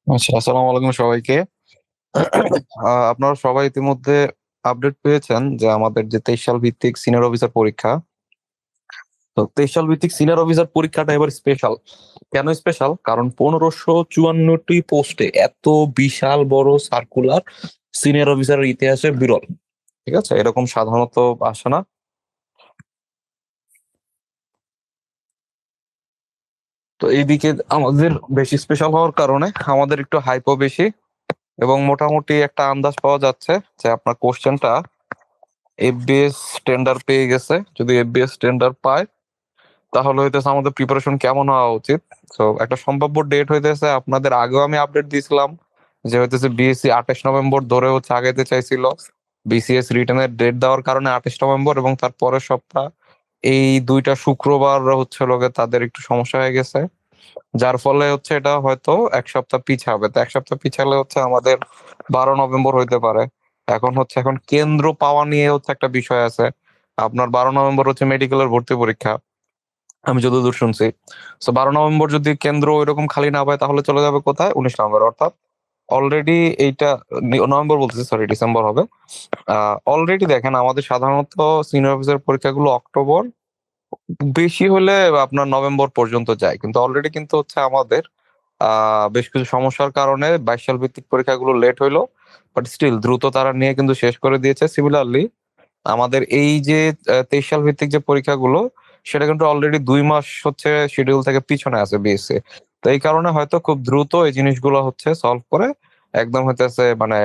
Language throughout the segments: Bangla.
আচ্ছা, আসসালামু আলাইকুম সবাইকে। আপনারা সবাই ইতিমধ্যে আপডেট পেয়েছেন যে আমাদের যে 23 সাল ভিত্তিক সিনিয়র অফিসার পরীক্ষা। তো 23 সাল ভিত্তিক সিনিয়র অফিসার পরীক্ষাটা এবার স্পেশাল। কেন স্পেশাল? কারণ 1554টি পোস্টে এত বিশাল বড় সার্কুলার সিনিয়র অফিসারের ইতিহাসে বিরল। ঠিক আছে? এরকম সাধারণত আসে না। তো এইদিকে আমাদের বেশি স্পেশাল হওয়ার কারণে আমাদের একটু হাইপও বেশি এবং মোটামুটি একটা আন্দাজ পাওয়া যাচ্ছে যে আপনার কোশ্চেনটা এফবিএস টেন্ডার পেয়ে গেছে। যদি এফবিএস টেন্ডার পায় তাহলে হইতেছে আমাদের প্রিপারেশন কেমন হওয়া উচিত। তো একটা সম্ভাব্য ডেট হইতেছে, আপনাদের আগেও আমি আপডেট দিয়েছিলাম যে হইতেছে বিএসসি 28 নভেম্বর ধরে হচ্ছে আগাইতে চাইছিল। বিসিএস রিটার্নের ডেট দেওয়ার কারণে 28 নভেম্বর এবং তার পরের সপ্তাহ এই দুইটা শুক্রবার হচ্ছে লোকে তাদের একটু সমস্যা হয়ে গেছে, যার ফলে হচ্ছে এটা হয়তো এক সপ্তাহ পিছাবে। তো এক সপ্তাহ পিছালে হচ্ছে আমাদের 12 নভেম্বর হইতে পারে। এখন কেন্দ্র পাওয়া নিয়ে হচ্ছে একটা বিষয় আছে। আপনার 12 নভেম্বর হচ্ছে মেডিকেলের ভর্তি পরীক্ষা, আমি যতদূর শুনছি। তো 12 নভেম্বর যদি কেন্দ্র এরকম খালি না পায় তাহলে চলে যাবে কোথায়? 19 নভেম্বর, অর্থাৎ অলরেডি এইটা নভেম্বর বলতেছি, সরি ডিসেম্বর হবে। অলরেডি দেখেন আমাদের সাধারণত সিনিয়র অফিসার পরীক্ষাগুলো অক্টোবর, বেশি হলে আপনার নভেম্বর পর্যন্ত যায়, কিন্তু অলরেডি কিন্তু হচ্ছে আমাদের বেশ কিছু সমস্যার কারণে 22 সাল ভিত্তিক পরীক্ষাগুলো লেট হইলো। বাট স্টিল দ্রুত তারা নিয়ে কিন্তু শেষ করে দিয়েছে। সিমিলারলি আমাদের এই যে 23 সাল ভিত্তিক যে পরীক্ষাগুলো, সেটা কিন্তু অলরেডি 2 মাস হচ্ছে শিডিউল থেকে পিছনে আছে বিএসসি। তো এই কারণে হয়তো খুব দ্রুত এই জিনিসগুলো হচ্ছে সলভ করে একদম হইতেছে মানে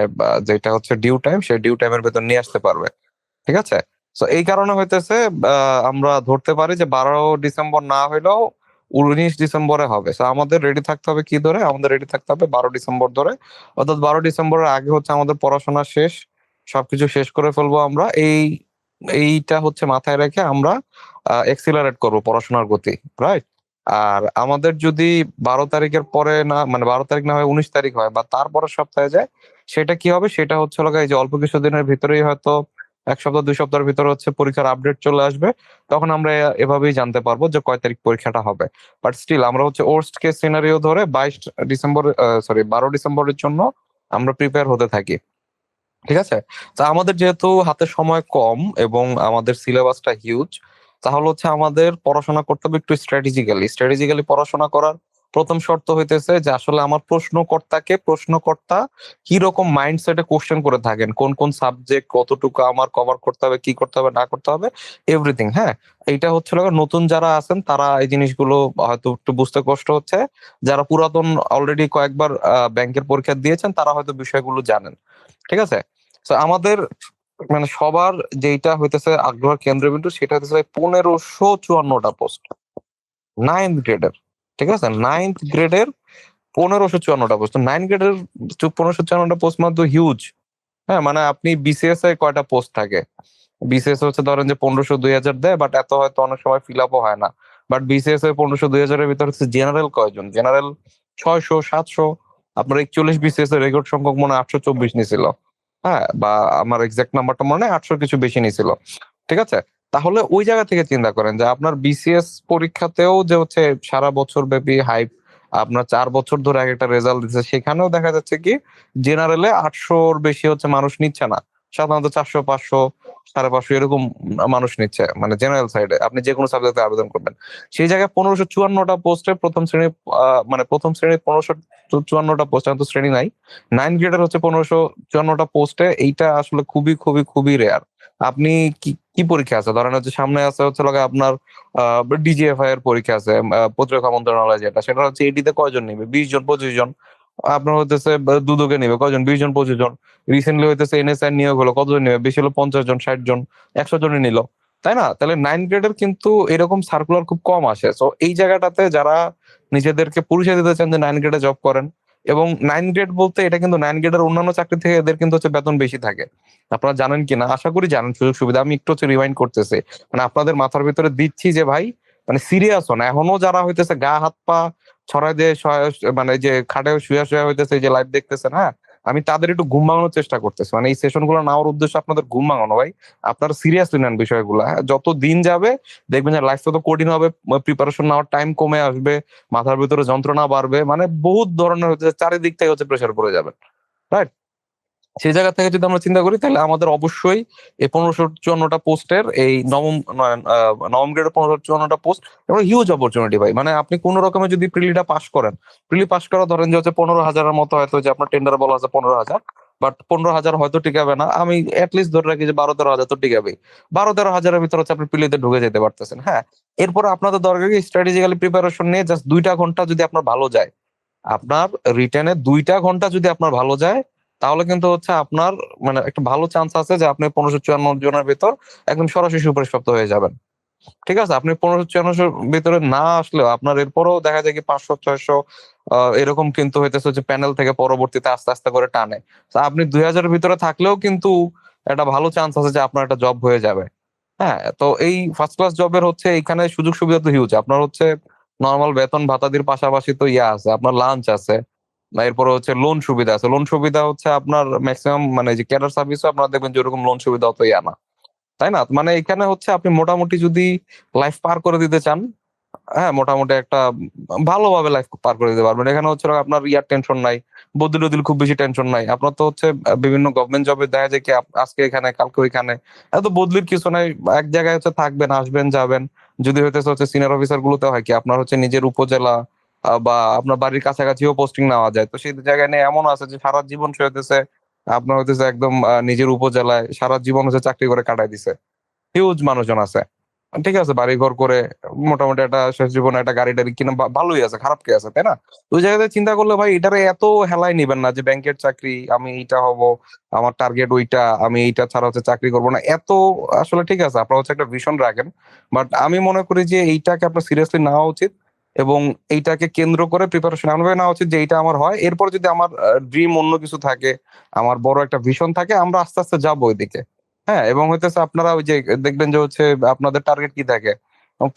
যেটা হচ্ছে ডিউ টাইম, সেই ডিউ টাইমের ভেতর নিয়ে আসতে পারবে। ঠিক আছে? সো এই কারণে হইতেছে আমরা ধরতে পারি যে 12 ডিসেম্বর না হইলেও 19 ডিসেম্বরে হবে। সো আমাদের রেডি থাকতে হবে কি ধরে? আমাদের রেডি থাকতে হবে 12 ডিসেম্বর ধরে। অর্থাৎ 12 ডিসেম্বরের আগে হচ্ছে আমাদের পড়াশোনা শেষ। সবকিছু শেষ করে ফেলবো আমরা। এইটা হচ্ছে মাথায় রেখে আমরা এক্সিলারেট করবো পড়াশোনার গতি। রাইট? আর আমাদের যদি 12 তারিখের পরে না, মানে 12 তারিখ না হয় 19 তারিখ হয় বা তারপরের সপ্তাহে যায়, সেটা কি হবে? সেটা হচ্ছে হলো গিয়ে এই যে অল্প কিছুদিনের ভিতরেই হয়তো 1 সপ্তাহ 2 সপ্তাহের ভিতরে হচ্ছে পরীক্ষার আপডেট চলে আসবে। তখন আমরা এভাবেই জানতে পারবো যে কয় তারিখ পরীক্ষাটা হবে। বাট স্টিল আমরা হচ্ছে ওর্স্ট কেস সিনারিও ধরে 22 ডিসেম্বর, সরি 12 ডিসেম্বরের জন্য আমরা প্রিপেয়ার হতে থাকি। ঠিক আছে? তো আমাদের যেহেতু হাতে সময় কম এবং আমাদের সিলেবাসটা হিউজ, তাহলে হচ্ছে আমাদের পড়াশোনা করতে হবে একটু স্ট্র্যাটেজিক্যালি পড়াশোনা করার প্রথম শর্ত হইতেছে যে আসলে আমার প্রশ্নকর্তা কি রকম মাইন্ডসেটে কোশ্চেন করে থাকেন, কোন কোন সাবজেক্ট কতটুকু আমার কভার করতে হবে, কি করতে হবে না করতে হবে, এভরিথিং। হ্যাঁ, এইটা হচ্ছে হলো নতুন যারা আছেন তারা এই জিনিসগুলো হয়তো একটু বুঝতে কষ্ট হচ্ছে। যারা পুরাতন অলরেডি কয়েকবার ব্যাংকের পরীক্ষা দিয়েছেন তারা হয়তো বিষয়গুলো জানেন। ঠিক আছে? তো আমাদের মানে সবার যেইটা হইতেছে আগ্রহের কেন্দ্রবিন্দু সেটা হইতেছে 1554টা পোস্ট, 9th গ্রেডের। ঠিক আছে? 9th গ্রেডের 1554টা পোস্ট। 9 গ্রেডের 1554টা পোস্ট মানে হিউজ। হ্যাঁ, মানে আপনি বিসিএস এ কয়টা পোস্ট থাকে? বিসিএস হচ্ছে ধরেন যে 1500 2000 দেয়, বাট এত হয়তো অনেক সময় ফিল আপও হয় না। বাট বিসিএস এর 1500 2000-এর ভিতরে হচ্ছে জেনারেল কয়জন? জেনারেল 600 700। আপনার 41 বিসিএস এর রেকর্ড সংখ্যক মনে হয় 824 নিছিল। হ্যাঁ, বা আমার এক্সাক্ট নাম্বারটা মনে হয় 800 কিছু বেশি নিছিল। ঠিক আছে? তাহলে ওই জায়গা থেকে চিন্তা করেন যে আপনার বিসিএস পরীক্ষাতেও যে হচ্ছে সারা বছর ব্যাপী হাইপ, আপনার 4 বছর ধরে এক একটা রেজাল্ট দিচ্ছে, সেখানেও দেখা যাচ্ছে কি জেনারেলে 800-র বেশি হচ্ছে মানুষ নিচ্ছে না। সাধারণত 400 500 550 এরকম মানুষ নিচ্ছে, মানে জেনারেল সাইডে আপনি যে কোনো সাবজেক্টে আবেদন করবেন। সেই জায়গায় 1554টা পোস্টে প্রথম শ্রেণী, মানে প্রথম শ্রেণীর 1554টা পোস্ট, এখন তো শ্রেণী নাই। 9 গ্রেডের হচ্ছে 1554টা পোস্টে, এইটা আসলে খুবই খুবই খুবই রেয়ার। আপনি কি কি পরীক্ষা আছে ধরেন হচ্ছে সামনে আছে হচ্ছে লাগে আপনার ডিজিএফআই এর পরীক্ষা আছে, প্রতিরক্ষা মন্ত্রণালয় যেটা, সেটা হচ্ছে এটিতে কয়জন নিবে? 20 জন 25 জন। আপনার হইতেছে দুদকে নিবে কয়জন? 20 জন 25 জন। রিসেন্টলি হইতেছে এনএসআই নিয়োগ হলো, কতজন নিবে? বেশি হলো 50 জন 60 জন, 100 জনই নিল। তাই না? তাহলে 9 গ্রেডের কিন্তু এরকম সার্কুলার খুব কম আসে। তো এই জায়গাটাতে যারা নিজেদেরকে পরিচয় দিতে চান যে 9 গ্রেডে জব করেন, এবং 9 গ্রেড বলতে এটা কিন্তু 9 গ্রেডের অন্যান্য চাকরি থেকে এদের কিন্তু হচ্ছে বেতন বেশি থাকে। আপনারা জানেন কিনা? আশা করি জানেন সুযোগ সুবিধা। আমি একটু হচ্ছে রিমাইন্ড করতেছি, মানে আপনাদের মাথার ভিতরে দিচ্ছি যে ভাই, মানে সিরিয়াস হন। এখনো যারা হইতেছে গা হাত পা ছড়াই দিয়ে মানে যে খাটে শুয়ে শুয়ে হইতেছে, এই যে লাইভ দেখতেছেন, হ্যাঁ, আমি তাদের একটু ঘুম ভাঙানোর চেষ্টা করতেছি, মানে এই সেশন গুলো নেওয়ার উদ্দেশ্য আপনাদের ঘুম ভাঙানো ভাই। আপনারা সিরিয়াসলি নেন বিষয়গুলো, হ্যাঁ? যত দিন যাবে দেখবেন যে লাইফ তত কঠিন হবে, প্রিপারেশন নেওয়ার টাইম কমে আসবে, মাথার ভিতরে যন্ত্রণা বাড়বে, মানে বহুত ধরনের হচ্ছে চারিদিক থেকে হচ্ছে প্রেশার পড়ে যাবে, রাইট? সেই জায়গা থেকে যদি আমরা চিন্তা করি তাহলে আমাদের অবশ্যই এই 1554টা পোস্টের এই নবম গ্রেডের 1554টা পোস্ট এবং হিউজ অপরচুনিটি ভাই। মানে আপনি কোন রকমে যদি প্রিলিটা পাস করেন, প্রিলি পাস করা ধরেন যে হচ্ছে 15,000-এর মতো, হয়তো যে আপনার টেন্ডার বলা আছে 15,000, বাট 15,000 হয়তো টিকাবে না, আমি লিস্ট ধরে রাখি যে 12-13,000 তো টিকাবেই। 12-13,000-এর ভিতরে হচ্ছে আপনি প্রিলিতে ঢুকে যেতে পারতেছেন, হ্যাঁ। এরপরে আপনাদের দরকার কি স্ট্র্যাটেজিক্যালি প্রিপারেশন নিয়ে জাস্ট 2টা ঘন্টা যদি আপনার ভালো যায়, আপনার রিটেনে 2টা ঘন্টা যদি আপনার ভালো যায়, তাহলে কিন্তু হচ্ছে আপনার মানে একটা ভালো চান্স আছে যে আপনি 1554 জনের ভিতর একদম সরাসরি সুপারিশপ্রাপ্ত হয়ে যাবেন। ঠিক আছে? আপনি 1554 ভিতরে না আসলেও আপনার এরপরেও দেখা যায় কি 500-600 এরকম কিন্তু হইতেছে যে প্যানেল থেকে পরবর্তীতে আস্তে আস্তে করে টানে। তো আপনি 2000-এর ভিতরে থাকলেও কিন্তু একটা ভালো চান্স আছে যে আপনার একটা জব হয়ে যাবে। হ্যাঁ? তো এই ফার্স্ট ক্লাস জবের হচ্ছে এইখানে সুযোগ সুবিধা তো হিউজ। আপনার হচ্ছে নরমাল বেতন ভাতাদির পাশাপাশি তো ইয়া আছে, আপনার লাঞ্চ আছে। না, এরপরে হচ্ছে লোন সুবিধা আছে। লোন সুবিধা হচ্ছে আপনার মেক্সিমাম মানে যে ক্যাডার সার্ভিসও আপনারা দেখবেন যে ওরকম লোন সুবিধা অত ইয়া না। তাই না? মানে এখানে হচ্ছে আপনি মোটামুটি যদি লাইফ পার করে দিতে চান, হ্যাঁ, মোটামুটি একটা ভালোভাবে লাইফ পার করে দিতে পারবেন। এখানে হচ্ছে আপনার ইয়ার টেনশন নাই। বদলি-টদলির খুব বেশি টেনশন নাই। আপনার তো হচ্ছে বিভিন্ন গভর্নমেন্ট জবে দেখা যায় কি আজকে এখানে কালকে ওইখানে। এত বদলির কিছু নাই। এক জায়গায় হচ্ছে থাকবেন, আসবেন, যাবেন। যদি হইতেছে হচ্ছে সিনিয়র অফিসার গুলোতে হয় কি আপনার হচ্ছে নিজের উপজেলা বা আপনার বাড়ির কাছাকাছিও পোস্টিং নেওয়া যায়। তো সেই জায়গায় নিয়ে এমন আছে যে সারা জীবন সে হইতেছে আপনার হইতেছে একদম নিজের উপজেলায় সারা জীবন হচ্ছে চাকরি করে কাটায় দিছে। হিউজ মানুষজন আছে। ঠিক আছে? বাড়িঘর করে মোটামুটি একটা শেষ জীবনে একটা গাড়ি-টাড়ি কিনে ভালোই আছে, খারাপ কি আছে, তাই না? তো ওই জায়গাতে চিন্তা করলে ভাই এটারে এত হেলায় নিবেন না যে ব্যাংকের চাকরি, আমি এইটা হবো, আমার টার্গেট ওইটা, আমি এইটা ছাড়া হচ্ছে চাকরি করব না। এত আসলে ঠিক আছে আপনারা হচ্ছে একটা ভিশন রাখেন। বাট আমি মনে করি যে এইটাকে আপনার সিরিয়াসলি নেওয়া উচিত এবং এইটাকে কেন্দ্র করে প্রিপারেশন এমনভাবে নেওয়া উচিত যে এইটা আমার হয়। এরপর যদি আমার ড্রিম অন্য কিছু থাকে, আমার বড় একটা ভিশন থাকে, আমরা আস্তে, আস্তে যাবো ওইদিকে। হ্যাঁ, এবং হইতেছে আপনারা ওই যে দেখবেন যে হচ্ছে আপনাদের টার্গেট কি থাকে?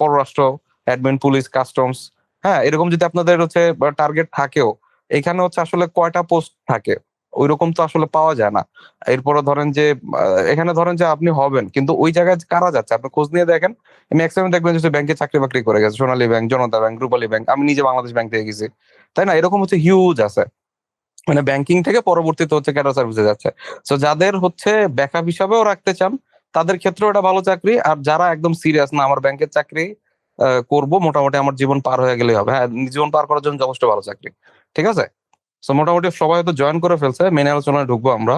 পররাষ্ট্র, অ্যাডমিন, পুলিশ, কাস্টমস, হ্যাঁ? এরকম যদি আপনাদের হচ্ছে টার্গেট থাকেও, এখানে হচ্ছে আসলে কয়টা পোস্ট থাকে? ঐরকম তো আসলে পাওয়া যায় না। এরপরে ধরেন যে আ এখানে ধরেন যে আপনি হবেন। কিন্তু ওই জায়গায় কারা যাচ্ছে? আপনি খোঁজ নিয়ে দেখেন। মেক্সিমাম দেখবেন যে ব্যাংকে চাকরি-বাকরি করে গেছে। সোনালী ব্যাংক, জনতা ব্যাংক, রূপালী ব্যাংক। আমি নিজে বাংলাদেশ ব্যাংক থেকে গেছি। তাই না? এরকম হচ্ছে হিউজ আছে। মানে ব্যাংকিং থেকে পরবর্তীতে হচ্ছে ক্যাডার সার্ভিসে যাচ্ছে। সো যাদের হচ্ছে ব্যাকআপ হিসাবেও রাখতে চান, তাদের ক্ষেত্রেও এটা ভালো চাকরি। আর যারা একদম সিরিয়াস না আমার ব্যাংকের চাকরি করব, মোটামুটি আমার জীবন পার হয়ে গেলেই হবে। হ্যাঁ, জীবন পার করার জন্য যথেষ্ট ভালো চাকরি। ঠিক আছে? সো মোটামুটি সবাই হয়তো জয়েন করে ফেলছে। মেইন আলোচনায় ঢুকবো আমরা।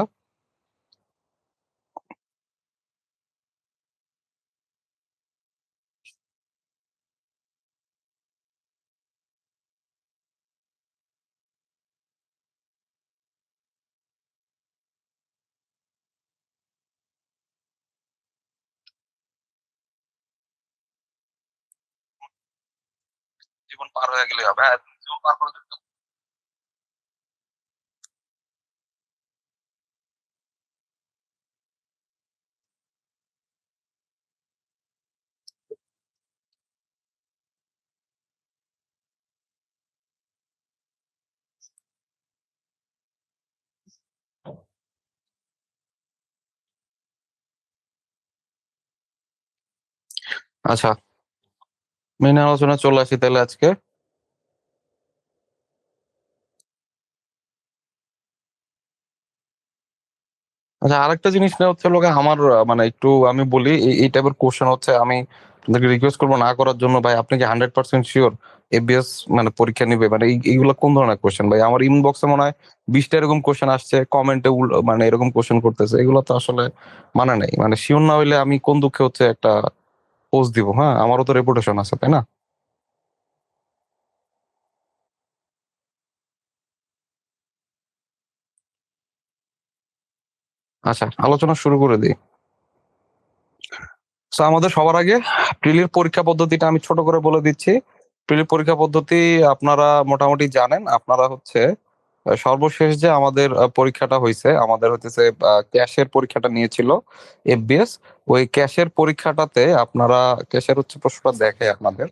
জীবন পার হয়ে গেলেই হবে। হ্যাঁ, জীবন পার করার জন্য আচ্ছা, মেইন আলোচনায় চলে আসি তাইলে আজকে। আচ্ছা, আরেকটা জিনিস নিয়ে হচ্ছে হলো গিয়ে আমার মানে একটু আমি বলি এই টাইপের কোয়েশ্চেন হচ্ছে আমি আপনাকে রিকোয়েস্ট করব না করার জন্য ভাই। আপনি কি 100% সিওর এফবিএস মানে পরীক্ষা নিবে? মানে এইগুলা কোন ধরনের কোয়েশ্চেন ভাই? আমার ইনবক্সে মনে হয় 20টা এরকম কোয়েশ্চেন আসছে। কমেন্টে মানে এরকম কোয়েশ্চেন করতেছে। এগুলো তো আসলে মানে নাই। মানে সিওর না হইলে আমি কোন দুঃখে হচ্ছে একটা পোস্ট দিব, হ্যাঁ? আমারও তো রেপুটেশন আছে, তাই না? আচ্ছা, আলোচনা শুরু করে দেই। সো আমাদের সবার আগে প্রিলির পরীক্ষা পদ্ধতিটা আমি ছোট করে বলে দিচ্ছি। প্রিলির পরীক্ষা পদ্ধতি আপনারা মোটামুটি জানেন। আপনারা হচ্ছে সর্বশেষ যে আমাদের পরীক্ষাটা হইছে, আমাদের হইতেছে ক্যাশের পরীক্ষাটা নিয়েছিল এফবিএস। ওই ক্যাশের পরীক্ষাটাতে আপনারা ক্যাশের হচ্ছে প্রশ্নটা দেখাই আপনাদের।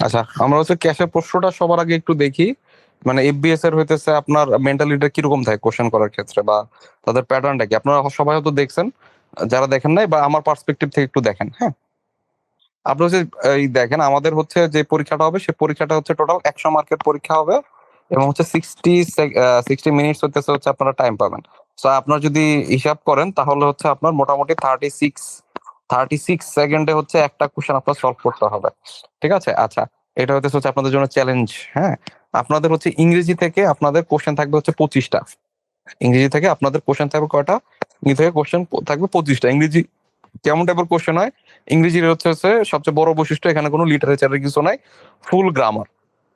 আচ্ছা, আমরা হচ্ছে ক্যাশের প্রশ্নটা সবার আগে একটু দেখি। মানে এফবিএস এর হইতেছে আপনার মেন্টালিটি কিরকম থাকে কোশ্চেন করার ক্ষেত্রে, বা তাদের প্যাটার্নটা কি আপনারা সবাই হয়তো দেখছেন, যারা দেখেন নাই বা আমার পার্সপেক্টিভ থেকে একটু দেখেন। হ্যাঁ, আপনি হচ্ছে এই দেখেন, আমাদের হচ্ছে যে পরীক্ষাটা হবে সেই পরীক্ষাটা হচ্ছে টোটাল 100 মার্কের পরীক্ষা হবে, এবং হচ্ছে 60 মিনিটস হচ্ছে আপনারা টাইম পাবেন। তো আপনার যদি হিসাব করেন তাহলে হচ্ছে আপনার মোটামুটি 36 সেকেন্ডে হচ্ছে একটা কোশ্চেন আপনার সলভ করতে হবে। ঠিক আছে? আচ্ছা, এটা হচ্ছে আপনাদের জন্য চ্যালেঞ্জ। হ্যাঁ, আপনাদের হচ্ছে ইংরেজি থেকে আপনাদের কোশ্চেন থাকবে হচ্ছে 25টা। ইংরেজি থেকে আপনাদের কোশ্চেন থাকবে কয়টা? ইংরেজি থেকে কোশ্চেন থাকবে 25টা। ইংরেজি কেমন টাইপের কোশ্চেন হয়? ইংরেজির হচ্ছে সবচেয়ে বড় বৈশিষ্ট্য, এখানে কোনো লিটারেচারের কিছু নাই, ফুল গ্রামার।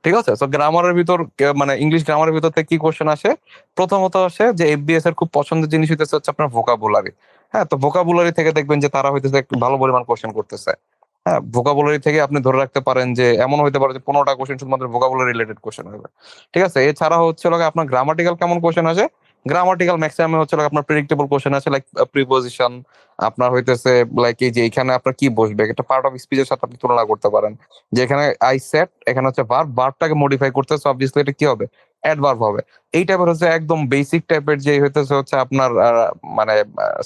ঠিক আছে? তো গ্রামারের ভিতর মানে ইংলিশ গ্রামারের ভিতর থেকে কি কোশ্চেন আসে? প্রথমত আসে যে এফবিএস এর খুব পছন্দের জিনিস হচ্ছে আপনার ভোকাবুলারি। হ্যাঁ, তো ভোকাবুলারি থেকে দেখবেন যে তারা হইতেছে একটু ভালো পরিমাণ কোশ্চেন করতেছে। হ্যাঁ, ভোকাবুলারি থেকে আপনি ধরে রাখতে পারেন যে এমন হইতে পারে যে 15টা কোশ্চেন শুধুমাত্র ভোকাবুলারি রিলেটেড কোশ্চেন হবে। ঠিক আছে? এছাড়া হচ্ছে লাগে আপনার গ্রামাটিক্যাল কেমন কোশ্চেন আসে? গ্রামাটিক্যাল ম্যাক্সিমাম হচ্ছে লাগে আপনার প্রেডিক্টেবল কোশ্চেন আছে, লাইক প্রিপোজিশন, আপনার হইতেছে লাইক এই যে এখানে আপনার কি বসবে, একটা পার্ট অফ স্পিচের সাথে আপনি তুলনা করতে পারেন। যেখানে আই সেট, এখানে হচ্ছে ভার্বটাকে মডিফাই করতেছে, অবভিয়াসলি এটা কি হবে? অ্যাডভার্ব হবে। এই টাইপের হচ্ছে একদম বেসিক টাইপের যে হচ্ছে আপনার মানে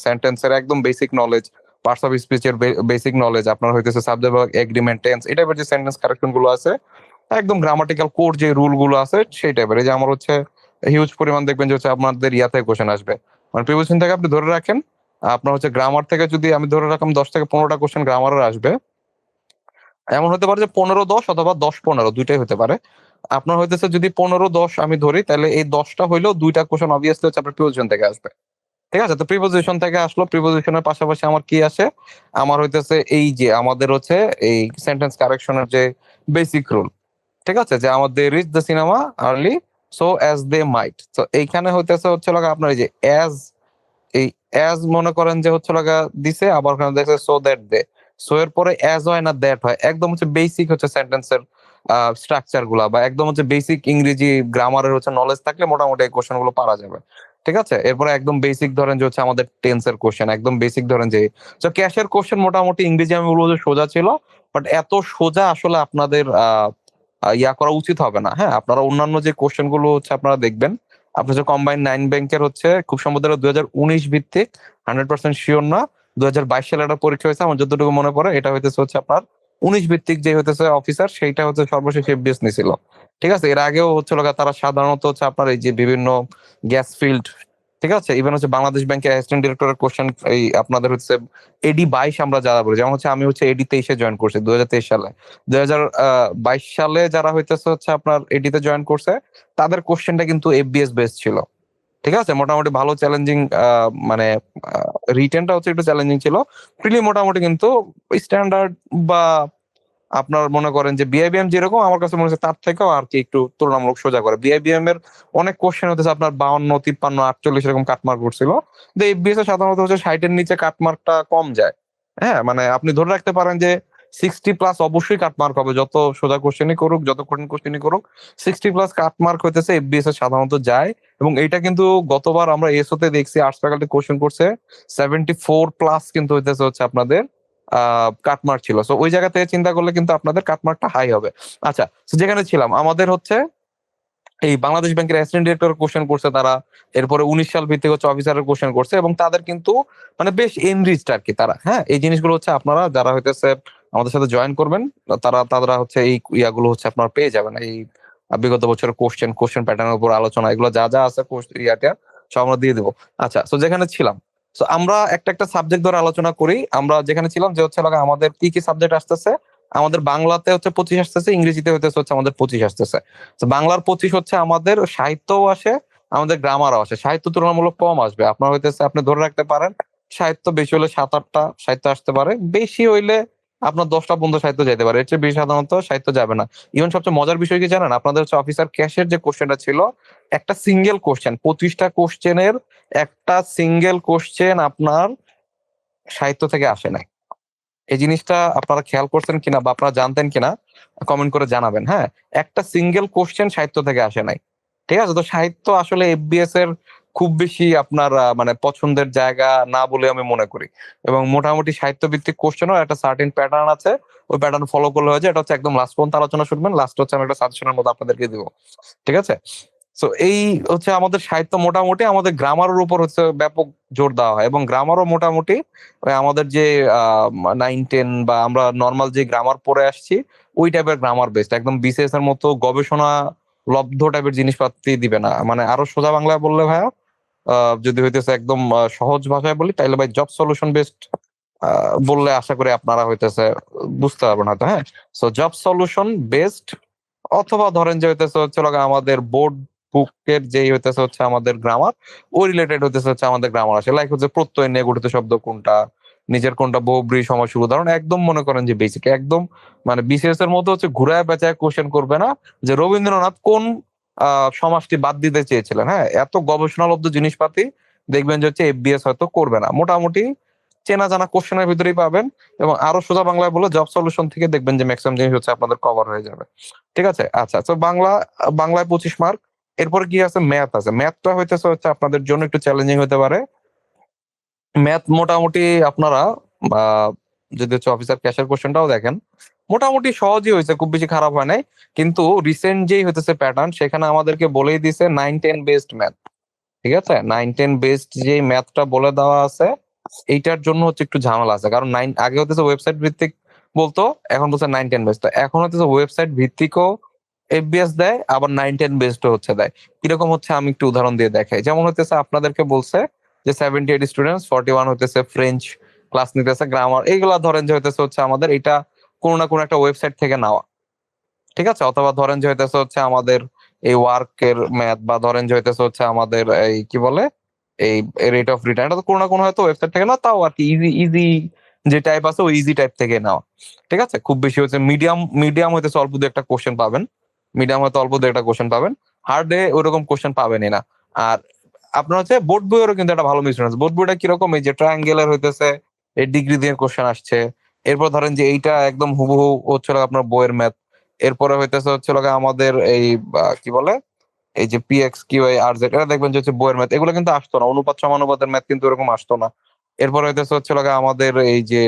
সেন্টেন্সের একদম বেসিক নলেজ, পার্টস অফ স্পিচের বেসিক নলেজ, আপনার হইতেছে সাবজেক্ট ভার্ব এগ্রিমেন্ট টেন্স, এই টাইপের যে সেন্টেন্স কারেকশন গুলো আছে, একদম গ্রামাটিক্যাল কোর যে রুল গুলো আছে সেই টাইপের। এই যে আমার হচ্ছে হিউজ পরিমাণ দেখবেন যে হচ্ছে আপনাদের ইয়াতে কোশ্চেন আসবে, মানে প্রিপোজিশন থেকে আপনি ধরে রাখেন। আপনার হচ্ছে গ্রামার থেকে যদি আমি ধরে রাখলাম 10 থেকে 15টা কোশ্চেন গ্রামারের আসবে, এমন হতে পারে যে 15-10 অথবা 10-15 দুইটাই হতে পারে। আপনার হইতেছে যদি 15-10 আমি ধরি, তাহলে এই 10টা হইলেও দুইটা কোশ্চেন অবভিয়াসলি হচ্ছে আপনার প্রিপোজিশন থেকে আসবে। ঠিক আছে? তো প্রিপোজিশন থেকে আসলো, প্রিপোজিশনের পাশাপাশি আমার কি আসে? আমার হইতেছে এই যে আমাদের হচ্ছে এই সেন্টেন্স কারেকশনের যে বেসিক রুল। ঠিক আছে? যে আমার they reach the cinema early, so as they might. তো এইখানে হচ্ছে লাগা আপনার এই যে অ্যাজ, এই অ্যাজ মনে করেন যে হচ্ছে লাগা দিছে, আবার ওখানে দেখছে সো দ্যাট দে। সো এর পরে অ্যাজ হয় না দ্যাট হয়, একদম হচ্ছে বেসিক হচ্ছে সেন্টেন্সের স্ট্রাকচার গুলা, বা একদম হচ্ছে বেসিক ইংরেজি গ্রামারের হচ্ছে নলেজ থাকলে মোটামুটি এই কোশ্চেন গুলো পারা যাবে। ঠিক আছে? এরপরে একদম বেসিক ধরেন যে হচ্ছে আমাদের টেন্সের কোশ্চেন, একদম বেসিক ধরেন যে, তো ক্যাশের কোশ্চেন মোটামুটি ইংরেজি আমি বলবো যে সোজা ছিল, বাট এত সোজা আসলে আপনাদের ইয়া করা উচিত হবে না। হ্যাঁ, আপনারা অন্যান্য যে কোশ্চেন গুলো হচ্ছে আপনারা দেখবেন, আপনার যে কম্বাইন্ড 9 ব্যাংকের হচ্ছে খুব সম্ভবত 2019 ভিত্তিক, 100% শিওর না, 2022 সালে একটা পরীক্ষা হয়েছে আমার যতটুকু মনে পড়ে, এটা হচ্ছে আপনার 19 ভিত্তিক যে হইতেছে অফিসার, সেইটা হচ্ছে সর্বশেষ এফবিএস নিছিল। ঠিক আছে? এর আগেও হচ্ছে লগা তারা সাধারণত হচ্ছে আপনার এই যে বিভিন্ন গ্যাস ফিল্ড, ঠিক আছে, ইভেন হচ্ছে বাংলাদেশ ব্যাংকের অ্যাসিস্ট্যান্ট ডিরেক্টরের কোশ্চেন, এই আপনাদের হচ্ছে এডি 22 আমরা যারা বলি, যেমন হচ্ছে আমি হচ্ছে এডি 23-এ জয়েন করছি 2023 সালে। 2022 সালে যারা হচ্ছে আপনার এডিতে জয়েন করছে, তাদের কোশ্চেনটা কিন্তু এফবিএস বেস ছিল। ঠিক আছে? মোটামুটি ভালো চ্যালেঞ্জিং, মানে রিটেনটা হচ্ছে একটু চ্যালেঞ্জিং ছিল। প্রিলি মোটামুটি কিন্তু স্ট্যান্ডার্ড, বা আপনার মনে করেন যে বিআইবিএম যেরকম, আমার কাছে মনে হচ্ছে তার থেকেও আর কি একটু তুলনামূলক সোজা করে। বিআইবিএম এর অনেক কোশ্চেন হতেছে আপনার 52, 53, 48 এরকম কাটমার্ক করছিল। তো এফবিএস এ সাধারণত হচ্ছে 60-এর নিচে কাটমার্কটা কম যায়। হ্যাঁ, মানে আপনি ধরে রাখতে পারেন যে 60+ অবশ্যই কাটমার্ক হবে, যত সোজা কোশ্চেনই করুক, যত কঠিন কোশ্চেনই করুক, 60+ কাটমার্ক হইতেছে এফবিএস এ সাধারণত যায়। এবং এইটা কিন্তু গতবার আমরা এসও তে দেখছি, আর্টস ফ্যাকাল্টি কোশ্চেন করছে 74+ কিন্তু হচ্ছে আপনাদের কাটমার্ক ছিল। সো ওই জায়গা থেকে চিন্তা করলে কিন্তু আপনাদের কাটমার্কটা হাই হবে। আচ্ছা, তো যেখানে ছিলাম আমাদের হচ্ছে এই বাংলাদেশ ব্যাংকের অ্যাসিস্ট্যান্ট ডিরেক্টর কোশ্চেন করছে তারা, এরপরে 19 সাল ভিত্তিক হচ্ছে অফিসারের কোশ্চেন করছে, এবং তাদের কিন্তু মানে বেশ এনরিচড আর কি তারা। হ্যাঁ, এই জিনিসগুলো হচ্ছে আপনারা যারা হইতেছে আমাদের সাথে জয়েন করবেন, তারা হচ্ছে এই ইয়াগুলো হচ্ছে আপনারা পেয়ে যাবেন, এই বিগত বছরের কোশ্চেন প্যাটার্নের উপর আলোচনা, এগুলো যা যা আছে ইয়াটা সব আমরা দিয়ে দেবো। আচ্ছা, তো যেখানে ছিলাম, তো আমরা একটা সাবজেক্ট ধরে আলোচনা করি। আমরা যেখানে ছিলাম যে হচ্ছে লাগা আমাদের কি কি সাবজেক্ট আসতেছে, আমাদের বাংলাতে হচ্ছে 25 আসতেছে, ইংরেজিতে হচ্ছে আমাদের 25 আসতেছে। তো বাংলার 25 হচ্ছে আমাদের, সাহিত্যও আসে, আমাদের গ্রামারও আসে। সাহিত্য তুলনামূলক কম আসবে, আপনার হইতেছে আপনি ধরে রাখতে পারেন সাহিত্য বেশি হলে 7-8টা সাহিত্য আসতে পারে, বেশি হইলে আপনার 10টা পর্যন্ত সাহিত্য যাইতে পারে, এর চেয়ে বেশি সাধারণত সাহিত্য যাবে না। ইভেন সবচেয়ে মজার বিষয় কি জানেন? আপনাদের হচ্ছে অফিসার ক্যাশের যে কোশ্চেনটা ছিল, একটা সিঙ্গেল কোশ্চেন, 25টা কোশ্চেনের একটা সিঙ্গেল কোশ্চেন আপনার সাহিত্য থেকে আসে নাই। এই জিনিসটা আপনারা খেয়াল করছেন কিনা বা আপনারা জানতেন কিনা কমেন্ট করে জানাবেন। হ্যাঁ, একটা সিঙ্গেল কোশ্চেন সাহিত্য থেকে আসে নাই। ঠিক আছে? তো সাহিত্য আসলে এফবিএস এর খুব বেশি আপনার মানে পছন্দের জায়গা না বলে আমি মনে করি। এবং মোটামুটি সাহিত্য ভিত্তিক কোশ্চেনও একটা সার্টেন প্যাটার্ন আছে, ওই প্যাটার্ন ফলো করলে হয়ে যায়। এটা হচ্ছে একদম লাস্ট পর্যন্ত আলোচনা শুনবেন, লাস্ট হচ্ছে আমি একটা সাজেশনের মধ্যে আপনাদেরকে দিব, ঠিক আছে? সো এই হচ্ছে আমাদের সাহিত্য। মোটামুটি আমাদের গ্রামারের উপর হচ্ছে ব্যাপক জোর দেওয়া হয়, এবং গ্রামারও মোটামুটি ওই আমাদের যে 9-10 বা আমরা নর্মাল যে গ্রামার পড়ে আসছি ওই টাইপের গ্রামার বেসড, একদম বিসিএস এর মতো গবেষণা লব্ধ টাইপের জিনিসপাতি দিবে না। মানে আরো সোজা বাংলায় বললে ভাইয়া, যদি হইতেছে একদম সহজ ভাষায় বলি, তাইলে ভাই জব সলিউশন বেসড বললে আশা করি আপনারা হইতেছে বুঝতে পারবেন হয়তো। হ্যাঁ, সো জব সলিউশন বেসড, অথবা ধরেন যে হইতেছে হচ্ছে লাগা আমাদের বোর্ড বুকের যেই হইতেছে হচ্ছে আমাদের গ্রামার, ওই রিলেটেড হইতেছে হচ্ছে আমাদের গ্রামার আসে। লাইক হচ্ছে প্রত্যয় নিয়ে গঠিত শব্দ কোনটা, নিজের কোনটা, বহুব্রীহি সমাস উদাহরণ, একদম মনে করেন যে বেসিক একদম, মানে বিসিএস এর মধ্যে হচ্ছে ঘুরায় পেঁচায় কোশ্চেন করবে না যে রবীন্দ্রনাথ কোন সমাজটি বাদ দিতে চেয়েছিলেন। হ্যাঁ, এত গবেষণালব্ধ জিনিসপাতি দেখবেন যে হচ্ছে এফবিএস হয়তো করবে না। মোটামুটি চেনা জানা কোশ্চেনের ভিতরেই পাবেন, এবং আরো সোজা বাংলায় বলে জব সলিউশন থেকে দেখবেন যে ম্যাক্সিমাম জিনিস হচ্ছে আপনাদের কভার হয়ে যাবে, ঠিক আছে? আচ্ছা, তো বাংলায় 25 মার্ক। এরপর কি আছে, ম্যাথ আছে। ম্যাথটা হইতেছে হচ্ছে আপনাদের জন্য একটু চ্যালেঞ্জিং হতে পারে। ম্যাথ মোটামুটি আপনারা আহ, যদি হচ্ছে অফিসার ক্যাশের কোশ্চেনটাও দেখেন, মোটামুটি সহজই হয়েছে, খুব বেশি খারাপ হয় নাই। কিন্তু রিসেন্ট যেই হইতেছে প্যাটার্ন, সেখানে আমাদেরকে বলেই দিছে 9-10 বেসড ম্যাথ, ঠিক আছে? 9-10 বেসড যে ম্যাথটা বলে দেওয়া আছে, এইটার জন্য হচ্ছে একটু ঝামেলা আছে। কারণ আগে হচ্ছে ওয়েবসাইট ভিত্তিক বলতো, এখন বলছে 9-10 বেসড। এখন হচ্ছে ওয়েবসাইট ভিত্তিকও এফবিএস দেয়, আবার 9-10 বেসড হচ্ছে দেয়। কিরকম হচ্ছে আমি একটু উদাহরণ দিয়ে দেখাই। যেমন হতেছে আপনাদেরকে বলছে যে 78 স্টুডেন্টস, 41 হইতেছে ফ্রেঞ্চ ক্লাস নিতেছে, গ্রামার, এইগুলা ধরেন যে হইতেছে হচ্ছে আমাদের এটা কোনো না কোনো একটা ওয়েবসাইট থেকে নেওয়া, ঠিক আছে? অথবা ধরেন যে হইতেছে হচ্ছে আমাদের এই ওয়ার্কের ম্যাথ, বা ধরেন যে হইতেছে হচ্ছে আমাদের এই কি বলে এই রেট অফ রিটার্ন, এটা তো কোনো না কোনো হয়তো ওয়েবসাইট থেকে না, তাও আর কি ইজি ইজি যে টাইপ আছে ওই ইজি টাইপ থেকে নেওয়া, ঠিক আছে? খুব বেশি হচ্ছে মিডিয়াম মিডিয়াম হইতেছে অল্প দু একটা কোশ্চেন পাবেন, মিডিয়াম হয়তো অল্প দু একটা কোশ্চেন পাবেন, হার্ডে ওইরকম কোশ্চেন পাবেনই না। আর আপনার হচ্ছে বোর্ড বইয়েরও কিন্তু একটা ভালো মিশ্রণ আছে। বোর্ড বইটা কিরকম, এই যে ট্রায়াঙ্গেলের হইতেছে এই ডিগ্রি দিয়ে কোশ্চেন আসছে, এরপর ধরেন যে এইটা একদম হুবহু হচ্ছে আপনার বইয়ের ম্যাথ, এরপরে হইতেছে হচ্ছে আমাদের এই কি বলে এই যে পিএক্স কিউআই আর জেড, এটা দেখবেন যে হচ্ছে বইয়ের ম্যাথ, এগুলো কিন্তু আসতো না। অনুপাত সমানুপাতের ম্যাথ কিন্তু এরকম আসতো না। এরপর হইতেছে হচ্ছে আমাদের এই যে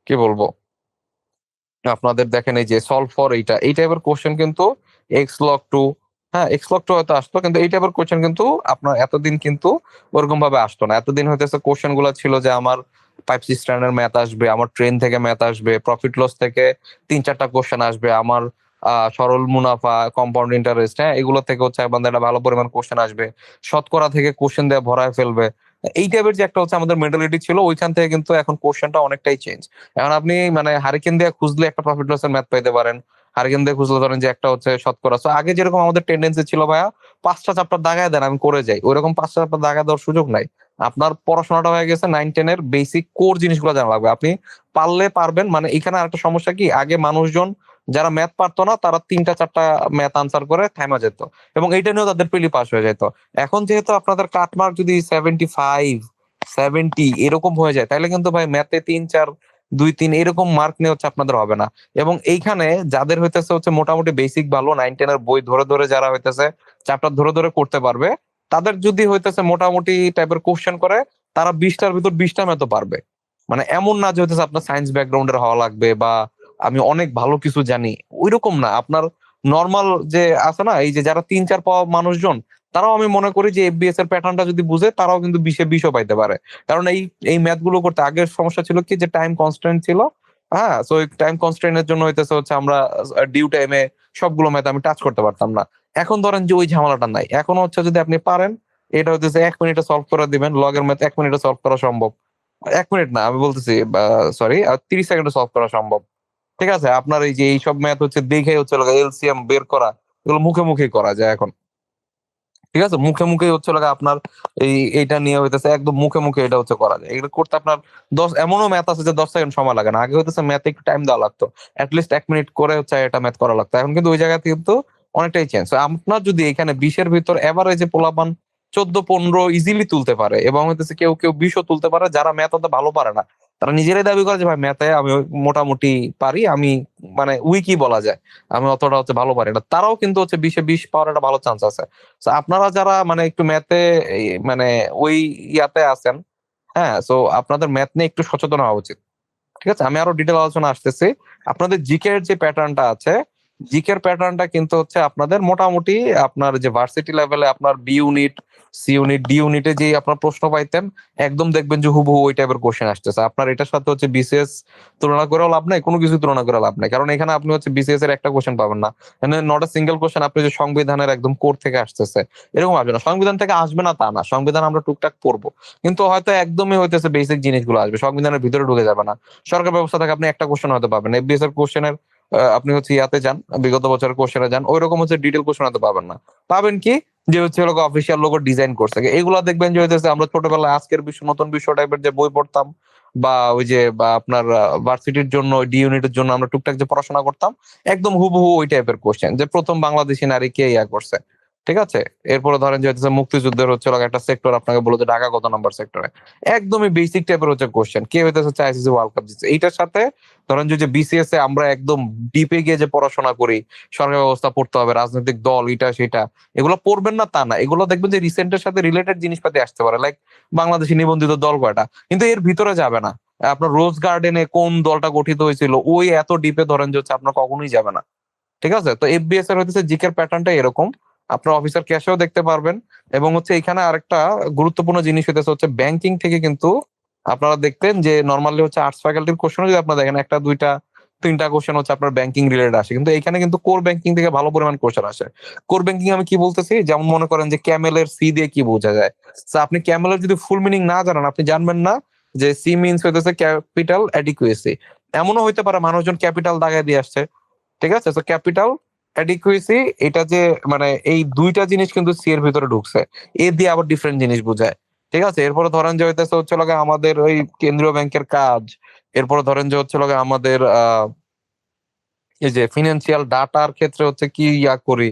কি বলবো, আপনাদের দেখেন এই যে সলভ ফর এইটা, এই টাইপের কোশ্চেন কিন্তু এক্স লগ টু, হ্যাঁ এক্স লগ টু হয়তো আসতো, কিন্তু এই টাইপের কোশ্চেন কিন্তু আপনার এতদিন কিন্তু ওরকম ভাবে আসতো না। এতদিন হইতেছে কোশ্চেন গুলো ছিল যে আমার পাইপ সিস্টেমের ম্যাথ আসবে, আমার ট্রেন থেকে ম্যাথ আসবে, প্রফিট লস থেকে 3-4টা কোশ্চেন আসবে, আমার সরল মুনাফা, কম্পাউন্ড ইন্টারেস্ট, হ্যাঁ এগুলো থেকে হচ্ছে আপনাদের একটা ভালো পরিমাণ কোশ্চেন আসবে, শতকরা থেকে কোশ্চেন দিয়ে ভরায় ফেলবে। এই টাইপের যে একটা হচ্ছে আমাদের মেন্টালিটি ছিল, ওইখান থেকে কিন্তু এখন কোশ্চেনটা অনেকটাই চেঞ্জ। এখন আপনি মানে হারিকেন দিয়ে খুঁজলে একটা প্রফিট লসের ম্যাথ পাইতে পারেন, হারিকেন দিয়ে খুঁজলে ধরেন যে একটা হচ্ছে শতকরা। So আগে যেরকম আমাদের টেন্ডেন্সি ছিল ভাইয়া, 5টা চ্যাপ্টার দাগায় দেন আমি করে যাই, ওইরকম 5টা চ্যাপ্টার দাগায় দেওয়ার সুযোগ নাই। আপনার পড়াশোনাটা হয়ে গেছে 9-10 এর বেসিক কোর জিনিসগুলো জানা লাগবে। আপনি পারলে পারবেন, মানে এখানে আরেকটা সমস্যা কি, আগে মানুষজন যারা ম্যাথ পারতো না তারা 3টা-4টা ম্যাথ আনসার করে থাইমা যেত, এবং এইটা নিয়েও তাদের প্রিলি পাস হয়ে যেত। এখন যেহেতু আপনাদের কাটমার্ক যদি 75-70 এরকম হয়ে যায়, তাহলে কিন্তু ভাই ম্যাথে 3-4, 2-3 এরকম মার্ক নিয়ে হচ্ছে আপনাদের হবে না। এবং এইখানে যাদের হইতেছে হচ্ছে মোটামুটি বেসিক ভালো, 9-10 এর বই ধরে ধরে যারা হইতেছে চ্যাপ্টার ধরে ধরে করতে পারবে, তাদের যদি হইতেছে মোটামুটি টাইপের কোশ্চেন করে, তারা 20টার ভিতর 20টা ম্যাথও পারবে। মানে এমন না যে হইতেছে আপনার সায়েন্স ব্যাকগ্রাউন্ডের হওয়া লাগবে, বা আমি অনেক ভালো কিছু জানি, ওইরকম না। আপনার নর্মাল যে আছে না, এই যে যারা 3-4 পাওয়া মানুষজন, তারাও আমি মনে করি যে এফবিএস এর প্যাটার্নটা যদি বুঝে, তারাও কিন্তু 20-এ 20ও পাইতে পারে। কারণ এই এই ম্যাথ গুলো করতে আগের সমস্যা ছিল কি, যে টাইম কনস্ট্রেন্ট ছিল। হ্যাঁ, তো এই টাইম কনস্ট্রেন্টের জন্য হইতেছে হচ্ছে আমরা ডিউ টাইমে সবগুলো ম্যাথ আমি টাচ করতে পারতাম না। এখন ধরেন যে ওই ঝামেলাটা নাই, এখন হচ্ছে যদি আপনি পারেন, এটা হইতেছে 1 মিনিটে সলভ করে দিবেন, লগের ম্যাথ 1 মিনিটে সলভ করা সম্ভব। 1 মিনিট না, আমি বলতেছি সরি, 30 সেকেন্ডে সলভ করা সম্ভব, ঠিক আছে? আপনার এই যে এইসব ম্যাথ হচ্ছে দেখে হচ্ছে এলসিএম বের করা, এগুলো মুখে মুখে করা যায় এখন, ঠিক আছে? মুখে মুখে হচ্ছে আপনার এইটা নিয়ে হইতেছে একদম মুখে মুখে এটা হচ্ছে করা যায়। এগুলো করতে আপনার এমনও ম্যাথ আছে যে 10 সেকেন্ড সময় লাগে না। আগে হইতেছে ম্যাথে একটু টাইম দেওয়া লাগতো, অ্যাটলিস্ট 1 মিনিট করে হচ্ছে এটা ম্যাথ করা লাগতো। এখন কিন্তু ওই জায়গা কিন্তু অনেকটাই চেঞ্জ। আপনার যদি এখানে 20-এর ভিতর এভারেজে পোলাপান 14-15 ইজিলি তুলতে পারে, এবং হইতেছে কেউ কেউ 20ও তুলতে পারে, যারা ম্যাথ অত ভালো পারে না, তারা নিজেরাই দাবি করে যে ভাই ম্যাথে আমি মোটামুটি পারি, আমি মানে উইকই বলা যায়, আমি অতটা হচ্ছে ভালো পারি না, তারাও কিন্তু হচ্ছে 20-20 পাওয়ার একটা ভালো চান্স আছে। তো আপনারা যারা মানে একটু ম্যাথে মানে ওই ইয়াতে আছেন, হ্যাঁ, সো আপনাদের ম্যাথ নিয়ে একটু সচেতন হওয়া উচিত। ঠিক আছে, আমি আরো ডিটেল আলোচনা আসতেছি। আপনাদের জিকে এর যে প্যাটার্নটা আছে, জিকের প্যাটার্নটা কিন্তু হচ্ছে আপনাদের মোটামুটি আপনার যে ভার্সিটি লেভেলে আপনার B unit, C unit, D ইউনিটে যে আপনার প্রশ্ন পাইতেন, একদম দেখবেন যে হুবহু ওই টাইপের কোশ্চেন আসতেছে। আপনার এটার সাথে হচ্ছে বিসিএস তুলনা করেও লাভ নাই, কোনো কিছু তুলনা করে লাভ নাই, কারণ এখানে আপনি হচ্ছে বিসিএস এর একটা কোশ্চেন পাবেন না, এখানে নট আ সিঙ্গেল কোশ্চেন আপনি যে সংবিধানের একদম কোর থেকে আসতেছে এরকম আসবে না। সংবিধান থেকে আসবে না তা না, সংবিধান আমরা টুকটাক পড়বো, কিন্তু হয়তো একদমই হইতেছে বেসিক জিনিসগুলো আসবে, সংবিধানের ভিতরে ঢুকে যাবে না। সরকার ব্যবস্থা থেকে আপনি একটা কোশ্চেন হয়তো পাবেন, এফবিএস এর কোশ্চেনের আপনি হচ্ছে ইয়াতে যান, বিগত বছরের কোশ্চেনে যান, ওই রকম হচ্ছে ডিটেল কোশ্চেন হয়তো পাবেন না। পাবেন কি, যে হচ্ছে লোক অফিসিয়াল লোগো ডিজাইন করছে, এগুলা দেখবেন যে হইতেছে আমরা ছোটবেলায় আজকের বিশ্ব নতুন বিশ্ব টাইপের যে বই পড়তাম, বা ওই যে বা আপনার ভার্সিটির জন্য ডি ইউনিটের জন্য আমরা টুকটাক যে পড়াশোনা করতাম, একদম হুবহু ওই টাইপের কোশ্চেন, যে প্রথম বাংলাদেশি নারী কে ইয়া করছে। ঠিক আছে, এরপরে ধরেন যে হচ্ছে মুক্তিযুদ্ধের হচ্ছে একটা সেক্টর আপনাকে বলে যে ঢাকা কত নাম্বার সেক্টরে, একদমই বেসিক টাইপের হচ্ছে কোশ্চেন, কে হইতেছে আইসিসি ওয়ার্ল্ড কাপ জিতছে। এইটার সাথে ধরেন যে বিসিএস এ আমরা একদম ডিপে গিয়ে যে পড়াশোনা করি, সরকার ব্যবস্থা পড়তে হবে, রাজনৈতিক দল, এটা সেটা, এগুলো পড়বেন না তা না, এগুলো দেখবেন যে রিসেন্টের সাথে রিলেটেড জিনিসপাতি আসতে পারে, লাইক বাংলাদেশি নিবন্ধিত দল কয়টা, কিন্তু এর ভিতরে যাবে না। আপনার রোজ গার্ডেনে কোন দলটা গঠিত হয়েছিল, ওই এত ডিপে ধরেন যে হচ্ছে আপনার কখনোই যাবে না। ঠিক আছে, তো এফবিএস এর হচ্ছে জিকের প্যাটার্নটা এরকম, আপনার অফিসার ক্যাশেও দেখতে পারবেন। এবং হচ্ছে এখানে আরেকটা গুরুত্বপূর্ণ জিনিস হচ্ছে ব্যাংকিং থেকে কিন্তু আপনারা দেখতেন যে নর্মালি হচ্ছে আর্টস ফ্যাকাল্টির কোশ্চেন যদি আপনারা দেখেন, একটা দুইটা তিনটা কোশ্চেন হচ্ছে আপনার ব্যাংকিং রিলেটেড আসে, কিন্তু এখানে কিন্তু কোর ব্যাংকিং থেকে ভালো পরিমাণ কোশ্চেন আসে। কোর ব্যাংকিং আমি কি বলতেছি, যেমন মনে করেন যে ক্যামেলের সি দিয়ে কি বোঝা যায়, তো আপনি ক্যামেলের যদি ফুল মিনিং না জানেন, আপনি জানবেন না যে সি মিনস হইতেছে ক্যাপিটাল অ্যাডিকুয়েসি। এমনও হইতে পারে মানুষজন ক্যাপিটাল দাগায় দিয়ে আসছে। ঠিক আছে, তো ক্যাপিটাল অ্যাডিকুয়েসি, এটা যে মানে এই দুইটা জিনিস কিন্তু সি এর ভিতরে ঢুকছে, এ দিয়ে আবার ডিফারেন্ট জিনিস বোঝায়। ঠিক আছে, এরপরে ধরেন যে হইতেছে হচ্ছে লগে আমাদের ওই কেন্দ্রীয় ব্যাংকের কাজ, এরপরে ধরেন যে হচ্ছে লগে আমাদের এই যে ফিনান্সিয়াল ডাটার ক্ষেত্রে হচ্ছে কি ইয়া করি,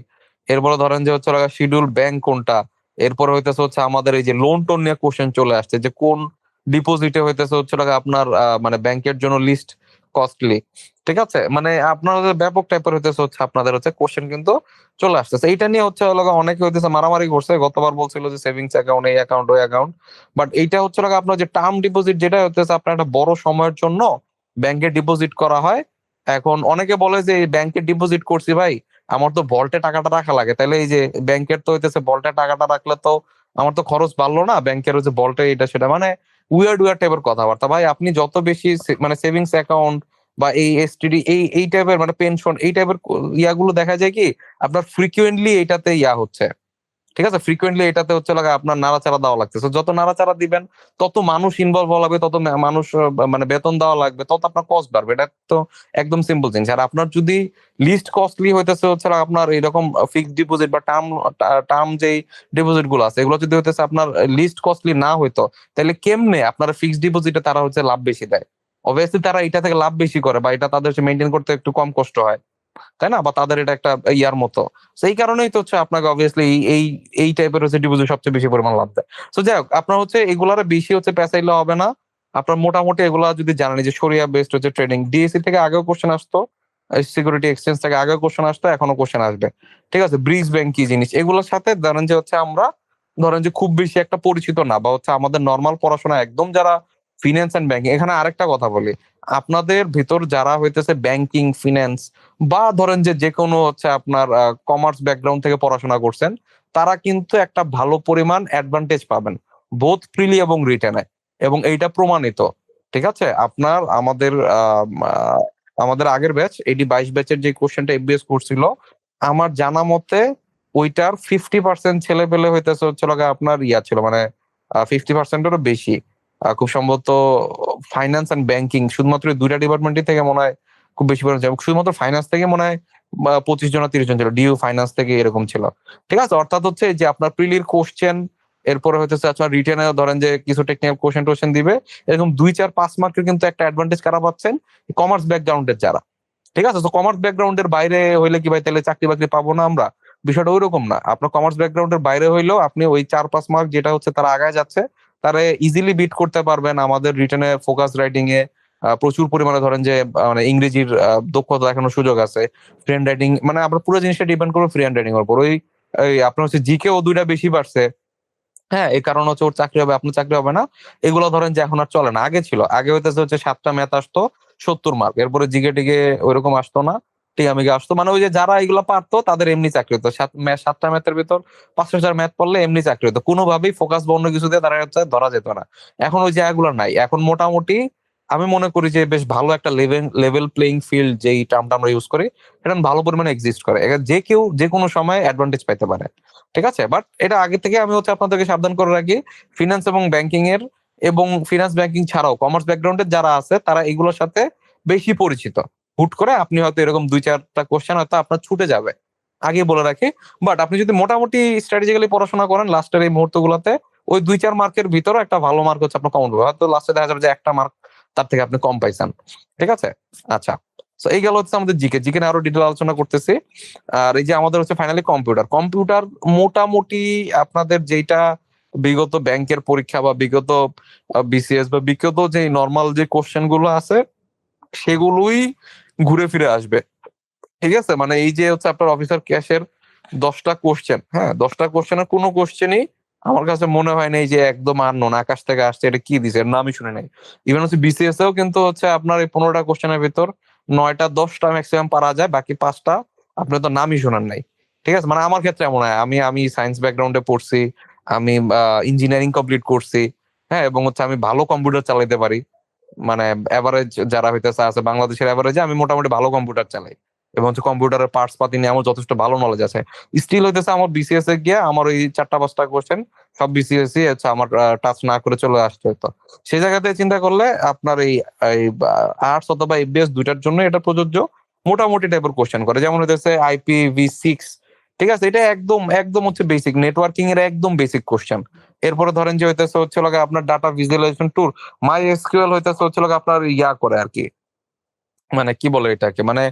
এরপরে ধরেন যে হচ্ছে শিডিউল ব্যাংক কোনটা, এরপরে হইতেছে হচ্ছে আমাদের এই যে লোন টোন নিয়ে কোশ্চেন চলে আসছে, যে কোন ডিপোজিটে হইতেছে হচ্ছে আপনার মানে ব্যাংকের জন্য লিস্ট কস্টলি। ঠিক আছে, মানে আপনাদের ব্যাপক টাইপের হইতেছে হচ্ছে আপনাদের হচ্ছে কোশ্চেন কিন্তু চলে আসতেছে। এইটা নিয়ে হচ্ছে অনেকে হইতেছে মারামারি করছে, গতবার বলছিল যে সেভিংস অ্যাকাউন্ট, এই অ্যাকাউন্ট, ওই অ্যাকাউন্ট, বাট এইটা হচ্ছে আপনার যে টার্ম ডিপোজিট, যেটা হইতেছে আপনার একটা বড় সময়ের জন্য ব্যাংকে ডিপোজিট করা হয়। এখন অনেকে বলে যে ব্যাংকে ডিপোজিট করছি ভাই, আমার তো ভল্টে টাকাটা রাখা লাগে, তাহলে এই যে ব্যাংকের তো হইতেছে ভল্টে টাকাটা রাখলে তো আমার তো খরচ বাড়লো না, ব্যাংকের হচ্ছে ভল্টে এটা সেটা, মানে উইয়ার্ড উইয়ার্ড টাইপের কথাবার্তা। ভাই আপনি যত বেশি মানে সেভিংস অ্যাকাউন্ট বা এই এসটিডি এই টাইপের মানে পেনশন এই টাইপের ইয়াগুলো দেখা যায় কি আপনার ফ্রিকুয়েন্টলি এটাতে ইয়া হচ্ছে। ঠিক আছে, ফ্রিকোয়েন্টলি এটাতে হচ্ছে আপনার নাড়াচাড়া দেওয়া লাগতেছে, যত নাড়াচাড়া দিবেন তত মানুষ ইনভলভ হওয়া লাগবে, তত মানুষ মানে বেতন দেওয়া লাগবে, তত আপনার কস্ট বাড়বে। এটা তো একদম সিম্পল জিনিস। আর আপনার যদি লিস্ট কস্টলি হইতেছে হচ্ছে আপনার এরকম ফিক্সড ডিপোজিট বা টার্ম টার্ম যেই ডিপোজিট গুলো আছে, এগুলো যদি হইতেছে আপনার লিস্ট কস্টলি না হইতো, তাহলে কেমনে আপনার ফিক্সড ডিপোজিটে তারা হচ্ছে লাভ বেশি দেয়? অবভিয়াসলি তারা এটা থেকে লাভ বেশি করে, বা এটা তাদের মেনটেন করতে একটু কম কষ্ট হয়, তাই না? বা তাদের এটা একটা ইয়ার মতো। সেই কারণেই তো হচ্ছে আপনাকে অবভিয়াসলি এই এই এই টাইপের হচ্ছে ডিপোজিট সবচেয়ে বেশি পরিমাণ লাভ দেয়। সো যাই হোক, আপনার হচ্ছে এগুলার বেশি হচ্ছে পেঁচাইলে হবে না। আপনার মোটামুটি এগুলা যদি জানেন যে শরিয়া বেসড হচ্ছে ট্রেডিং, ডিএসসি থেকে আগেও কোশ্চেন আসতো, সিকিউরিটি এক্সচেঞ্জ থেকে আগেও কোশ্চেন আসতো, এখনো কোশ্চেন আসবে। ঠিক আছে, ব্রিজ ব্যাংক কি জিনিস, এগুলোর সাথে ধরেন যে হচ্ছে আমরা ধরেন যে খুব বেশি একটা পরিচিত না, বা হচ্ছে আমাদের নর্মাল পড়াশোনা একদম যারা ফিন্যান্স এন্ড ব্যাংকিং, এখানে আরেকটা কথা বলি, আপনাদের ভিতর যারা হইতেছে ব্যাংকিং, ফিন্যান্স বা ধরেন যে যে কোনো হচ্ছে আপনার কমার্স ব্যাকগ্রাউন্ড থেকে পড়াশোনা করছেন, তারা কিন্তু একটা ভালো পরিমাণ অ্যাডভান্টেজ পাবেন বোথ ফ্রিলি এবং রিটেনে, এবং এইটা প্রমাণিত। ঠিক আছে, আপনার আমাদের আমাদের আগের ব্যাচ 22 ব্যাচের যে কোশ্চেনটা এফবিএস করছিল, আমার জানা মতে ওইটার 50% ছেলে পেলে হইতেছে হচ্ছে আপনার ইয়া ছিল, মানে 50%-এরও বেশি, খুব সম্ভবত ফাইন্যান্স এন্ড ব্যাংকিং শুধুমাত্র এই দুইটা ডিপার্টমেন্টই থেকে মনে হয় খুব বেশি পরিমাণ ছিল। শুধুমাত্র ফাইন্যান্স থেকে মনে হয় 25 জন 30 জন ছিল, ডিইউ ফাইন্যান্স থেকে এরকম ছিল। ঠিক আছে, অর্থাৎ হচ্ছে যে আপনার প্রিলির কোশ্চেন, এরপরে হচ্ছে আপনার রিটেনে ধরেন যে কিছু টেকনিক্যাল কোশ্চেন টোশ্চেন দিবে, এরকম 2 4 5 মার্কের কিন্তু একটা অ্যাডভান্টেজ কারা পাচ্ছেন, কমার্স ব্যাকগ্রাউন্ডের যারা। ঠিক আছে, তো কমার্স ব্যাকগ্রাউন্ডের বাইরে হইলে কি ভাই তাহলে চাকরি বাকরি পাবো না আমরা? বিষয়টা ওইরকম না। আপনার কমার্স ব্যাকগ্রাউন্ডের বাইরে হইলেও আপনি ওই 4 5 মার্ক যেটা হচ্ছে তারা আগায় যাচ্ছে, তারা ইজিলি বিট করতে পারবেন আমাদের রিটেনে ফোকাস রাইটিং এ, প্রচুর পরিমাণে ধরেন যে মানে ইংরেজির দক্ষতা দেখানোর সুযোগ আছে। ফ্রি হ্যান্ড রাইটিং মানে আমরা পুরো জিনিসটা ডিপেন্ড করবো ফ্রি হ্যান্ড রাইটিং এর উপর। ওই আপনার হচ্ছে জিকে ও 2টা বেশি পারছে, হ্যাঁ, এই কারণ হচ্ছে ওর চাকরি হবে, আপনার চাকরি হবে না। এগুলো ধরেন যে এখন আর চলে না, আগে ছিল। আগে হইতেছে হচ্ছে 7টা ম্যাথ আসতো 70 মার্ক, এরপরে জিগে টিগে ওইরকম আসতো না, টিগামিগে আসতো। মানে ওই যে যারা এগুলো পারতো তাদের এমনি চাকরি হতো। 7টা ম্যাথের ভিতর 5-6 ম্যাথ পড়লে এমনি চাকরি হতো, কোনোভাবেই ফোকাস বা অন্য কিছু দিয়ে তারা হচ্ছে ধরা যেত না। এখন ওই জায়গাগুলো নাই। এখন মোটামুটি আমি মনে করি যে বেশ ভালো একটা লেভেল প্লেইং ফিল্ড, যেই টার্মটা আমরা ইউজ করি, এটা ভালো পরিমাণে এক্সিস্ট করে। যে কেউ যে কোনো সময় অ্যাডভান্টেজ পাইতে পারে, ঠিক আছে। বাট এটা আগে থেকে আমি হচ্ছে আপনাদেরকে সাবধান করে রাখি, ফিনান্স এবং ব্যাংকিং এর, এবং ফিনান্স ব্যাংকিং ছাড়াও কমার্স ব্যাকগ্রাউন্ডের যারা আছে তারা এগুলোর সাথে বেশি পরিচিত। হুট করে আপনি হয়তো এরকম 2-4টা কোশ্চেন হয়তো আপনার ছুটে যাবে, আগে বলে রাখি। বাট আপনি যদি মোটামুটি স্ট্র্যাটেজিক্যালি পড়াশোনা করেন লাস্টের এই মুহূর্তগুলোতে, ওই 2-4 মার্কের ভিতরে একটা ভালো মার্ক হচ্ছে আপনার কমন হবে। হয়তো লাস্টে দেখা যাবে যে একটা মার্ক তার থেকে আপনি কম পাইছেন, ঠিক আছে। আচ্ছা, তো এই গেল হচ্ছে আমাদের জিকে। জিকে নিয়ে আরো ডিটেল আলোচনা করতেছি। আর এই যে আমাদের হচ্ছে ফাইনালি কম্পিউটার। কম্পিউটার মোটামুটি আপনাদের যেটা বিগত ব্যাংকের পরীক্ষা বা বিগত বিসিএস বা বিগত যে নর্মাল যে কোশ্চেন গুলো আছে সেগুলোই ঘুরে ফিরে আসবে, ঠিক আছে। মানে এই যে হচ্ছে আপনার অফিসার ক্যাশের 10টা কোশ্চেন, হ্যাঁ, 10টা কোশ্চেনের কোনো কোশ্চেনই আমার কাছে মনে হয় নাই যে একদম আননোন, আকাশ থেকে আসছে, এটা কি দিছে, এর নামই শুনে নাই। ইভেন হচ্ছে বিসিএস এও কিন্তু হচ্ছে আপনার এই 15টা কোশ্চেনের ভিতর 9টা 10টা ম্যাক্সিমাম পারা যায়, বাকি 5টা আপনি তো নামই শোনান নাই, ঠিক আছে। মানে আমার ক্ষেত্রে এমন হয়, আমি আমি সায়েন্স ব্যাকগ্রাউন্ডে পড়ছি, আমি ইঞ্জিনিয়ারিং কমপ্লিট করছি, হ্যাঁ, এবং হচ্ছে আমি ভালো কম্পিউটার চালাইতে পারি। মানে এভারেজ যারা হইতেছে আছে বাংলাদেশের এভারেজে আমি মোটামুটি ভালো কম্পিউটার চালাই, এবং হচ্ছে কম্পিউটারের পার্টস পাতি নিয়ে আমার যথেষ্ট ভালো নলেজ আছে। স্টিল হইতেছে আমার বিসিএস এ গিয়ে আমার ওই 4টা 5টা কোশ্চেন সব বিসিএস হচ্ছে আমার টাচ না করে চলে আসতে হতো। সেই জায়গাতে চিন্তা করলে আপনার এই আর্টস অথবা এফবিএস দুইটার জন্য এটা প্রযোজ্য। মোটামুটি টাইপের কোশ্চেন করে, যেমন হইতেছে IPv6, ঠিক আছে, এটা একদম একদম হচ্ছে বেসিক নেটওয়ার্কিং এর একদম বেসিক কোশ্চেন। এরপরে ধরেন যে হইতেছে হচ্ছে লাগে আপনার ডাটা ভিজুয়ালাইজেশন টুল, মাই এসকিউএল হইতেছে হচ্ছে লাগে আপনার ইয়া করে আর কি, মানে কি বলে এটাকে, মানে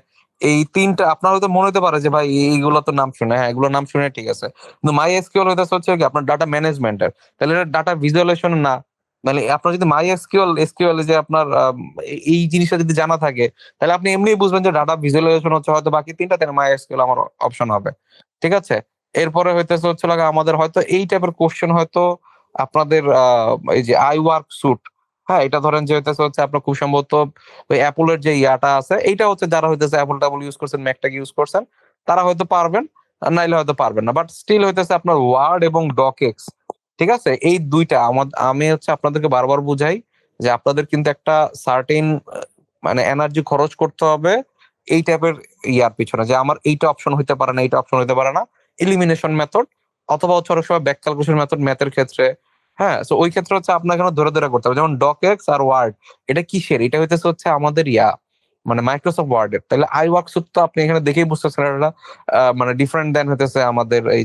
এই 3টা আপনার হয়তো মনে হতে পারে যে ভাই এইগুলো তো নাম শুনে, হ্যাঁ এগুলো নাম শুনে, ঠিক আছে, কিন্তু মাই এসকিউএল হইতেছে হচ্ছে কি আপনার ডাটা ম্যানেজমেন্টের, তাহলে এটা ডাটা ভিজুয়ালাইজেশন না। মানে আপনার যদি মাই এসকিউএল যে আপনার এই জিনিসটা যদি জানা থাকে, তাহলে আপনি এমনি বুঝবেন যে ডাটা ভিজুয়ালাইজেশন হচ্ছে হয়তো বাকি 3টা, তাহলে মাই এসকিউএল আমার অপশন হবে, ঠিক আছে। এরপরে হইতেছে হচ্ছে লাগে আমাদের হয়তো এই টাইপের কোশ্চেন হয়তো আপনাদের এই যে আই ওয়ার্ক সুট, হ্যাঁ, এটা ধরেন যে হইতেছে হচ্ছে আপনার খুব সম্ভবত ওই অ্যাপলের যে ইয়াটা আছে, এইটা হচ্ছে যারা হইতেছে অ্যাপল টাপল ইউজ করছেন, ম্যাকটাকে ইউজ করছেন, তারা হয়তো পারবেন, আর নাইলে হয়তো পারবেন না। বাট স্টিল হইতেছে আপনার ওয়ার্ড এবং ডকেক্স, ঠিক আছে, এই দুইটা আমি হচ্ছে আপনাদেরকে বারবার বুঝাই যে আপনাদের কিন্তু একটা সার্টেন মানে এনার্জি খরচ করতে হবে এই টাইপের ইয়ার পিছনে, যে আমার এইটা অপশন হইতে পারে না, এইটা অপশন হইতে পারে না, এলিমিনেশন মেথড অথবা হচ্ছে অনেক সময় ব্যাক ক্যালকুলেশন মেথড ম্যাথের ক্ষেত্রে, হ্যাঁ। তো ওই ক্ষেত্রে হচ্ছে আপনাকে ধরে ধরে করতে হবে। যেমন ডকেক্স আর ওয়ার্ড, এটা কিসের, এটা হইতেছে হচ্ছে আমাদের ইয়া মানে মাইক্রোসফট ওয়ার্ড এর। তাহলে আই ওয়ার্ক সুট তো আপনি এখানে দেখেই বুঝতেছেন এটা মানে ডিফারেন্ট দেন হইতেছে আমাদের এই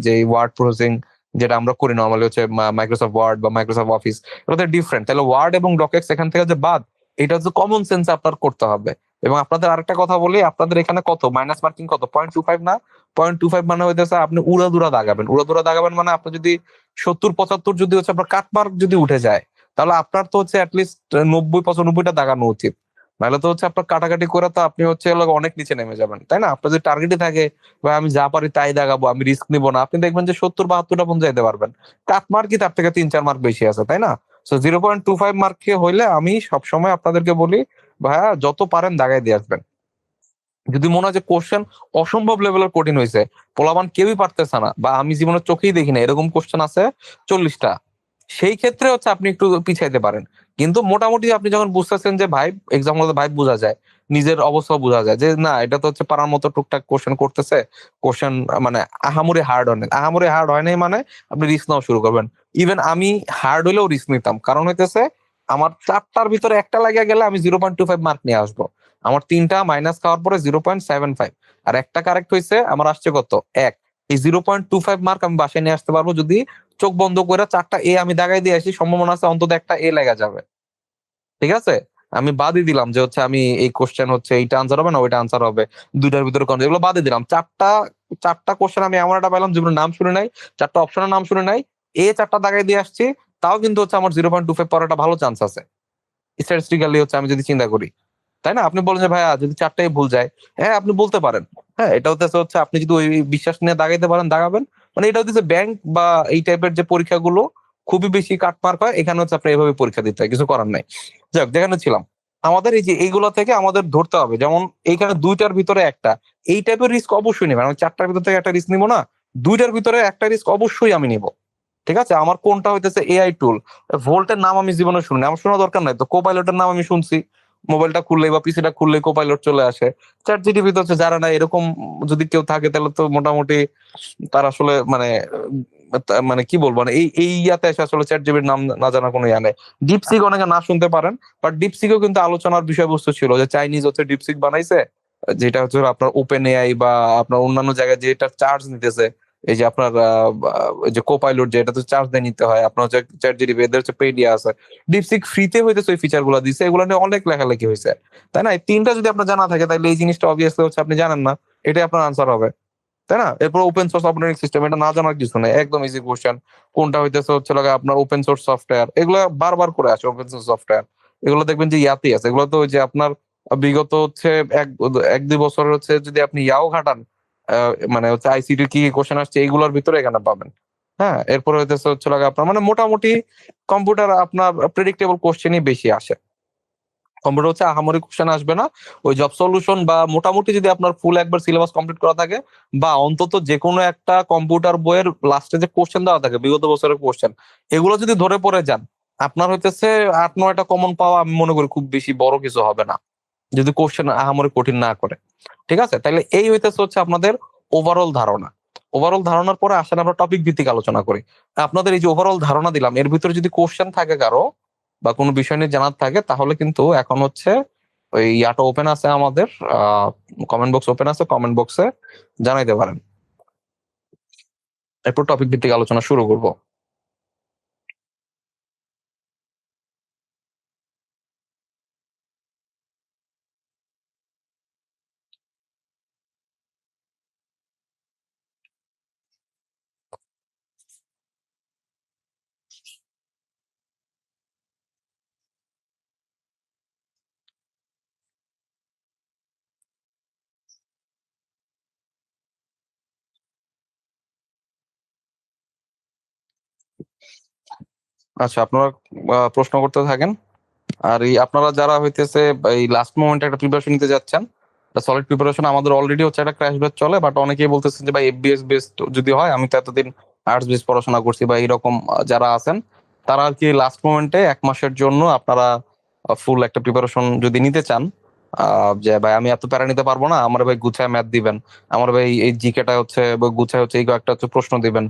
যে ওয়ার্ড প্রসেসিং যেটা আমরা করি নর্মালি হচ্ছে মাইক্রোসফট ওয়ার্ড বা মাইক্রোসফট অফিস, এটা ডিফারেন্ট। তাহলে ওয়ার্ড এবং ডকেক্স এখান থেকে যে বাদ, এটা হচ্ছে কমন সেন্স আপনার করতে হবে। এবং আপনাদের আরেকটা কথা বলি, আপনাদের এখানে কত মাইনাস মার্কিং কত, 0.25 না, 0.25 মানে হইতেছে আপনি উড়াদুরা দাগাবেন। উড়াদুরা দাগাবেন মানে আপনি যদি 70-75 যদি হচ্ছে আপনার কাটমার্ক যদি উঠে যায়, তাহলে আপনার তো হচ্ছে অ্যাটলিস্ট 90-95টা দাগানো উচিত। নাহলে তো হচ্ছে আপনার কাটাকাটি করে তো আপনি হচ্ছে অনেক নিচে নেমে যাবেন, তাই না। আপনার যদি টার্গেটই থাকে বা আমি যা পারি তাই দাগাবো, আমি রিস্ক নিবো না, আপনি দেখবেন যে 70-72টা পর্যন্ত যেতে পারবেন। কাটমার্কই তার থেকে 3-4 মার্ক বেশি আছে, তাই না। সো 0.25 মার্কে হইলে আমি সবসময় আপনাদেরকে বলি ভাইয়া যত পারেন দাগাই দিয়ে আসবেন। যদি মনে হয় যে কোশ্চেন অসম্ভব লেভেলের কঠিন হয়েছে, পোলাপান কেউই পারতেছে না, বা আমি জীবনে চোখেই দেখি না এরকম কোশ্চেন আছে 40টা, সেই ক্ষেত্রে হচ্ছে আপনি একটু পিছাইতে পারেন। কিন্তু মোটামুটি আপনি যখন বুঝতেছেন যে ভাই এক্সাম হলে ভাই বোঝা যায়, নিজের অবস্থা বোঝা যায় যে না এটা তো হচ্ছে পারার মতো টুকটাক কোশ্চেন করতেছে, কোশ্চেন মানে আহামরি হার্ড হয় না, আহামরি হার্ড হয় নাই মানে আপনি রিস্ক নেওয়া শুরু করবেন। ইভেন আমি হার্ড হইলেও রিস্ক নিতাম, কারণ হইতেছে আমার 4টার ভিতরে একটা লাগিয়ে গেলে আমি 0.25 মার্ক নিয়ে আসবো। আমার 3টা মাইনাস খাওয়ার পরে 0.75, আর একটা কারেক্ট হয়েছে আমার আসছে কত, এক। এই 0.25 মার্ক আমি বাসায় নিয়ে আসতে পারবো যদি চোখ বন্ধ করে 4টা এ আমি দাগাই দিয়ে আসি, সম্ভাবনা আছে অন্তত একটা এ লেগে যাবে, ঠিক আছে। আমি বাদই দিলাম যে হচ্ছে আমি এই কোশ্চেন হচ্ছে এইটা আনসার হবে না ওইটা আনসার হবে, দুইটার ভিতরে কোন, এগুলো বাদই দিলাম। চারটা চারটা কোশ্চেন আমি এমন একটা পেলাম যেগুলো নাম শুনে নাই, 4টা অপশনের নাম শুনে নাই, 4টা দাগাই দিয়ে আসছি, তাও কিন্তু হচ্ছে আমার 0.25 পড়াটা ভালো চান্স আছে। স্ট্যাটিস্টিক্যালি হচ্ছে আমি যদি চিন্তা করি, তাই না? আপনি বলেন যে ভাইয়া যদি চারটাই ভুল যায়, হ্যাঁ আপনি বলতে পারেন। হ্যাঁ, এটা হচ্ছে আপনি যদি ওই বিশ্বাস নিয়ে দাগাইতে পারেন দাগাবেন। মানে এটা হচ্ছে ব্যাংক বা এই টাইপের যে পরীক্ষাগুলো খুবই বেশি কাটমার্ক হয়, এখানে হচ্ছে আপনার এইভাবে পরীক্ষা দিতে হয়, কিছু করার নাই। যাক, যেখানে ছিলাম, আমাদের এই যে এইগুলো থেকে আমাদের ধরতে হবে, যেমন এইখানে দুইটার ভিতরে একটা এই টাইপের রিস্ক অবশ্যই নেবেন। আমি চারটার ভিতর থেকে একটা রিস্ক নিবো না, দুইটার ভিতরে একটা রিস্ক অবশ্যই আমি নিব। ঠিক আছে, আমার কোনটা হইতেছে এআই টুল, ভোল্টের নাম আমি জীবনে শুনি, আমার শোনা দরকার নাই তো, কোপাইলটের নাম আমি শুনছি, মোবাইলটা খুললে বা পিসিটা খুললে কোপাইলট চলে আসে। চ্যাট জিটিপি তো হচ্ছে, যারা না এরকম যদি কেউ থাকে তাহলে তো মোটামুটি তার আসলে মানে মানে কি বলবো, মানে এই ইয়াতে এসে আসলে চ্যাট জিবির নাম না জানা কোনো ইয়া নেই। ডিপসিক অনেকে না শুনতে পারেন, বাট ডিপসিকও কিন্তু আলোচনার বিষয়বস্তু ছিল যে চাইনিজ হচ্ছে ডিপসিক বানাইছে, যেটা হচ্ছে আপনার ওপেন এআই বা আপনার অন্যান্য জায়গায় যেটা চার্জ নিতেছে, এই যে আপনার এই যে কোপাইলট, যে এটা তো চার্জ দিয়ে নিতে হয়, আপনার হচ্ছে চ্যাট জিটিপি এদের হচ্ছে পেইড ইয়া আছে, ডিপসিক ফ্রিতে হইতেছে ওই ফিচার গুলো দিচ্ছে, এগুলো নিয়ে অনেক লেখালেখি হয়েছে। তাই না? এই তিনটা যদি আপনার জানা থাকে তাহলে এই জিনিসটা অবভিয়াসলি হচ্ছে আপনি জানেন না, এটাই আপনার আনসার হবে। তাই না? এরপর ওপেন সোর্স অপারেটিং সিস্টেম, এটা না জানার কিছু নেই, একদম ইজি কোশ্চেন। কোনটা হইতেছে হচ্ছে লাগা আপনার ওপেন সোর্স সফটওয়্যার, এগুলো বারবার করে আসে ওপেন সোর্স সফটওয়্যার, এগুলো দেখবেন যে ইয়াতেই আছে, এগুলো তো ওই যে আপনার বিগত হচ্ছে এক এক দুই বছর হচ্ছে যদি আপনি ইয়াও ঘাটান, মানে হচ্ছে আইসিটি কি কোশ্চেন আসছে এইগুলোর ভিতরে এখানে পাবেন। হ্যাঁ, এরপর হইতেছে হচ্ছে লাগা আপনার মানে মোটামুটি কম্পিউটার আপনার প্রেডিক্টেবল কোশ্চেনই বেশি আসে। কম্পিউটার হচ্ছে আহামরি কোশ্চেন আসবে না। ওই জব সলিউশন বা মোটামুটি যদি আপনার ফুল একবার সিলেবাস কমপ্লিট করা থাকে, বা অন্তত যে কোনো একটা কম্পিউটার বইয়ের লাস্টে যে কোশ্চেন দেওয়া থাকে বিগত বছরের কোশ্চেন, এগুলো যদি ধরে পড়ে যান, আপনার হইতেছে 8-9টা কমন পাওয়া আমি মনে করি খুব বেশি বড় কিছু হবে না, যদি কোশ্চেন আহামরি কঠিন না করে। ঠিক আছে, তাইলে এই হইতেছে হচ্ছে আপনাদের ওভারঅল ধারণা। ওভারঅল ধারণার পরে আসেন আমরা টপিক ভিত্তিক আলোচনা করি। আপনাদের এই যে ওভারঅল ধারণা দিলাম, এর ভিতরে যদি কোশ্চেন থাকে কারো বা কোনো বিষয় নিয়ে জানার থাকে, তাহলে কিন্তু এখন হচ্ছে ওই ইয়াটা ওপেন আছে আমাদের, কমেন্ট বক্স ওপেন আছে, কমেন্ট বক্সে জানাইতে পারেন। এরপর টপিক ভিত্তিক আলোচনা শুরু করব। আচ্ছা, আপনারা প্রশ্ন করতে থাকেন। আর এই আপনারা যারা হইতেছে এই লাস্ট মোমেন্টে একটা প্রিপারেশন নিতে যাচ্ছেন, সলিড প্রিপারেশন আমাদের অলরেডি হচ্ছে একটা ক্র্যাশ ব্যাচ চলে, বাট অনেকেই বলতেছেন যে ভাই এফবিএস বেসড যদি হয়, আমি তো এতদিন আর্টস বেস পড়াশোনা করছি বা এরকম যারা আছেন, তারা আর কি লাস্ট মোমেন্টে 1 মাসের জন্য আপনারা ফুল একটা প্রিপারেশন যদি নিতে চান, যে ভাই আমি এত প্যারা নিতে পারবো না, আমার ভাই গুছায় ম্যাথ দিবেন, আমার ভাই এই জিকেটা হচ্ছে বা গুছায় হচ্ছে এই কয়েকটা হচ্ছে প্রশ্ন দিবেন,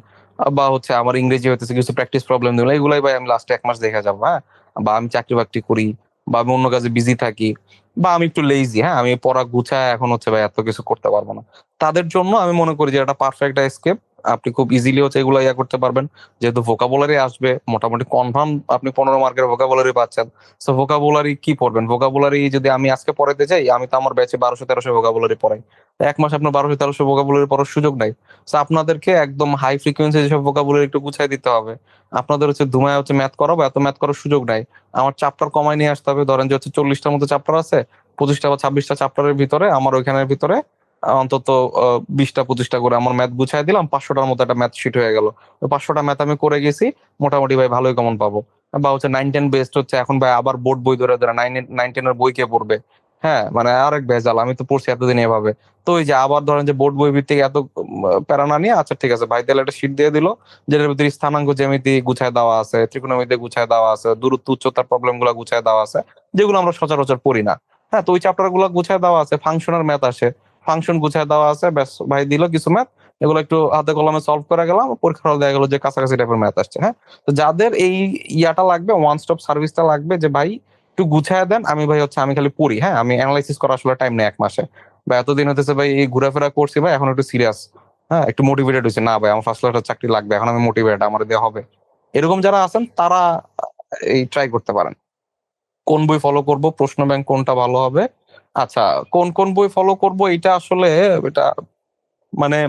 বা হচ্ছে আমার ইংরেজি হইতেছে কিছু প্র্যাকটিস প্রবলেম দিবেন, এইগুলাই ভাই আমি লাস্টে 1 মাস দেখে যাবো, হ্যাঁ, বা আমি চাকরি বাকরি করি, বা আমি অন্য কাজে বিজি থাকি, বা আমি একটু লেজি, হ্যাঁ আমি পড়া গুছায় এখন হচ্ছে ভাই এত কিছু করতে পারবো না, তাদের জন্য আমি মনে করি যে এটা পারফেক্ট এস্কেপ। আপনি খুব ইজিলি হচ্ছে এগুলো ইয়া করতে পারবেন, যেহেতু ভোকাবুলারি আসবে মোটামুটি কনফার্ম, আপনি 15 মার্কের ভোকাবুলারি পাচ্ছেন। সো ভোকাবুলারি কি পড়বেন, ভোকাবুলারি যদি আমি আজকে পড়াইতে চাই, আমি তো আমার ব্যাচে 1200-1300 ভোকাবুলারি পড়াই, তো 1 মাসে আপনার 1200-1300 ভোকাবুলারি পড়ার সুযোগ নাই। তো আপনাদেরকে একদম হাই ফ্রিকোয়েন্সি যেসব ভোকাবুলারি একটু গুছাই দিতে হবে। আপনাদের হচ্ছে ধুমায় হচ্ছে ম্যাথ করাবো, এত ম্যাথ করার সুযোগ নাই। আমার চ্যাপ্টার কমায় নিয়ে আসতে হবে, ধরেন যে হচ্ছে 40টার মতো চ্যাপ্টার আছে, 25টা বা 26টা চ্যাপ্টারের ভিতরে আমার ওইখানের ভিতরে অন্তত 20টা 25টা করে আমার ম্যাথ গুছাই দিলাম, 500টার মতো একটা ম্যাথ শিট হয়ে গেল। 500টা ম্যাথ আমি করে গেছি, মোটামুটি ভাই ভালোই কমন পাবো। বা হচ্ছে 9-10 বেস্ট হচ্ছে এখন ভাই আবার বোর্ড বই ধরে ধরে 9-10 এর বই কে পড়বে? হ্যাঁ, মানে আরেক ভেজাল, আমি তো পড়ছি এতদিন এভাবে। তো ওই যে আবার ধরেন যে বোর্ড বই ভিত্তিক এত প্যারা না নিয়ে, আচ্ছা ঠিক আছে ভাই তাহলে একটা শীট দিয়ে দিল, যেটার ভিতরে স্থানাঙ্ক জ্যামিতি গুছায় দেওয়া আছে, ত্রিকোণমিতি গুছায় দেওয়া আছে, দূরত্ব উচ্চতার প্রবলেম গুলা গুছায় দেওয়া আছে, যেগুলো আমরা সচরাচর পড়ি না। হ্যাঁ, তো ওই চ্যাপ্টার গুলো গুছায় দেওয়া আছে, ফাংশনের ম্যাথ আসে, ফাংশন গুছায় দেওয়া আছে, ব্যাস ভাই দিল কিছু ম্যাথ, এগুলো একটু হাতে কলমে সলভ করে গেলাম, পরীক্ষার হল দেখা গেলো যে কাছাকাছি টাইপের ম্যাথ আসছে। হ্যাঁ, তো যাদের এই ইয়াটা লাগবে, ওয়ান স্টপ সার্ভিসটা লাগবে, যে ভাই একটু গুছায় দেন, আমি ভাই হচ্ছে আমি খালি পড়ি, হ্যাঁ আমি অ্যানালাইসিস করার আসলে টাইম নেই 1 মাসে, বা এতদিন হতেছে ভাই এই ঘোরাফেরা করছি ভাই, এখন একটু সিরিয়াস, হ্যাঁ একটু মোটিভেটেড হয়েছে, না ভাই আমার ফার্স্ট ক্লাস চাকরি লাগবে, এখন আমি মোটিভেটেড, আমার দেওয়া হবে, এরকম যারা আছেন তারা এই ট্রাই করতে পারেন। কোন বই ফলো করব, প্রশ্ন ব্যাংক কোনটা ভালো হবে? আচ্ছা, কোন কোন বই ফলো করব এটা আসলে এটা মানে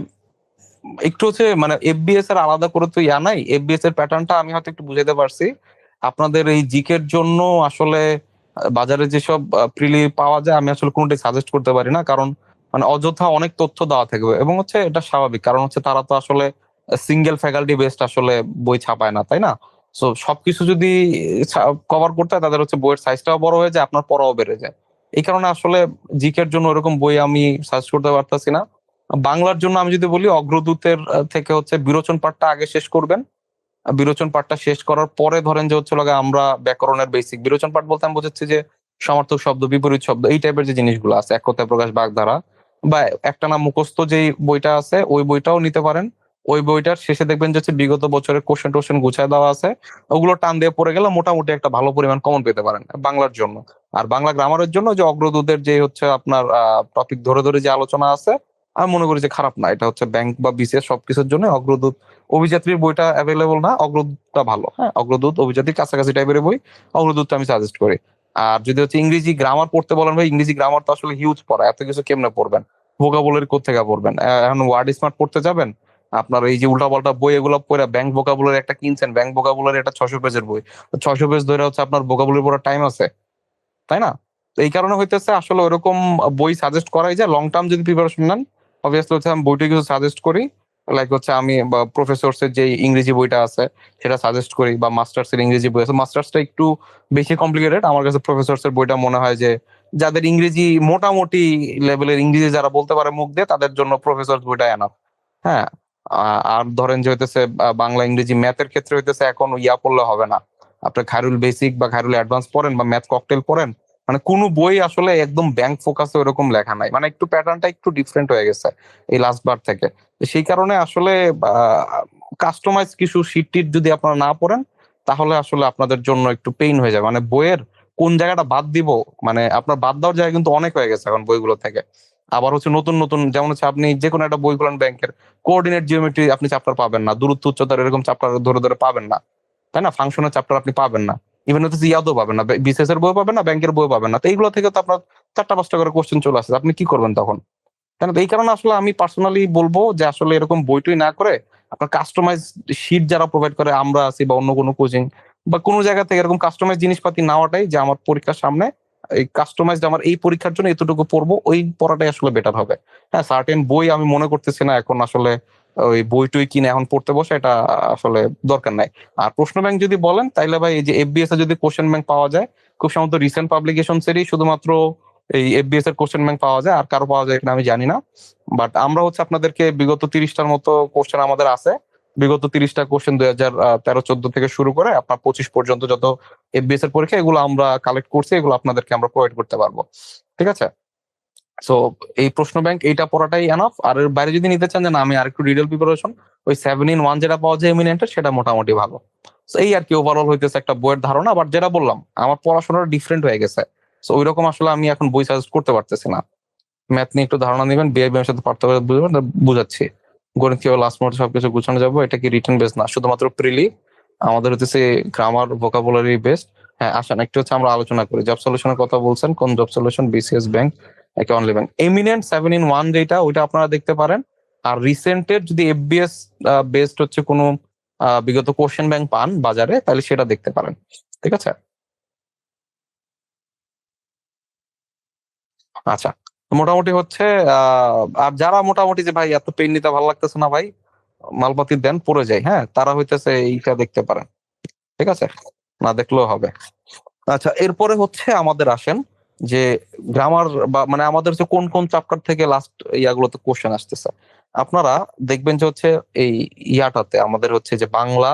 একটু হচ্ছে মানে এফবিএস এর আলাদা করে তো ইয়া নাই, এফবিএস এর প্যাটার্নটা আমি হয়তো একটু বুঝাতে পারছি। আপনাদের এই জিকের জন্য আসলে বাজারে যেসব প্রিলি পাওয়া যায় আমি আসলে কোনোটাই সাজেস্ট করতে পারি না, কারণ মানে অযথা অনেক তথ্য দেওয়া থাকবে, এবং হচ্ছে এটা স্বাভাবিক, কারণ হচ্ছে তারা তো আসলে সিঙ্গেল ফ্যাকাল্টি বেসড আসলে বই ছাপায় না, তাই না? সো সবকিছু যদি কভার করতে হয় তাদের হচ্ছে বইয়ের সাইজটাও বড় হয়ে যায়, আপনার পড়াও বেড়ে যায়। এই কারণে আসলে জিকের জন্য ওরকম বই আমি সাজেস্ট করতে পারতাছি না। বাংলার জন্য আমি যদি বলি, অগ্রদূতের থেকে হচ্ছে বিরোচন পাঠটা আগে শেষ করবেন। বিরোচন পাঠটা শেষ করার পরে ধরেন যে হচ্ছে লাগে আমরা ব্যাকরণের বেসিক, বিরোচন পাঠ বলতে আমি বোঝাচ্ছি যে সমার্থক শব্দ, বিপরীত শব্দ, এই টাইপের যে জিনিসগুলো আছে, এক কথায় প্রকাশ, বাগধারা, বা একটা না মুখস্থ যেই বইটা আছে ওই বইটাও নিতে পারেন। ওই বইটার শেষে দেখবেন যে হচ্ছে বিগত বছরের কোশ্চেন টোশ্চেন গুছায় দেওয়া আছে, ওগুলো টান দিয়ে পড়ে গেলে মোটামুটি একটা ভালো পরিমাণ কমন পেতে পারেন বাংলার জন্য। আর বাংলা গ্রামারের জন্য যে অগ্রদূতের যে হচ্ছে আপনার টপিক ধরে ধরে যে আলোচনা আছে, আমি মনে করি যে খারাপ না। এটা হচ্ছে ব্যাংক বা বিসিএস সবকিছুর জন্য অগ্রদূত। অভিযাত্রীর বইটা অ্যাভেলেবল না, অগ্রদূতটা ভালো। হ্যাঁ, অগ্রদূত অভিযাত্রী কাছাকাছি টাইপের বই, অগ্রদূতটা আমি সাজেস্ট করি। আর যদি হচ্ছে ইংরেজি গ্রামার পড়তে বলেন, ভাই ইংরেজি গ্রামার তো আসলে হিউজ পড়া, এত কিছু কেমনে পড়বেন? ভোকাবুলারি কোত্থেকে পড়বেন? এখন ওয়ার্ড স্মার্ট পড়তে যাবেন, আপনার এই যে উল্টাপাল্টা বই এগুলো পড়ে, ব্যাংক ভোকাবুলারি একটা কিনছেন, ব্যাংক ভোকাবুলারি একটা 600 পেজের বই, 600 পেজ ধরে হচ্ছে আপনার ভোকাবুলারি পড়ার টাইম আছে? তাই না? তো এই কারণে হইতেছে আসলে ওরকম বই সাজেস্ট করাই যায় লং টার্ম যদি প্রিপারেশন নেন। অবভিয়াসলি হচ্ছে আমি বইটা কিছু সাজেস্ট করি, লাইক হচ্ছে আমি প্রফেসরস এর যে ইংরেজি বইটা আছে সেটা সাজেস্ট করি, বা মাস্টার্স এর ইংরেজি বই আছে। মাস্টার্সটা একটু বেশি কমপ্লিকেটেড, আমার কাছে প্রফেসরস এর বইটা মনে হয় যে যাদের ইংরেজি মোটামুটি লেভেলের, ইংরেজি যারা বলতে পারে মুখ দিয়ে, তাদের জন্য প্রফেসর বইটা এনাফ। হ্যাঁ। আর ধরেন যে হইতেছে বাংলা ইংরেজি ম্যাথের ক্ষেত্রে হইতেছে এখন ইয়া পড়লে হবে না, আপনি খায়রুল বেসিক বা খায়রুল অ্যাডভান্স পড়েন বা ম্যাথ ককটেল পড়েন, মানে কোনো বই আসলে একদম ব্যাংক ফোকাসে ওরকম লেখা নাই, মানে একটু প্যাটার্নটা একটু ডিফারেন্ট হয়ে গেছে এই লাস্ট বার থেকে। তো সেই কারণে আসলে কাস্টমাইজ কিছু শিট টিট যদি আপনারা না পড়েন, তাহলে আসলে আপনাদের জন্য একটু পেইন হয়ে যাবে, মানে বইয়ের কোন জায়গাটা বাদ দিব, মানে আপনার বাদ দেওয়ার জায়গা কিন্তু অনেক হয়ে গেছে এখন বইগুলো থেকে। আবার হচ্ছে নতুন নতুন, যেমন হচ্ছে আপনি যে কোনো একটা বই খোলেন ব্যাংকের, কোঅর্ডিনেট জিওমেট্রি আপনি চ্যাপ্টার পাবেন না, দূরত্ব উচ্চতার এরকম চ্যাপ্টার ধরে ধরে পাবেন না, তাই না? ফাংশনের চ্যাপ্টার আপনি পাবেন না, ইভেন হচ্ছে ইয়াদও পাবেন না, বিসিএস এর বই পাবেন না, ব্যাংকের বই পাবেন না। তো এইগুলো থেকে তো আপনার 4টা 5টা করে কোশ্চেন চলে আসে, আপনি কি করবেন তখন? তাই না? তো এই কারণে আসলে আমি পার্সোনালি বলবো যে আসলে এরকম বইটই না করে আপনার কাস্টমাইজ শিট যারা প্রোভাইড করে, আমরা আছি বা অন্য কোনো কোচিং বা কোনো জায়গা থেকে এরকম কাস্টমাইজ জিনিসপাতি নেওয়াটাই, যে আমার পরীক্ষার সামনে এই কাস্টমাইজড আমার এই পরীক্ষার জন্য এতটুকু পড়বো, ওই পড়াটাই আসলে বেটার হবে। হ্যাঁ, সার্টেন বই আমি মনে করতেছি না এখন আসলে ওই বই টই কিনে এখন পড়তে বসে, এটা আসলে দরকার নাই। আর প্রশ্ন ব্যাংক যদি বলেন, তাইলে ভাই এই যে এফবিএস এ যদি কোশ্চেন ব্যাংক পাওয়া যায়, খুব সম্ভবত রিসেন্ট পাবলিকেশনস এরই শুধুমাত্র এই এফবিএস এর কোশ্চেন ব্যাংক পাওয়া যায়, আর কারো পাওয়া যায় কিনা আমি জানি না। বাট আমরা হচ্ছে আপনাদেরকে বিগত 30টার মতো কোশ্চেন আমাদের আছে, বিগত 30টা কোশ্চেন 2013-14 থেকে শুরু করে আপনার 25 পর্যন্ত যত এফবিএস এর পরীক্ষা, এগুলো আমরা কালেক্ট করছি, এগুলো আপনাদেরকে আমরা প্রোভাইড করতে পারবো। ঠিক আছে? সো এই প্রশ্ন ব্যাংক এইটা পড়াটাই এনাফ। আর এর বাইরে যদি নিতে চান যে না আমি আর একটু ডিটেল প্রিপারেশন, ওই 7-in-1 যেটা পাওয়া যায় এমিনেন্টের, সেটা মোটামুটি ভালো। So এই আর কি ওভারঅল হইতেছে একটা বইয়ের ধারণা। বাট যেটা বললাম, আমার পড়াশোনাটা ডিফারেন্ট হয়ে গেছে, সো ওইরকম আসলে আমি এখন বই সাজেস্ট করতে পারতেছি না। ম্যাথ নিয়ে একটু ধারণা নিবেন, বিআইবি এর সাথে পার্থক্য বুঝবেন, বুঝাচ্ছি। গণিত কিভাবে লাস্ট মোমেন্টে সবকিছু গুছানো যাবে, এটা কি রিটেন বেস না, শুধুমাত্র প্রিলি। আমাদের হচ্ছে গ্রামার ভোকাবুলারি বেসড। হ্যাঁ, আসেন একটু হচ্ছে আমরা আলোচনা করি। জব সলিউশনের কথা বলছেন, কোন জব সলিউশন? বিসিএস ব্যাংক, একে অনলি ব্যাংক। এমিনেন্ট 7-in-1 যেটা, ওইটা আপনারা দেখতে পারেন। আর রিসেন্টের যদি এফবিএস বেসড হচ্ছে কোনো বিগত কোশ্চেন ব্যাংক পান বাজারে, তাহলে সেটা দেখতে পারেন। ঠিক আছে? আচ্ছা, মোটামুটি হচ্ছে আর যারা মোটামুটি যে ভাই এত পেন নিতে ভালো লাগতেছে না ভাই, মালপাতি দেন পড়ে যায়, হ্যাঁ, তারা হইতেছে এইটা দেখতে পারেন। ঠিক আছে? না দেখলেও হবে। আচ্ছা, এরপরে হচ্ছে আমাদের আসেন যে গ্রামার, বা মানে আমাদের হচ্ছে কোন কোন চ্যাপ্টার থেকে লাস্ট ইয়াগুলোতে কোশ্চেন আসতেছে। আপনারা দেখবেন যে হচ্ছে এই ইয়াটাতে আমাদের হচ্ছে যে বাংলা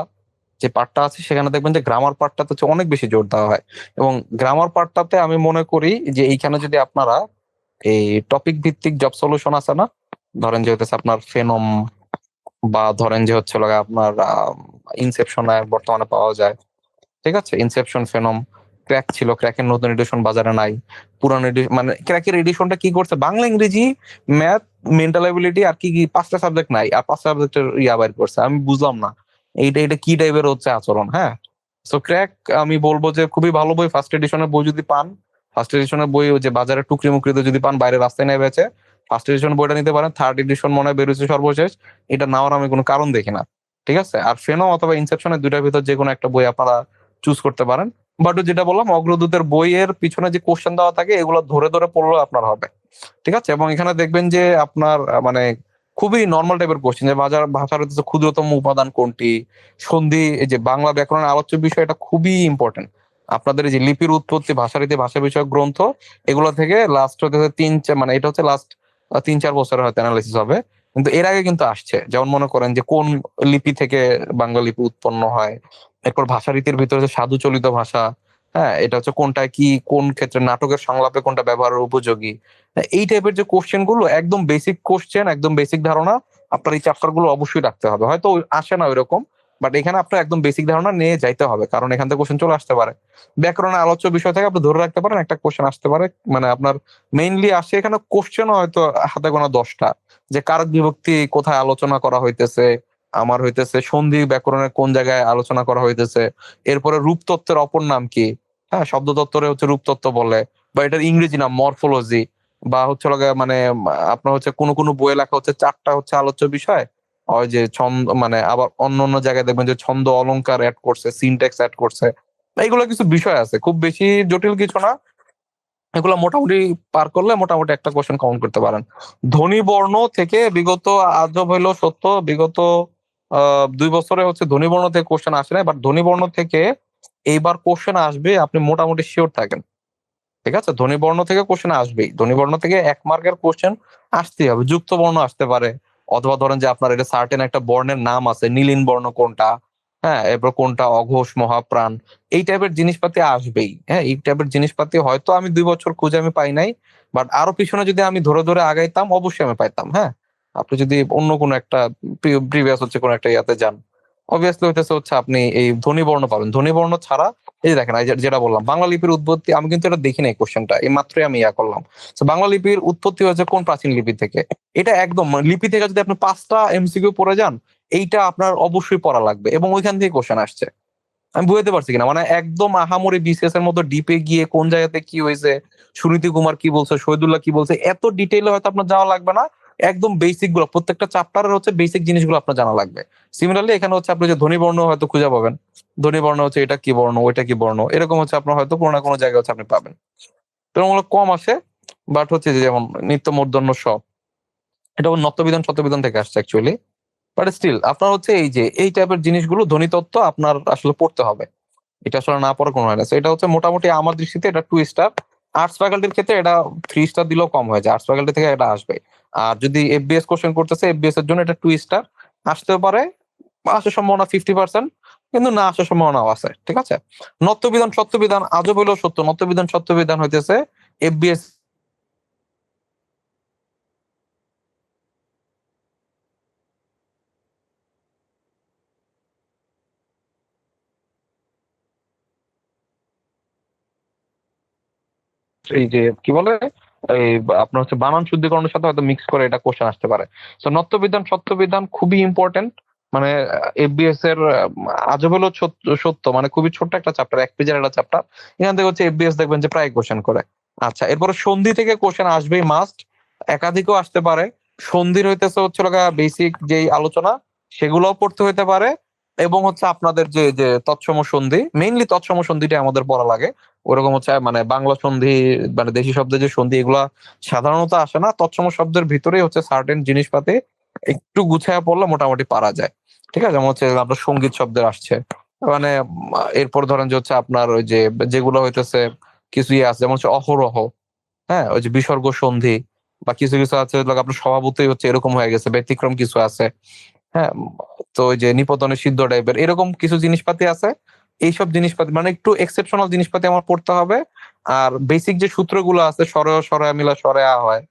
যে পার্টটা আছে, সেখানে দেখবেন যে গ্রামার পার্টটাতে হচ্ছে অনেক বেশি জোর দেওয়া হয়। এবং গ্রামার পার্টটাতে আমি মনে করি যে এইখানে যদি আপনারা এই টপিক ভিত্তিক জব সলিউশন আছে না, ধরেন যে হইতেছে আপনার ফেনম, বা ধরেন যে হচ্ছে লাগা আপনার ইনসেপশনে বর্তমানে পাওয়া যায়। ঠিক আছে? ইনসেপশন, ফেনম, ক্র্যাক ছিল, ক্র্যাকের নতুন এডিশন বাজারে নাই। পুরানো এডিশন মানে ক্র্যাকের এডিশনটা কি করছে, বাংলা ইংরেজি ম্যাথ মেন্টাল এবিলিটি আর কি কি 5টা সাবজেক্ট নাই, আর 5 সাবজেক্টের ইয়া বাইর করছে, আমি বুঝলাম না এইটা এটা কি টাইপের হচ্ছে আচরণ। হ্যাঁ, সো ক্র্যাক আমি বলবো যে খুবই ভালো বই। ফার্স্ট এডিশনের বই যদি পান, ফার্স্ট এডিশনের বই ওই যে বাজারে টুকরি মুকরিতে যদি পান, বাইরে রাস্তায় নেই বেচে, ফার্স্ট এডিশন বইটা নিতে পারেন। থার্ড এডিশন মনে হয় বেরোচ্ছে সর্বশেষ, এটা নেওয়ার আমি কোনো কারণ দেখি না। ঠিক আছে? আর ফেনো অথবা ইনসেপশনের দুইটার ভিতর যে কোনো একটা বই আপনারা চুজ করতে পারেন। বাট যেটা বললাম অগ্রদূতের বইয়ের পিছনে যে কোশ্চেন দেওয়া থাকে এগুলো ধরে ধরে পড়লেও আপনার হবে, ঠিক আছে। এবং এখানে দেখবেন যে আপনার মানে খুবই নর্মাল টাইপের কোশ্চেন, যে ভাষার হচ্ছে ক্ষুদ্রতম উপাদান কোনটি, সন্ধি, এই যে বাংলা ব্যাকরণের আলোচ্য বিষয়, এটা খুবই ইম্পর্টেন্ট। আপনাদের এই যে লিপির উৎপত্তি, ভাষারীতি, ভাষা বিষয়ক গ্রন্থ, এগুলো থেকে লাস্ট হতে মানে এটা হচ্ছে লাস্ট 3-4 বছরের হয়তো অ্যানালিসিস হবে, কিন্তু এর আগে কিন্তু আসছে। যেমন মনে করেন যে কোন লিপি থেকে বাংলা লিপি উৎপন্ন হয়, এরপর ভাষারীতির ভিতরে হচ্ছে সাধু চলিত ভাষা, হ্যাঁ এটা হচ্ছে কোনটা কি, কোন ক্ষেত্রে নাটকের সংলাপে কোনটা ব্যবহারের উপযোগী। এই টাইপের যে কোশ্চেন গুলো একদম বেসিক কোশ্চেন, একদম বেসিক ধারণা আপনার এই চ্যাপ্টার গুলো অবশ্যই রাখতে হবে। হয়তো আসে না ওইরকম, বাট এখানে আপনার একদম বেসিক ধারণা নিয়ে যাইতে হবে, কারণ এখান থেকে কোশ্চেন চলে আসতে পারে। ব্যাকরণের আলোচ্য বিষয় থেকে আপনি ধরে রাখতে পারেন একটা কোশ্চেন আসতে পারে, মানে আপনার মেইনলি আসে এখানে কোশ্চেন হয়তো হাতে গোনা 10টা, যে কারক বিভক্তি কোথায় আলোচনা করা হইতেছে, আমার হইতেছে সন্ধি ব্যাকরণের কোন জায়গায় আলোচনা করা হইতেছে, এরপরে রূপতত্ত্বের অপর নাম কি, হ্যাঁ শব্দতত্ত্বরে হচ্ছে রূপতত্ত্ব বলে, বা এটার ইংরেজি নাম মরফোলজি, বা হচ্ছে মানে আপনার হচ্ছে কোনো বইয়ে লেখা হচ্ছে 4টা হচ্ছে আলোচ্য বিষয়, ওই যে ছন্দ, মানে আবার অন্য অন্য জায়গায় দেখবেন যে ছন্দ অলংকার অ্যাড করছে, সিনট্যাক্স অ্যাড করছে। এইগুলো কিছু বিষয় আছে, খুব বেশি জটিল কিছু না, এগুলো মোটামুটি পার করলে মোটামুটি একটা কোশ্চেন কাউন্ট করতে পারেন। ধ্বনি বর্ণ থেকে বিগত, আজব হইলো সত্য, বিগত 2 বছরে হচ্ছে ধ্বনি বর্ণ থেকে কোশ্চেন আসে না, বাট ধ্বনি বর্ণ থেকে এইবার কোশ্চেন আসবে, আপনি মোটামুটি শিওর থাকেন, ঠিক আছে। ধ্বনি বর্ণ থেকে কোশ্চেন আসবেই, ধ্বনি বর্ণ থেকে 1 মার্কের কোশ্চেন আসতেই হবে। যুক্ত বর্ণ আসতে পারে, অথবা ধরেন যে আপনার এটা সার্টেন একটা বর্ণের নাম আছে, নীলিন বর্ণ কোনটা, হ্যাঁ এরপর কোনটা অঘোষ মহাপ্রাণ, এই টাইপের জিনিসপাতি আসবেই। হ্যাঁ এই টাইপের জিনিসপাতি হয়তো আমি 2 বছর খুঁজে আমি পাই নাই, বাট আরো পিছনে যদি আমি ধরে ধরে আগাইতাম অবশ্যই আমি পাইতাম। হ্যাঁ আপনি যদি অন্য কোনো একটা প্রিভিয়াস হচ্ছে কোনো একটা ইয়াতে যান, অবভিয়াসলি হইতেছে হচ্ছে আপনি এই ধ্বনি বর্ণ পাবেন। ধ্বনি বর্ণ ছাড়া এই যে দেখেন, এই যেটা বললাম বাংলা লিপির উৎপত্তি, আমি কিন্তু এটা দেখি নাই কোশ্চেনটা, এই মাত্রই আমি ইয়া করলাম। তো বাংলা লিপির উৎপত্তি হয়েছে কোন প্রাচীন লিপি থেকে, এটা একদম মানে লিপি থেকে যদি আপনি 5টা এমসিকিউ পড়ে যান, এইটা আপনার অবশ্যই পড়া লাগবে, এবং ওইখান থেকে কোশ্চেন আসছে। আমি বুঝতে পারছি কিনা, মানে একদম আহামরি বিসিএস এর মতো ডিপে গিয়ে কোন জায়গাতে কি হয়েছে, সুনীতি কুমার কি বলছে, শহীদুল্লাহ কি বলছে, এত ডিটেইলে হয়তো আপনার যাওয়া লাগবে না। একদম বেসিক গুলো, প্রত্যেকটা চ্যাপ্টারের হচ্ছে বেসিক জিনিসগুলো আপনার জানা লাগবে। সিমিলারলি এখানে হচ্ছে আপনি যে ধ্বনি বর্ণ হয়তো খুঁজে পাবেন, ধ্বনি বর্ণ হচ্ছে এটা কি বর্ণ, ওইটা কি বর্ণ, এরকম হচ্ছে আপনার হয়তো কোনো না কোনো জায়গায় হচ্ছে আপনি পাবেন। তুলনামূলক কম আসে, বাট হচ্ছে যে যেমন নিত্য মূর্ধন্য স, এটা নত্যবিধান সত্যবিধান থেকে আসছে অ্যাকচুয়ালি, বাট স্টিল আপনার হচ্ছে এই যে এই টাইপের জিনিসগুলো ধ্বনিতত্ত্ব আপনার আসলে পড়তে হবে, এটা আসলে না পড়া কোনো হয় না। So এটা হচ্ছে মোটামুটি আমার দৃষ্টিতে এটা 2 স্টার। আর্টস ফ্যাকাল্টির ক্ষেত্রে এটা 3 স্টার দিলেও কম হয়ে যায়, আর্টস ফ্যাকাল্টি থেকে এটা আসবে। আর যদি এফবিএস কোশ্চেন করতেছে, এফবিএস এর জন্য এটা 2 স্টার আসতেও পারে, আসার সম্ভাবনা 50%, কিন্তু না আসার সম্ভাবনাও আছে, ঠিক আছে। নত্যবিধান সত্যবিধান, আজব হইলেও সত্য, নত্যবিধান সত্যবিধান হইতেছে এফবিএস এই যে কি বলে, এই আপনার হচ্ছে বানান শুদ্ধিকরণের সাথে হয়তো মিক্স করে এটা কোশ্চেন আসতে পারে। তো নত্যবিধান সত্যবিধান খুবই ইম্পর্টেন্ট, মানে এফবিএস এর আজব হলো সত্য সত্য, মানে খুবই ছোট্ট একটা চ্যাপ্টার, 1 পেজের একটা চ্যাপ্টার, এখান থেকে হচ্ছে এফবিএস দেখবেন যে প্রায় কোশ্চেন করে। আচ্ছা এরপরে সন্ধি থেকে কোশ্চেন আসবেই মাস্ট, একাধিকও আসতে পারে। সন্ধির হইতেছে হচ্ছে বেসিক যেই আলোচনা সেগুলোও পড়তে হইতে পারে, এবং হচ্ছে আপনাদের যে যে তৎসম সন্ধি, মেইনলি তৎসম সন্ধিটা আমাদের পড়া লাগে। ওরকম হচ্ছে মানে বাংলা সন্ধি, মানে দেশি শব্দের যে সন্ধি, এগুলা সাধারণত আসে না, তৎসম শব্দের ভিতরেই হচ্ছে সার্টেন জিনিসপাতি একটু গুছায় পড়লে মোটামুটি পারা যায়, ঠিক আছে। যেমন হচ্ছে আপনার সঙ্গীত শব্দের আসছে, মানে এরপর ধরেন যে হচ্ছে আপনার ওই যে যেগুলো হইতেছে কিছু ইয়ে আছে, যেমন হচ্ছে অহরহ, হ্যাঁ ওই যে বিসর্গ সন্ধি, বা কিছু কিছু আছে যেগুলো আপনার স্বভাবতই হচ্ছে এরকম হয়ে গেছে, ব্যতিক্রম কিছু আছে, হ্যাঁ। তো ওই যে নিপতনের সিদ্ধ টাইপের এরকম কিছু জিনিসপাতি আছে। এইসব জিনিসপাতি মানে একটু এক্সেপশনাল জিনিসপাতি আমার পড়তে হবে। আর বেসিক যে সূত্রগুলো আছে, সরয় সরয়া মিলা সরয়া হয়,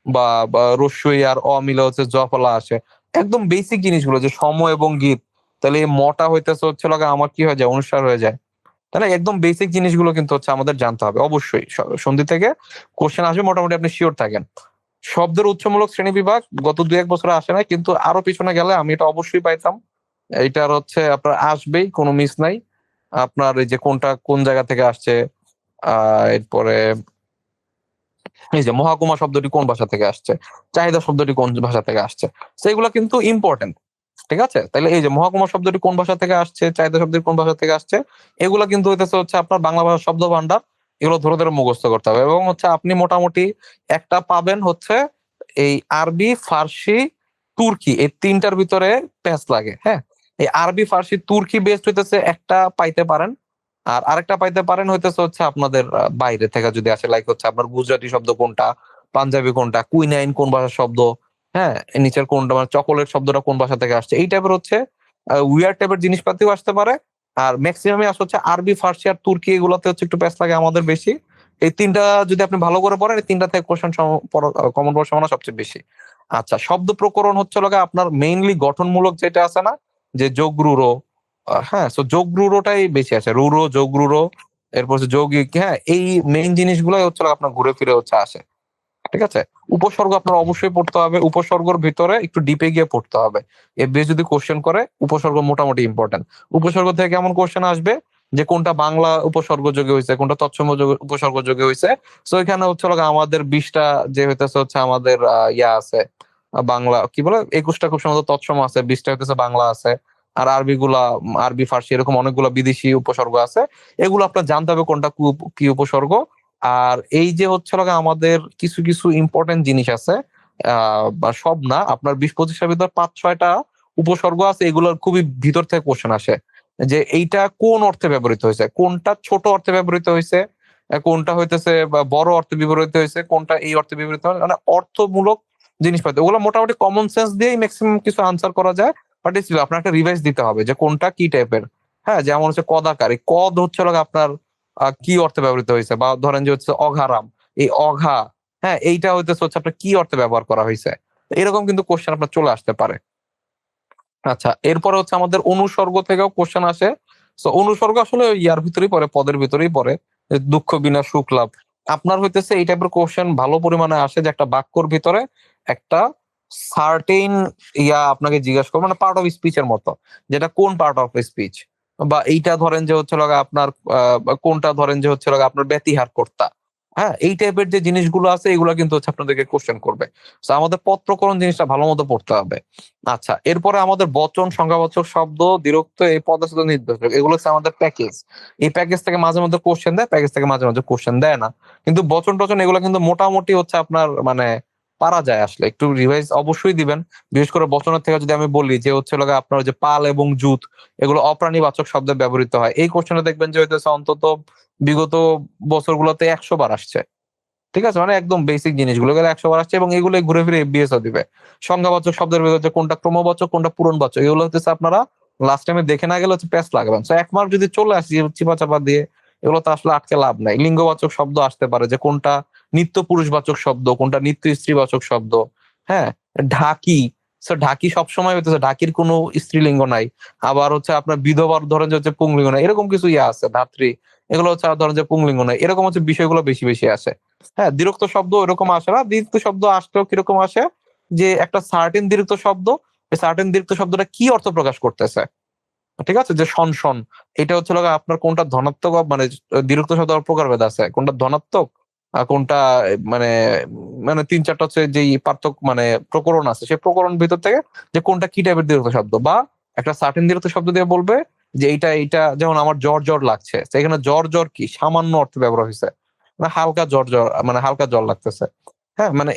বা বা রস্যই আর অ মিলা হচ্ছে জ ফলা আসে, একদম বেসিক জিনিসগুলো, যে সম এবং গীত, তাহলে এই মটা হইতেছে হচ্ছে আমার কি হয়ে যায়, অনুসার হয়ে যায়, তাহলে একদম বেসিক জিনিসগুলো কিন্তু হচ্ছে আমাদের জানতে হবে অবশ্যই। সন্ধি থেকে কোশ্চেন আসবে মোটামুটি, আপনি শিওর থাকেন। শব্দের উৎসমূলক শ্রেণী বিভাগ গত 2-1 বছরে আসে না, কিন্তু আরো পিছনে গেলে আমি এটা অবশ্যই পাইতাম। এইটার হচ্ছে আপনার আসবেই, কোনো মিস নাই। আপনার এই যে কোনটা কোন জায়গা থেকে আসছে, এরপরে এই যে মহাকুমা শব্দটি কোন ভাষা থেকে আসছে, চাহিদা শব্দটি কোন ভাষা থেকে আসছে, সেগুলো কিন্তু ইম্পর্টেন্ট। ঠিক আছে? তাহলে এই যে মহকুমা শব্দটি কোন ভাষা থেকে আসছে, চাহিদা শব্দটি কোন ভাষা থেকে আসছে, এগুলা কিন্তু হইতেছে হচ্ছে আপনার বাংলা ভাষার শব্দ ভান্ডার। এগুলো ধরে ধরে মুখস্থ করতে হবে এবং হচ্ছে আপনি মোটামুটি একটা পাবেন হচ্ছে এই আরবি, ফার্সি, তুর্কি এই তিনটার ভিতরে প্যাচ লাগে। হ্যাঁ, এই আরবি, ফার্সি, তুর্কি বেস্ট হইতেছে একটা পাইতে পারেন। আর আরেকটা পাইতে পারেন হইতেছে হচ্ছে আপনাদের বাইরে থেকে যদি আসে, লাইক হচ্ছে আপনার গুজরাটি শব্দ কোনটা, পাঞ্জাবি কোনটা, কুইনাইন কোন ভাষার শব্দ, হ্যাঁ, নিচের কোনটা মানে চকোলেট শব্দটা কোন ভাষা থেকে আসছে, এই টাইপের হচ্ছে উইয়ার টাইপের জিনিসপাতিও আসতে পারে। আর ম্যাক্সিমামই আসে হচ্ছে আরবি, ফার্সি আর তুর্কি, এগুলোতে হচ্ছে একটু প্যাচ লাগে আমাদের বেশি। এই তিনটা যদি আপনি ভালো করে পড়েন, এই তিনটা থেকে কোশ্চেন কমন পাওয়ার সম্ভাবনা সবচেয়ে বেশি। আচ্ছা, শব্দ প্রকরণ হচ্ছে লগা আপনার মেইনলি গঠনমূলক যেটা আছে না, যে যোগ রুরো, হ্যাঁ, সো যোগ রুরোটাই বেশি আছে, রুরো, যোগ রুরো, এরপর হচ্ছে যৌগিক, হ্যাঁ, এই মেইন জিনিসগুলোই হচ্ছে লগা আপনার ঘুরে ফিরে হচ্ছে আসে। ঠিক আছে? উপসর্গ আপনার অবশ্যই পড়তে হবে। উপসর্গের ভিতরে একটু ডিপে গিয়ে পড়তে হবে। এফবিএস যদি কোশ্চেন করে, উপসর্গ মোটামুটি ইম্পর্টেন্ট। উপসর্গ থেকে কেমন কোশ্চেন আসবে, যে কোনটা বাংলা উপসর্গ যোগে হইছে, কোনটা তৎসম উপসর্গ যোগে হইছে। সো এখানে হচ্ছে হলো গিয়ে আমাদের 20টা যে হইতেছে হচ্ছে আমাদের ইয়া আছে, বাংলা কি বলে 21টা খুব সম্ভবত তৎসম আছে, 20টা হইতেছে বাংলা আছে। আর আরবি গুলা, আরবি, ফার্সি এরকম অনেকগুলো বিদেশি উপসর্গ আছে। এগুলো আপনার জানতে হবে কোনটা কি উপসর্গ। আর এই যে হচ্ছে হলো গিয়ে আমাদের কিছু কিছু ইম্পর্টেন্ট জিনিস আছে, বা সব না, আপনার 20-25টার ভিতর 5-6টা উপসর্গ আছে, এগুলোর খুবই ভিতর থেকে কোশ্চেন আসে, যে এইটা কোন অর্থে ব্যবহৃত হয়েছে, কোনটা ছোট অর্থে ব্যবহৃত হয়েছে, কোনটা হইতেছে বা বড় অর্থে ব্যবহৃত হয়েছে, কোনটা এই অর্থে ব্যবহৃত হয়, মানে অর্থমূলক জিনিসপাতি ওগুলো মোটামুটি কমন সেন্স দিয়েই ম্যাক্সিমাম কিছু আনসার করা যায়। বাট আপনার একটা রিভাইজ দিতে হবে যে কোনটা কি টাইপের। হ্যাঁ, যেমন হচ্ছে কদাকার, এই কদ হচ্ছে হলো গিয়ে আপনার কি অর্থে ব্যবহৃত হয়েছে, বা ধরেন যে হচ্ছে অঘারাম, এই অঘা, হ্যাঁ, এইটা হইতেছে হচ্ছে আপনার কি অর্থে ব্যবহার করা হয়েছে। এরকম কিন্তু কোশ্চেন আপনার চলে আসতে পারে। আচ্ছা, এরপরে হচ্ছে আমাদের অনুসর্গ থেকেও কোশ্চেন আসে। তো অনুসর্গ আসলে ওই ইয়ার ভিতরেই পড়ে, পদের ভিতরেই পড়ে, যে দুঃখ বিনা সুখ লাভ। আপনার হইতেছে এই টাইপের কোশ্চেন ভালো পরিমাণে আসে, যে একটা বাক্যর ভিতরে একটা সার্টেন ইয়া আপনাকে জিজ্ঞাসা করবে, মানে পার্ট অফ স্পিচের মতো, যেটা কোন পার্ট অফ স্পিচ, বা এইটা ধরেন যে হচ্ছে লগা আপনার কোনটা ধরেন যে হচ্ছে লগা আপনার ব্যতিহার কর্তা। হ্যাঁ, এই টাইপের যে জিনিসগুলো আছে এগুলো কিন্তু হচ্ছে আপনাদেরকে কোশ্চেন করবে। তো আমাদের পদ প্রকরণ জিনিসটা ভালো মতো পড়তে হবে। আচ্ছা, এরপরে আমাদের বচন, সংজ্ঞাবাচক শব্দ, দ্বিরুক্ত, এই পদচ্ছেদ নির্দেশক, এগুলো হচ্ছে আমাদের প্যাকেজ। এই প্যাকেজ থেকে মাঝে মধ্যে কোশ্চেন দেয়, প্যাকেজ থেকে মাঝে মাঝে কোশ্চেন দেয় না। কিন্তু বচন টচন এগুলো কিন্তু মোটামুটি হচ্ছে আপনার মানে পারা যায় আসলে, একটু রিভাইজ অবশ্যই দিবেন। বিশেষ করে বচনের থেকে যদি আমি বলি যে হচ্ছে লগা আপনার যে পাল এবং জুত, এগুলো অপ্রাণীবাচক শব্দে ব্যবহৃত হয়। এই কোশ্চেনে দেখবেন যে হইতেছে অন্তত বিগত বছরগুলোতে 100 বার আসছে। ঠিক আছে? মানে একদম বেসিক জিনিসগুলো এগুলো 100 বার আসছে, এবং এগুলোই ঘুরে ফিরে এফবিএস ও দিবে। সংজ্ঞাবাচক শব্দের ভিতরে হচ্ছে কোনটা ক্রমবাচক, কোনটা পূরণবাচক, এগুলো হচ্ছে আপনারা লাস্ট টাইমে দেখে না গেলে হচ্ছে প্যাচ লাগাবেন। সো 1 মার্ক যদি চলে আসে চিপা চাপা দিয়ে, এগুলো তো আসলে আটকে লাভ নাই। লিঙ্গবাচক শব্দ আসতে পারে, যে কোনটা নিত্য পুরুষবাচক শব্দ, কোনটা নিত্য স্ত্রীবাচক শব্দ। হ্যাঁ, ঢাকি, সো ঢাকি সবসময় হইতেছে ঢাকির কোনো স্ত্রীলিঙ্গ নাই। আবার হচ্ছে আপনার বিধবার ধরেন যে হচ্ছে পুংলিঙ্গ নাই, এরকম কিছু ইয়ে আছে, ধাত্রী, এগুলো হচ্ছে ধরেন যে পুংলিঙ্গ নাই, এরকম হচ্ছে বিষয়গুলো বেশি বেশি আসে। হ্যাঁ, দ্বিরুক্ত শব্দ এরকম আসে না, দ্বিরুক্ত শব্দ আসলেও কিরকম আসে, যে একটা সার্টেন দ্বিরুক্ত শব্দ, এই সার্টেন দ্বিরুক্ত শব্দটা কি অর্থ প্রকাশ করতেছে। ঠিক আছে, যে শন শন, এটা হচ্ছে লগা আপনার কোনটা ধনাত্মক, মানে দ্বিরুক্ত শব্দ প্রকারভেদ আছে, কোনটা ধনাত্মক আর কোনটা মানে মানে 3-4টা হচ্ছে যেই পার্থক্য মানে প্রকরণ আছে, সেই প্রকরণ ভিতর থেকে যে কোনটা কি টাইপের দ্বিরুক্ত শব্দ, বা একটা সার্টেন দ্বিরুক্ত শব্দ দিয়ে বলবে যে এইটা যেমন আমার জ্বর জ্বর লাগছে, সেখানে জ্বর জ্বর কি সামান্য অর্থে ব্যবহার হয়েছে, মানে হালকা জ্বর জ্বর, মানে হালকা জ্বর লাগতেছে। হ্যাঁ, মানে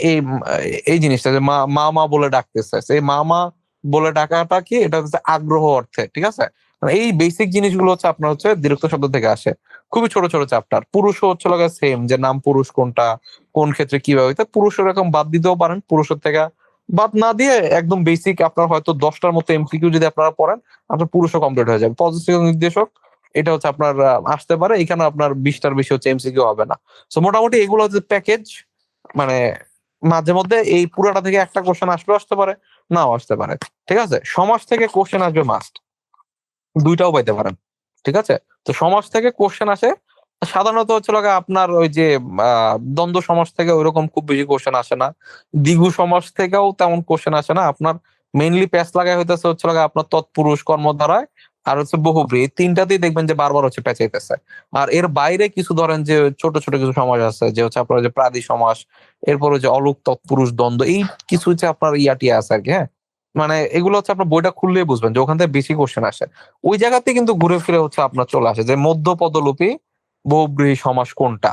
এই জিনিসটা যে মা মা মা বলে ডাকতেছে, সেই মা মা বলে ডাকাটা কি, এটা হচ্ছে আগ্রহ অর্থে। ঠিক আছে? মানে এই বেসিক জিনিসগুলো হচ্ছে আপনার হচ্ছে দ্বিরুক্ত শব্দ থেকে আসে। খুবই ছোট ছোট চ্যাপ্টার। পুরুষও হচ্ছে লগা সেম, যে নাম পুরুষ কোনটা, কোন ক্ষেত্রে কিভাবে হইতে, পুরুষের এরকম বাদ দিতেও পারেন, পুরুষের থেকে বাদ না দিয়ে একদম বেসিক আপনার হয়তো 10টার মতো এমসিকিউ যদি আপনারা পড়েন, আপনার পুরুষও কমপ্লিট হয়ে যাবে। পজিটিভ নির্দেশক, এটা হচ্ছে আপনার আসতে পারে, এখানে আপনার 20টার বেশি হচ্ছে এমসিকিউ হবে না। সো মোটামুটি এগুলো হচ্ছে প্যাকেজ, মানে মাঝে মধ্যে এই পুরাটা থেকে একটা কোশ্চেন আসলেও আসতে পারে, নাও আসতে পারে। ঠিক আছে? সমাজ থেকে কোশ্চেন আসবে মাস্ট, দুইটাও পাইতে পারেন। ঠিক আছে? তো সমাজ থেকে কোশ্চেন আসে সাধারণত হচ্ছে লাগা আপনার ওই যে দ্বন্দ্ব সমাজ থেকে ওইরকম খুব বেশি কোশ্চেন আসে না। দ্বিগু সমাজ থেকেও তেমন কোশ্চেন আসে না। আপনার মেইনলি প্যাচ লাগাই হইতেছে হচ্ছে লাগা আপনার তৎপুরুষ, কর্মধারায় আর হচ্ছে বহুব্রী, এই তিনটাতেই দেখবেন যে বারবার হচ্ছে পেঁচাইতেছে। আর এর বাইরে কিছু ধরেন যে ছোট ছোট কিছু সমাজ আছে, যে হচ্ছে আপনার যে প্রাদি সমাস, এরপর হচ্ছে অলুক, তৎপুরুষ, দ্বন্দ্ব, এই কিছু হচ্ছে আপনার ইয়াটিয়া আছে আরকি। হ্যাঁ, মানে এগুলো হচ্ছে আপনার বইটা খুললেই বুঝবেন যে ওখান থেকে বেশি কোশ্চেন আসে। ওই জায়গাতে কিন্তু ঘুরে ফিরে হচ্ছে আপনার চলে আসে যে মধ্যপদলোপী বহুব্রীহি সমাস কোনটা।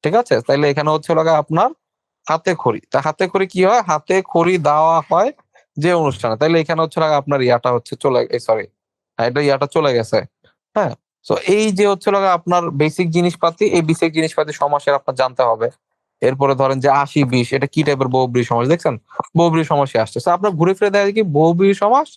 ঠিক আছে? তাইলে এখানে হচ্ছে লাগা আপনার হাতে খড়ি। তা হাতে খড়ি কি হয়? হাতে খড়ি দেওয়া হয় যে অনুষ্ঠানে। তাইলে এখানে হচ্ছে লাগা আপনার ইয়াটা হচ্ছে চলে সরি, এটা ইয়াটা চলে গেছে। হ্যাঁ? সো এই যে হচ্ছে লাগা আপনার বেসিক জিনিসপাতি, এই বেসিক জিনিসপাতি সমাসের আপনার জানতে হবে। এরপরে ধরেন যে ৮০-২০ এটা কি টাইপের বহুব্রীহি সমাস দেখছেন? বহুব্রীহি সমাসই আসছে। সো আপনার ঘুরে ফিরে দেখা যায় কি বহুব্রীহি সমাস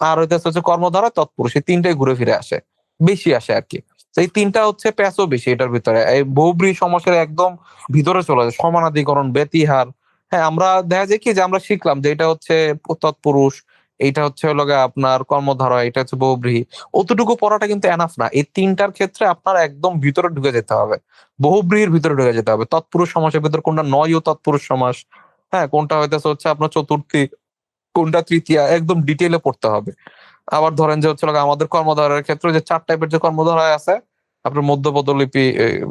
আর হইতেছে হচ্ছে কর্মধারয় তৎপুরুষ এই ৩ টাই ঘুরে ফিরে আসে। বেশি আসে আরকি। তো এই ৩ টা হচ্ছে প্যাচও বেশি এটার ভিতরে। এই বহুব্রীহি সমাসের একদম ভিতরে চলে যায়। সমানাধিকরণ, ব্যতিহার। হ্যাঁ, আমরা দেখা যায় কি যে আমরা শিখলাম যে এটা হচ্ছে তৎপুরুষ, এইটা হচ্ছে হলো গিয়ে আপনার কর্মধারয়, এটা হচ্ছে বহুব্রীহি। অতটুকু পড়াটা কিন্তু এনাফ না। এই ৩ টার ক্ষেত্রে আপনার একদম ভিতরে ঢুকে যেতে হবে। বহুব্রীহির ভিতরে ঢুকে যেতে হবে। তৎপুরুষ সমাসের ভিতর কোনটা নয় ও তৎপুরুষ সমাস, হ্যাঁ? কোনটা হইতেছে হচ্ছে আপনার চতুর্থী, কোনটা তৃতীয়া একদম ডিটেইলে পড়তে হবে। আবার ধরেন যে হচ্ছে হলো গিয়ে আমাদের কর্মধারয়ের ক্ষেত্রে যে ৪ টাইপের যে কর্মধারয় আছে, আপনার মধ্যপদলিপি,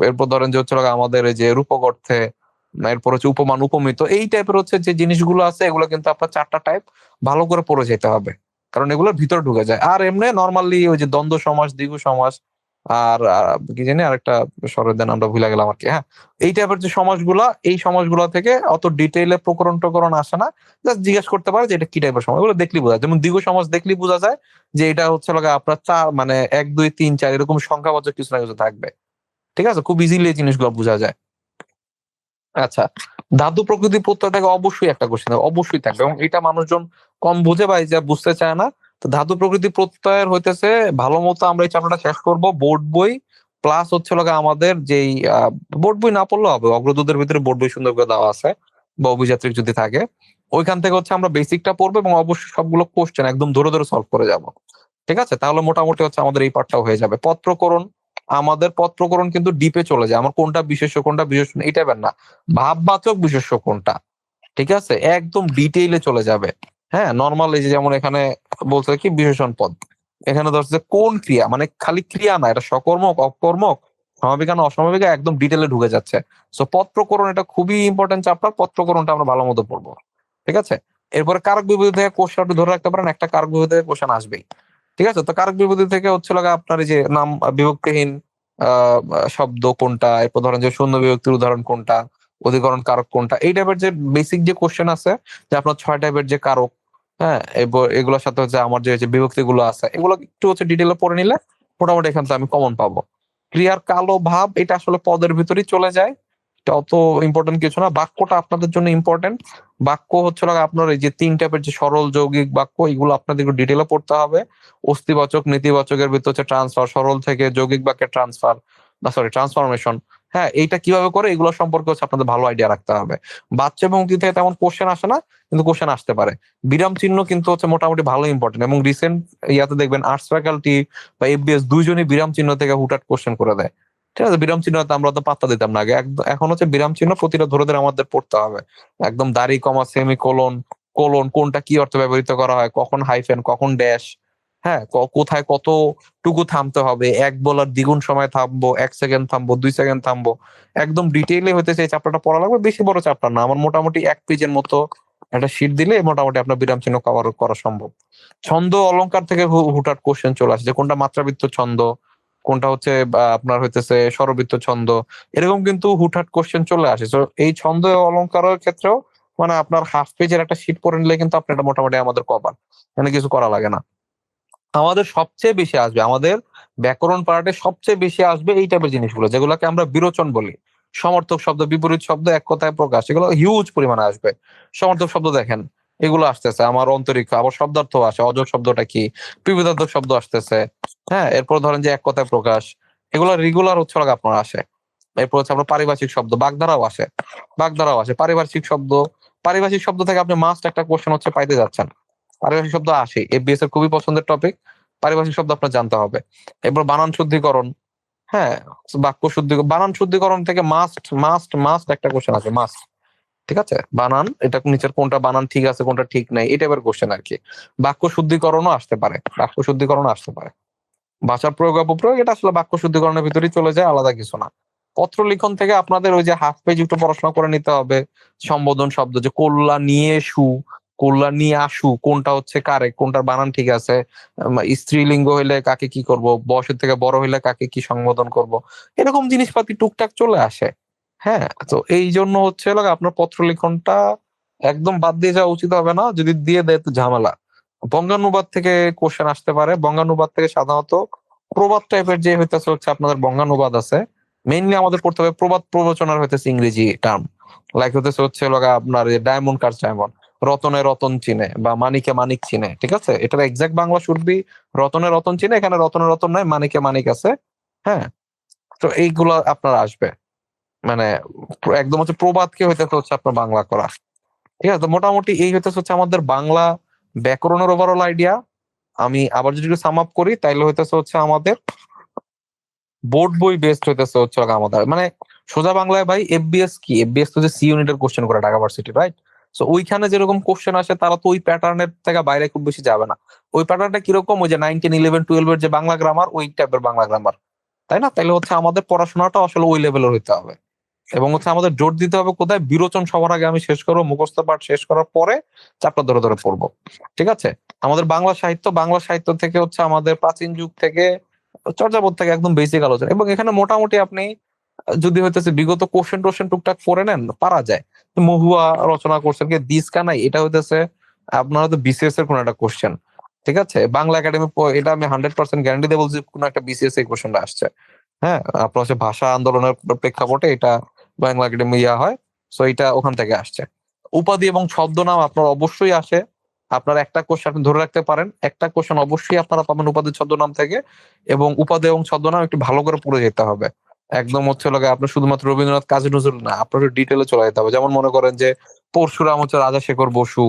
এরপর ধরেন যে হচ্ছে হলো গিয়ে আমাদের এই যে রূপক অর্থে, এরপর হচ্ছে উপমান, উপমিত এই টাইপের হচ্ছে যে জিনিসগুলো আছে এগুলো কিন্তু আপনার ৪ টা টাইপ ভালো করে পড়ে যেতে হবে। কারণ এগুলোর ভিতরে ঢুকে যায়। আর এমনি নরমালি ওই যে দ্বন্দ্ব সমাস, দ্বিগু সমাস আর কি জানি আরেকটা সরে দেন আমরা ভুলে গেলাম আরকি, হ্যাঁ? এই টাইপের যে সমাসগুলা, এই সমাসগুলা থেকে অত ডিটেইলে প্রকরণ-টকরণ আসে না। জাস্ট জিজ্ঞেস করতে পারে যে এটা কি টাইপের সমাস। এগুলো দেখলেই বোঝা যায়। যেমন দ্বিগু সমাস দেখলেই বোঝা যায় যে এটা হচ্ছে হলো গিয়ে আপনার ৪ মানে ১, ২, ৩, ৪ এরকম সংখ্যাবাচক কিছু না কিছু থাকবে। ঠিক আছে? খুব ইজিলি এই জিনিসগুলো বুঝা যায়। আচ্ছা, ধাতু প্রকৃতি প্রত্যয় থেকে অবশ্যই একটা কোয়েশ্চেন অবশ্যই থাকবে এবং এটা মানুষজন কম বুঝে বা এই যে বুঝতে চায় না। তো ধাতু প্রকৃতি প্রত্যয়ের হইতেছে ভালোমতো আমরা এই চ্যাপ্টারটা শেষ করব। বোর্ড বই প্লাস হচ্ছে হলো গিয়ে আমাদের যেই বোর্ড বই না পড়লেও হবে। অগ্রদূতের ভিতরে বোর্ড বই সুন্দর করে দেওয়া আছে বা অভিযাত্রিক যদি থাকে। ওইখান থেকে হচ্ছে আমরা বেসিকটা পড়বো এবং অবশ্যই সবগুলো কোয়েশ্চেন একদম ধরে, ধরে সলভ করে যাব। ঠিক আছে? তাহলে মোটামুটি হচ্ছে আমাদের এই পার্টটাও হয়ে যাবে। পত্রকরণ, আমাদের পত্রকরণ কিন্তু ডিপে চলে যায়। আমার কোনটা বিশেষ্য, কোনটা বিশেষ্য না এটা ব্যাপার না। ভাববাচক বিশেষ্য কোনটা। ঠিক আছে? একদম ডিটেইলে চলে যাবে। হ্যাঁ? নরমাল এই যে যেমন এখানে বলছে কি বিশেষণ পদ। এখানে ধরছে কোন ক্রিয়া মানে খালি ক্রিয়া না এটা সকর্মক, অকর্মক, সমাপিকা না অসমাপিকা একদম ডিটেইলে ঢুকে যাচ্ছে। সো পদ প্রকরণ এটা খুবই ইম্পোর্টেন্ট চ্যাপ্টার। পদ প্রকরণটা আমরা ভালো মতো পড়বো। ঠিক আছে? এরপরে কারক বিবৃতি থেকে কোশ্চেন আপনি ধরে রাখতে পারেন একটা কারক বিবৃতি থেকে কোশ্চেন আসবেই। ঠিক আছে? তো কারক বিবৃতি থেকে হচ্ছে হলো গিয়ে আপনার এই যে নাম বিভক্তিহীন আ শব্দ কোনটা, এরপর ধরেন যে শূন্য বিভক্তির উদাহরণ কোনটা, অধিকরণ কারক কোনটা, এই টাইপের যে বেসিক যে কোশ্চেন আছে যে আপনার ৬ টাইপের যে কারক, হ্যাঁ? এগুলোর সাথে হচ্ছে আমার যে বিভক্তিগুলো আছে এগুলো একটু হচ্ছে ডিটেইলে পড়ে নিলে মোটামুটি এখান থেকে আমি কমন পাবো। ক্রিয়ার কালো ভাব এটা আসলে পদের ভিতরেই চলে যায়। এটা অত ইম্পোর্টেন্ট কিছু না। বাক্যটা আপনাদের জন্য ইম্পোর্টেন্ট। বাক্য হচ্ছে হলো আপনার এই যে ৩ টাইপের যে সরল যৌগিক বাক্য এগুলো আপনাদের একটু ডিটেইলে পড়তে হবে। অস্তিবাচক, নেতিবাচকের ভিতর হচ্ছে ট্রান্সফার, সরল থেকে যৌগিক বাক্যে ট্রান্সফার না সরি ট্রান্সফরমেশন। হ্যাঁ? এইটা কিভাবে করে এগুলো সম্পর্কে হচ্ছে আপনাদের ভালো আইডিয়া রাখতে হবে। বাচ্চা এবং অঙ্কিত থেকে তেমন কোশ্চেন আসে না, কিন্তু কোশ্চেন আসতে পারে। বিরাম চিহ্ন কিন্তু হচ্ছে মোটামুটি ভালো ইম্পোর্টেন্ট এবং রিসেন্ট ইয়াতে দেখবেন আর্টস ফ্যাকাল্টি বা এফবিএস ২ জনই বিরাম চিহ্ন থেকে হুটহাট কোশ্চেন করে দেয়। ঠিক আছে? বিরাম চিহ্নটা আমরা তো পাত্তা দিতাম না আগে। এখন হচ্ছে বিরাম চিহ্ন প্রতিটা ধরে, ধরে আমাদের পড়তে হবে। একদম দাঁড়ি, কমা, সেমিকোলন, কোলন কোনটা কি অর্থে ব্যবহৃত করা হয়, কখন হাইফেন, কখন ড্যাশ, হ্যাঁ? কোথায় কতটুকু থামতে হবে, ১ বলার দ্বিগুণ সময় থামবো, ১ সেকেন্ড থামবো, ২ সেকেন্ড থামবো। একদম ডিটেইলে হইতেছে এই চ্যাপ্টারটা পড়া লাগবে। বেশি বড় চ্যাপ্টার না। আমার মোটামুটি ১ পেজের মতো একটা শিট দিলে মোটামুটি আপনার বিরাম চিহ্ন কভার করা সম্ভব। ছন্দ অলংকার থেকে হুটহাট কোশ্চেন চলে আসে যে কোনটা মাত্রাবৃত্ত ছন্দ, কোনটা হচ্ছে আপনার হইতেছে স্বরবৃত্ত ছন্দ। এরকম কিন্তু হুটহাট কোশ্চেন চলে আসে। সো এই ছন্দ অলংকারের ক্ষেত্রেও মানে আপনার হাফ পেজের একটা শিট পড়ে নিলে কিন্তু আপনার এটা মোটামুটি আমাদের কভার। এখানে কিছু করা লাগে না। আমাদের সবচেয়ে বেশি আসবে আমাদের ব্যাকরণ পার্টে সবচেয়ে বেশি আসবে এই টাইপের জিনিসগুলো যেগুলোকে আমরা বিরোচন বলি। সমর্থক শব্দ, বিপরীত শব্দ, এক কথায় প্রকাশ এগুলো হিউজ পরিমাণে আসবে। সমর্থক শব্দ দেখেন এগুলো আসতেছে আমার অন্তরীক্ষ, আবার শব্দার্থ আসে, অজর শব্দটা কি, বিপরীতার্থক শব্দ আসতেছে। হ্যাঁ, এরপর ধরেন যে এক কথায় প্রকাশ এগুলো রেগুলার হচ্ছে হলো আপনার আসে। এরপর হচ্ছে আপনার পারিভাষিক শব্দ, বাগধারাও আসে, বাগধারাও আসে, পারিভাষিক শব্দ, পারিভাষিক শব্দ থেকে আপনি মাস্ট একটা কোশ্চেন হচ্ছে পাইতে যাচ্ছেন। পারিভাষিক শব্দ আসে। এফবিএস এর খুবই পছন্দের টপিক। পারিভাষিক শব্দ আপনার জানতে হবে। এরপর বানান শুদ্ধিকরণ, হ্যাঁ? বাক্য বানান শুদ্ধিকরণ থেকে মাস্ট একটা কোশ্চেন আছে, মাস্ট। ঠিক আছে? বানান এটা নিচের কোনটা বানান ঠিক আছে, কোনটা ঠিক নাই এই টাইপের কোশ্চেন আরকি। বাক্য শুদ্ধিকরণও আসতে পারে। বাক্য শুদ্ধিকরণও আসতে পারে। ভাষার প্রয়োগ অপপ্রয়োগ এটা আসলে বাক্য শুদ্ধিকরণের ভিতরেই চলে যায়, আলাদা কিছু না। পত্র লিখন থেকে আপনাদের ওই যে হাফ পেজ একটু পড়াশোনা করে নিতে হবে। সম্বোধন শব্দ যে কল্যাণ নিয়ে সু, কল্যাণী আশু কোনটা হচ্ছে কারেক্ট, কোনটার বানান ঠিক আছে, স্ত্রীলিঙ্গ হইলে কাকে কি করব, বয়সের থেকে বড় হইলে কাকে কি সম্বোধন করব, এরকম জিনিসপাতি টুকটাক চলে আসে। হ্যাঁ, তো এই জন্য হচ্ছে আপনার পত্র লিখনটা একদম বাদ দিয়ে যাওয়া উচিত হবে না, যদি দিয়ে দেয় তো ঝামেলা। বঙ্গানুবাদ থেকে কোশ্চেন আসতে পারে, বঙ্গানুবাদ থেকে সাধারণত প্রবাদ টাইপের যে হইতেছে হচ্ছে আপনাদের বঙ্গানুবাদ আছে, মেইনলি আমাদের পড়তে হবে প্রবাদ প্রবচনার হইতেছে ইংরেজি টার্ম, লাইক হইতেছে হচ্ছে আপনার ডায়মন্ড কার ডায়মন্ড, রতনে রতন চিনে বা মানিকে মানিক চিনে, ঠিক আছে, এটার এক্সাক্ট বাংলা শুড বি রতনে রতন চিনে, এখানে রতনে রতন নাই, মানিকে মানিক আছে। হ্যাঁ, তো এইগুলা আপনার আসবে, মানে একদম হচ্ছে প্রবাদকে হইতেছে হচ্ছে আপনার বাংলা করা। ঠিক আছে, তো মোটামুটি এই হইতেছে হচ্ছে আমাদের বাংলা ব্যাকরণের ওভারঅল আইডিয়া। আমি আবার যদি সাম আপ করি তাইলে হইতেছে হচ্ছে আমাদের বোর্ড বই বেসড হইতেছে হচ্ছে আমাদের, মানে সোজা বাংলায় ভাই এফবিএস কি, এফবিএস তো যে সি ইউনিটের কোশ্চেন করে ঢাকা ভার্সিটি, রাইট? সো ওইখানে যেরকম কোশ্চেন আসে তারা তো ওই প্যাটার্নের থেকে বাইরে খুব বেশি যাবে না। ওই প্যাটার্নটা কিরকম, ওই যে 9, 10, 11, 12 এর যে বাংলা গ্রামার, ওই টাইপের বাংলা গ্রামার, তাই না? তাইলে হচ্ছে আমাদের পড়াশোনাটা আসলে ওই লেভেলের হইতে হবে, এবং হচ্ছে আমাদের জোর দিতে হবে কোথায়, বিরোচন সবার আগে আমি শেষ করবো, মুখস্থ পাঠ শেষ করার পরে চ্যাপ্টার ধরে ধরে পড়বো। ঠিক আছে, আমাদের বাংলা সাহিত্য, বাংলা সাহিত্য থেকে হচ্ছে আমাদের প্রাচীন যুগ থেকে চর্যাপদ থেকে একদম বেসিক আলোচনা, এবং এখানে মোটামুটি আপনি যদি হইতেছে বিগত কোশ্চেন টোশ্চেন টুকটাক পড়ে নেন পারা যায়। মহুয়া রচনা করছেন কি দিসকা নাই, এটা হইতেছে আপনার হয়তো বিসিএস এর কোন একটা কোশ্চেন। ঠিক আছে, বাংলা একাডেমি, এটা আমি 100% গ্যারান্টি দিয়ে বলছি কোন একটা বিসিএস এই কোশ্চেনটা আসছে। হ্যাঁ, আপনার হচ্ছে ভাষা আন্দোলনের প্রেক্ষাপটে এটা বাংলা একাডেমি ইয়া হয়, সো এটা ওখান থেকে আসছে। উপাধি এবং ছদ্মনাম আপনার অবশ্যই আসে, আপনার একটা কোশ্চেন আপনি ধরে রাখতে পারেন, একটা কোশ্চেন অবশ্যই আপনারা পাবেন উপাধি ছদ্মনাম থেকে, এবং উপাধি এবং ছদ্মনাম একটু ভালো করে পড়ে যেতে হবে। একদম হচ্ছে আপনার শুধুমাত্র রবীন্দ্রনাথ কাজী নজরুল না, আপনার ডিটেলে চলে যেতে হবে। যেমন মনে করেন যে পরশুরাম হচ্ছে রাজাশেখর বসু,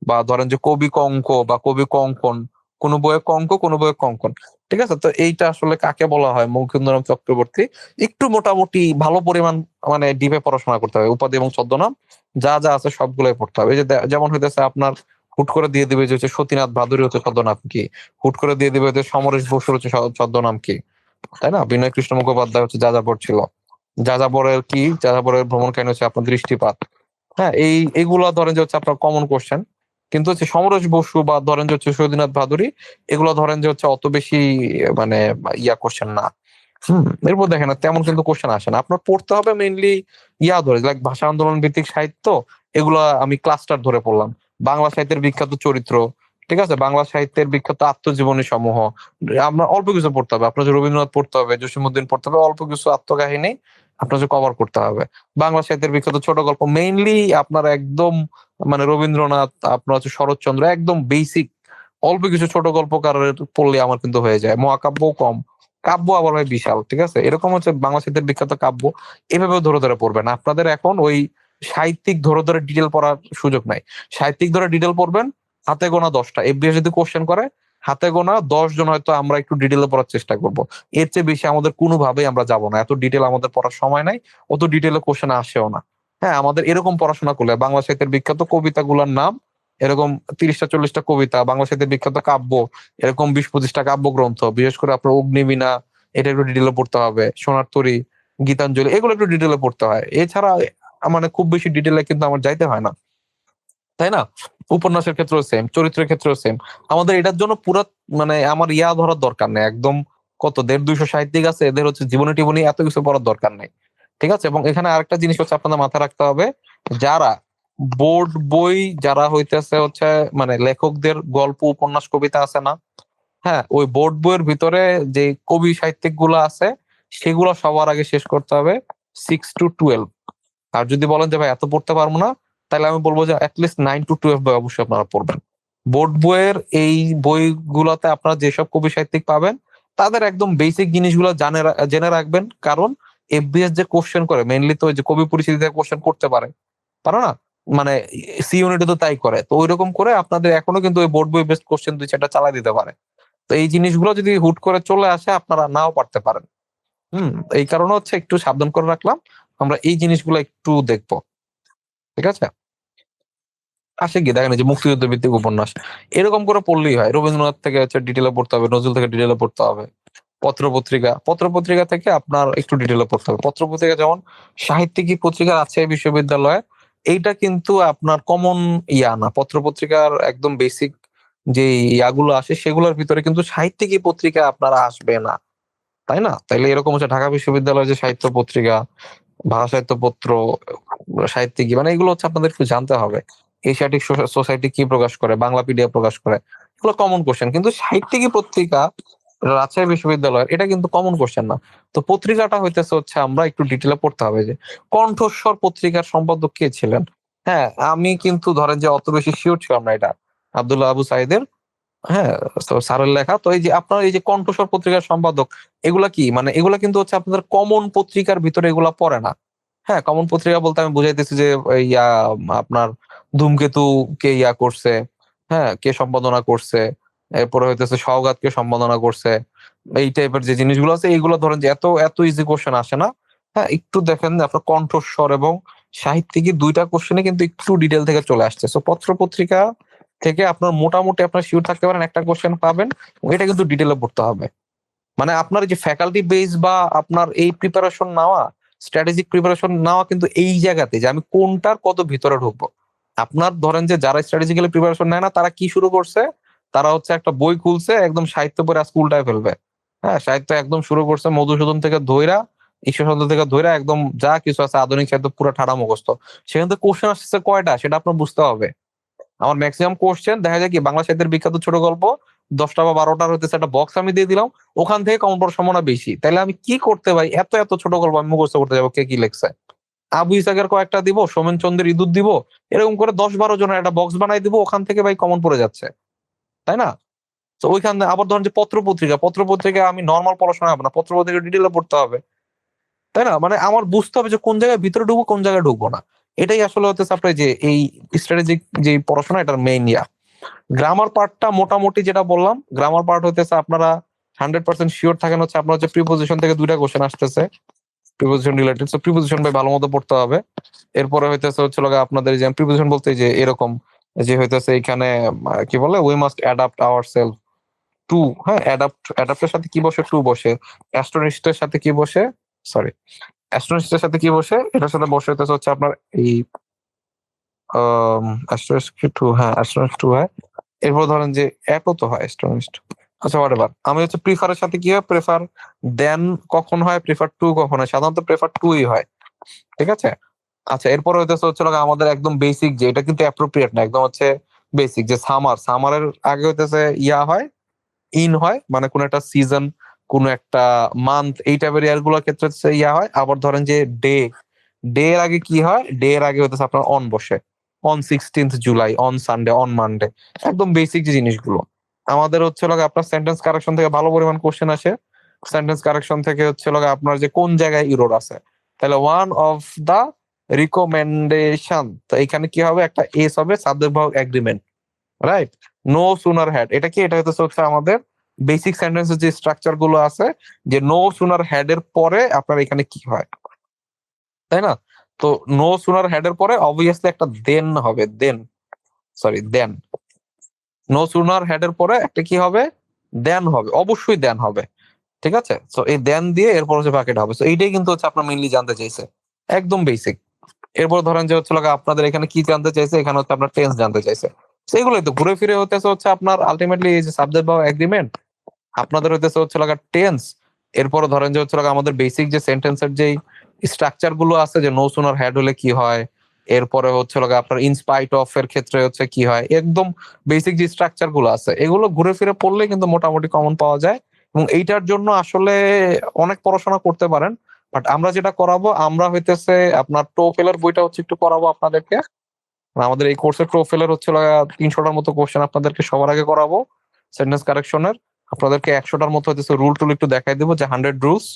বা ধরেন যে কবি কঙ্ক বা কবি কঙ্কন, কোন বইয়ে কঙ্ক কোন বইয়ে কঙ্কন। ঠিক আছে, তো এইটা আসলে কাকে বলা হয়, বঙ্কিমচন্দ্র চক্রবর্তী। একটু মোটামুটি ভালো পরিমাণ মানে ডিপে পড়াশোনা করতে হবে, উপাধি এবং ছদ্মনাম যা যা আছে সবগুলোই পড়তে হবে। এই যে যেমন হইতেছে আপনার হুট করে দিয়ে দিবে যে হচ্ছে সতীনাথ ভাদুরী হচ্ছে ছদ্মনাম কি, হুট করে দিয়ে দিবে যে সমরেশ বসুর হচ্ছে ছদ্মনাম কি, তাই না? বিনয় কৃষ্ণ মুখোপাধ্যায় হচ্ছে যাযাবর ছিল, যাযাবরের কি, যাযাবরের ভ্রমণ কাহিনী হচ্ছে আপনার দৃষ্টিপাত। হ্যাঁ, এইগুলা ধরেন যে হচ্ছে আপনার কমন কোশ্চেন, কিন্তু হচ্ছে সমরেশ বসু বা ধরেন যে হচ্ছে সৈয়দনাথ ভাদুরী, এগুলো ধরেন যে হচ্ছে অত বেশি মানে ইয়া কোশ্চেন না। এরপর দেখেন না তেমন কিন্তু কোশ্চেন আসে না, আপনার পড়তে হবে মেইনলি ইয়া ধরে, লাইক ভাষা আন্দোলন ভিত্তিক সাহিত্য, এগুলা আমি ক্লাস্টার ধরে পড়লাম। বাংলা সাহিত্যের বিখ্যাত চরিত্র, ঠিক আছে, বাংলা সাহিত্যের বিখ্যাত আত্মজীবনী সমূহ, আপনার অল্প কিছু পড়তে হবে, আপনার যে রবীন্দ্রনাথ পড়তে হবে, জসীমউদ্দিন পড়তে হবে, অল্প কিছু আত্মকাহিনী আপনার যে কভার করতে হবে। বাংলা সাহিত্যের বিখ্যাত ছোট গল্প মেইনলি আপনার একদম মানে রবীন্দ্রনাথ, আপনার হচ্ছে শরৎচন্দ্র, একদম বেসিক অল্প কিছু ছোট গল্পকারের পড়লে আমার কিন্তু হয়ে যায়, মহাকাব্য কম, কাব্য আবার হয় বিশাল। ঠিক আছে, এরকম হচ্ছে বাংলা সাহিত্যের বিখ্যাত কাব্য, এভাবেও ধরে ধরে পড়বেন। আপনাদের এখন ওই সাহিত্যিক ধরে ধরে ডিটেল পড়ার সুযোগ নাই, সাহিত্যিক ধরে ডিটেল পড়বেন হাতে গোনা 10টা, এফবিএস যদি কোশ্চেন করে হাতে গোনা 10 জন হয়তো আমরা একটু ডিটেলে পড়ার চেষ্টা করব, এর চেয়ে বেশি আমাদের কোনোভাবেই আমরা যাব না, এত ডিটেল আমাদের পড়ার সময় নাই, অত ডিটেলে কোশ্চেন আসেও না। হ্যাঁ, আমাদের এরকম পড়াশোনা করলে বাংলা সাহিত্যের বিখ্যাত কবিতাগুলোর নাম এরকম 30টা 40টা কবিতা, বাংলা সাহিত্যের বিখ্যাত কাব্য এরকম 20-25টা কাব্যগ্রন্থ, বিশেষ করে আপনার অগ্নিবীণা, এটা একটু ডিটেলে পড়তে হবে, সোনার তরী, গীতাঞ্জলি, এগুলো একটু ডিটেলে পড়তে হয়। এছাড়া মানে খুব বেশি ডিটেলে কিন্তু আমার যাইতে হয় না, তাই না? উপন্যাসের ক্ষেত্রেও সেম, চরিত্রের ক্ষেত্রেও সেম। আমাদের এটার জন্য পুরো মানে আমার ইয়া ধরার দরকার নেই, একদম কত 150-200 সাহিত্যিক আছে, এদের হচ্ছে জীবনী টিবনী এত কিছু পড়ার দরকার নেই। ঠিক আছে, এবং এখানে আরেকটা জিনিস হচ্ছে আপনাদের মাথায় রাখতে হবে, যারা বোর্ড বই, যারা হইতেছে হচ্ছে মানে লেখকদের গল্প উপন্যাস কবিতা আছে না, হ্যাঁ, ওই বোর্ড বইয়ের ভিতরে যে কবি সাহিত্যিক গুলো আছে সেগুলো সবার আগে শেষ করতে হবে 6 to 12। আর যদি বলেন যে ভাই এত পড়তে পারবো না, তাহলে আমি বলবো যে অ্যাটলিস্ট 9 to 12 বই অবশ্যই আপনারা পড়বেন। বোর্ড বইয়ের এই বইগুলোতে আপনারা যেসব কবি সাহিত্যিক পাবেন তাদের একদম বেসিক জিনিসগুলো জেনে রাখবেন, কারণ এফবিএস যে কোশ্চেন করে মেইনলি তো ওই যে কবি পরিচিতি থেকে কোশ্চেন করতে পারে, পারে না? মানে সি ইউনিটে তো তাই করে, তো ওইরকম করে আপনাদের এখনো কিন্তু ওই বোর্ড বই বেসড কোশ্চেন 2-4টা চালাই দিতে পারে। তো এই জিনিসগুলো যদি হুট করে চলে আসে আপনারা নাও পারতে পারেন। এই কারণে হচ্ছে একটু সাবধান করে রাখলাম, আমরা এই জিনিসগুলো একটু দেখবো। ঠিক আছে, আসে কি দেখেন এই যে মুক্তিযুদ্ধ ভিত্তিক উপন্যাস এরকম করে পড়লেই হয়, রবীন্দ্রনাথ থেকে হচ্ছে ডিটেলে পড়তে হবে, নজরুল থেকে ডিটেলে পড়তে হবে, পত্র পত্রিকা থেকে আপনার একটু ডিটেলে পড়তে হবে। পত্র পত্রিকা যেমন সাহিত্যিক পত্রিকা আছে বিশ্ববিদ্যালয়ে, এইটা কিন্তু আপনার কমন ইয়া না, পত্রপত্রিকার একদম বেসিক যে ইয়াগুলো আসে সেগুলোর ভিতরে কিন্তু সাহিত্যিক পত্রিকা আপনারা আসবে না, তাই না? তাইলে এরকম হচ্ছে ঢাকা বিশ্ববিদ্যালয়ের যে সাহিত্য পত্রিকা, ভাষা সাহিত্য পত্র, সাহিত্যিকী, মানে এগুলো হচ্ছে আপনাদের একটু জানতে হবে। এশিয়াটিক সোসাইটি কি প্রকাশ করে, বাংলাপিডিয়া প্রকাশ করে, এগুলো কমন কোশ্চেন। কিন্তু সাহিত্যিকী পত্রিকা রাজশাহী বিশ্ববিদ্যালয়ের এটা কিন্তু কমন কোশ্চেন না। তো পত্রিকাটা হইতেছে হচ্ছে আমরা একটু ডিটেলে পড়তে হবে যে কণ্ঠস্বর পত্রিকার সম্পাদক কে ছিলেন। হ্যাঁ, আমি কিন্তু ধরেন যে অত বেশি শিওর ছিলাম না এটা আব্দুল্লাহ আবু সাইদের, হ্যাঁ, তো স্যারের লেখা। তো এই যে আপনার এই যে কণ্ঠস্বর পত্রিকার সম্পাদক, এগুলা কি মানে এগুলা কিন্তু হচ্ছে আপনাদের কমন পত্রিকার ভিতরে এগুলা পড়ে না। হ্যাঁ, কমন পত্রিকা বলতে আমি বুঝাইতেছি যে ইয়া আপনার ধূমকেতু কে ইয়া করছে, হ্যাঁ, কে সম্পাদনা করছে, এরপরে হইতেছে সওগাত কে সম্পাদনা করছে, এই টাইপের যে জিনিসগুলো আছে এইগুলো ধরেন যে এত এত ইজি কোশ্চেন আসে না। হ্যাঁ, একটু দেখেন যে আপনার কণ্ঠস্বর এবং সাহিত্যিকী দুইটা কোশ্চেনে কিন্তু একটু ডিটেল থেকে চলে আসছে। সো পত্র পত্রিকা থেকে আপনার মোটামুটি আপনার শিওর থাকতে পারেন একটা কোশ্চেন পাবেন, এটা কিন্তু ডিটেলে পড়তে হবে। মানে আপনার যে ফ্যাকাল্টি বেস বা আপনার এই প্রিপারেশন নেওয়া, স্ট্র্যাটেজিক প্রিপারেশন নেওয়া কিন্তু এই জায়গাতে যে আমি কোনটার কত ভিতরে ঢুকবো। আপনার ধরেন যে যারা স্ট্র্যাটেজিক্যালি প্রিপারেশন নেয় না তারা কি শুরু করছে, তারা হচ্ছে একটা বই খুলছে একদম সাহিত্য পড়ে আজকে উল্টায় ফেলবে। হ্যাঁ, সাহিত্য একদম শুরু করছে মধুসূদন থেকে ধইরা, ঈশ্বরচন্দ্র থেকে ধইরা একদম যা কিছু আছে আধুনিক সাহিত্য পুরো ঠাড়া মুখস্থ। সেখান থেকে কোশ্চেন আসছে কয়টা সেটা আপনার বুঝতে হবে। আমার ম্যাক্সিমাম কোশ্চেন দেখা যায় কি বাংলা সাহিত্যের বিখ্যাত ছোট গল্প 10টা বা 12টার হইতেছে একটা বক্স আমি দিয়ে দিলাম, ওখান থেকে কমন পড়ার সম্ভাবনা বেশি। তাইলে আমি কি করতে পারি, এত এত ছোট গল্প আমি মুখস্থ করতে যাবো কে কি লেখছে। আবু ইসাকের কয়েকটা দিব, সোমেন চন্দ্রের ইঁদুর দিব, এরকম করে 10-12 জনের একটা বক্স বানাই দিব, ওখান থেকে ভাই কমন পড়ে যাচ্ছে, তাই না? তো ওইখানে আবার ধরেন যে পত্র পত্রিকা, পত্র পত্রিকা আমি নর্মাল পড়াশোনা হবে না, পত্র পত্রিকা ডিটেলে পড়তে হবে, তাই না? মানে আমার বুঝতে হবে যে কোন জায়গায় ভিতরে ঢুকবো কোন জায়গায় ঢুকবো না। এটাই আসলে হচ্ছে আপনার যে এই স্ট্র্যাটেজিক যে পড়াশোনা এটার মেইন ইয়া। গ্রামার পার্টটা মোটামুটি যেটা বললাম, গ্রামার পার্ট হইতেছে আপনারা 100% শিওর থাকেন হচ্ছে আপনার হচ্ছে প্রিপোজিশন থেকে দুইটা কোশ্চেন আসতেছে, প্রিপোজিশন রিলেটেড। সো প্রিপোজিশন ভাই ভালো মতো পড়তে হবে। এরপরে হইতেছে হচ্ছে লগা আপনাদের যে প্রিপোজিশন বলতে যে এরকম যে হইতেছে এখানে কি বলে we must adapt ourselves to, হ্যাঁ, অ্যাডাপ্টের সাথে কি বসে, টু বসে। অ্যাস্ট্রোনিস্টের সাথে কি বসে, সরি, অ্যাস্ট্রোনিস্টের সাথে কি বসে, এটার সাথে বসে হইতেছে হচ্ছে আপনার এই অ্যাস্ট্রোনিস্ট টু, হ্যাঁ অ্যাস্ট্রোনিস্ট টু হয়। এরপর ধরেন যে অ্যাপও তো হয় স্টুডেন্ট। আচ্ছা হোয়াটএভার, আমি হচ্ছে প্রিফারের সাথে কি হয়, প্রেফার দেন কখন হয়, প্রেফার টু কখন হয়, সাধারণত প্রেফার টুই হয়, ঠিক আছে? আচ্ছা, এরপর হইতেছে হচ্ছে লগা আমাদের একদম বেসিক যে এটা কিন্তু অ্যাপ্রোপ্রিয়েট না, একদম হচ্ছে বেসিক যে সামারের আগে হইতেছে ইয়া হয়, ইন হয়, মানে কোন একটা সিজন, কোন একটা মান্থ, এই টাইপের ইয়ার গুলোর ক্ষেত্রে হচ্ছে ইয়া হয়। আবার ধরেন যে ডে, ডে এর আগে কি হয়, ডে এর আগে হইতেছে আপনার অন বসে, on 16th July, on Sunday, on Monday, একদম বেসিক যে জিনিসগুলো। আমাদের হচ্ছে লগা আপনার সেন্টেন্স কারেকশন থেকে ভালো পরিমাণ কোশ্চেন আসে। সেন্টেন্স কারেকশন থেকে হচ্ছে লগা আপনার যে কোন জায়গায় ইরোর আছে, তাহলে ওয়ান অফ দা রিকমেন্ডেশন, তো এখানে কি হবে, একটা এস হবে, subject verb agreement, right? No sooner had, এটা কি, এটা হচ্ছে আমাদের বেসিক সেন্টেন্সের যে স্ট্রাকচার গুলো আছে, যে নো সুনার হ্যাড এর পরে আপনার এখানে কি হয়, তাই না? তো নো সুনার হ্যাড এর পরে অবভিয়াসলি একটা দেন হবে, then, sorry then, no sooner had এর পরে একটা কি হবে, দেন হবে, অবশ্যই দেন হবে, ঠিক আছে? তো এই দেন দিয়ে এরপর হচ্ছে বাকিটা হবে। তো এইটাই কিন্তু হচ্ছে আপনার মেইনলি জানতে চাইছে, একদম বেসিক। এরপর ধরেন যে হচ্ছে আপনাদের এখানে কি জানতে চাইছে, এখানে হচ্ছে আপনার টেন্স জানতে চাইছে। সেগুলোই তো ঘুরে ফিরে হতেছে হচ্ছে আপনার আলটিমেটলি এই যে সাবজেক্ট বা এগ্রিমেন্ট, আপনাদের হইতেছে হচ্ছে লাগা টেন্স। এরপর ধরেন যে হচ্ছে লাগা আমাদের বেসিক যে সেন্টেন্সের যেই স্ট্রাকচার গুলো আছে, যে নো সুনার হ্যাড হলে কি হয়, এরপরে হচ্ছে লাগা আপনার ইনস্পাইট অফ এর ক্ষেত্রে হচ্ছে কি হয়, একদম বেসিক যে স্ট্রাকচার গুলো আছে এগুলো ঘুরে ফিরে পড়লে কিন্তু মোটামুটি কমন পাওয়া যায়। এবং এইটার জন্য আসলে অনেক পড়াশোনা করতে পারেন। বাট আমরা যেটা করাবো, আমরা হইতেছে আপনার টোফেলের বইটা হচ্ছে একটু করাবো আপনাদেরকে। আমাদের এই কোর্সের টোফেলের হচ্ছে 300টার মতো কোশ্চেন আপনাদেরকে সবার আগে করাবো সেন্টেন্স কারেকশনের। আপনাদেরকে 100টার মতো হচ্ছে রুল টুল একটু দেখাই দেবো, যে 100 রুলস,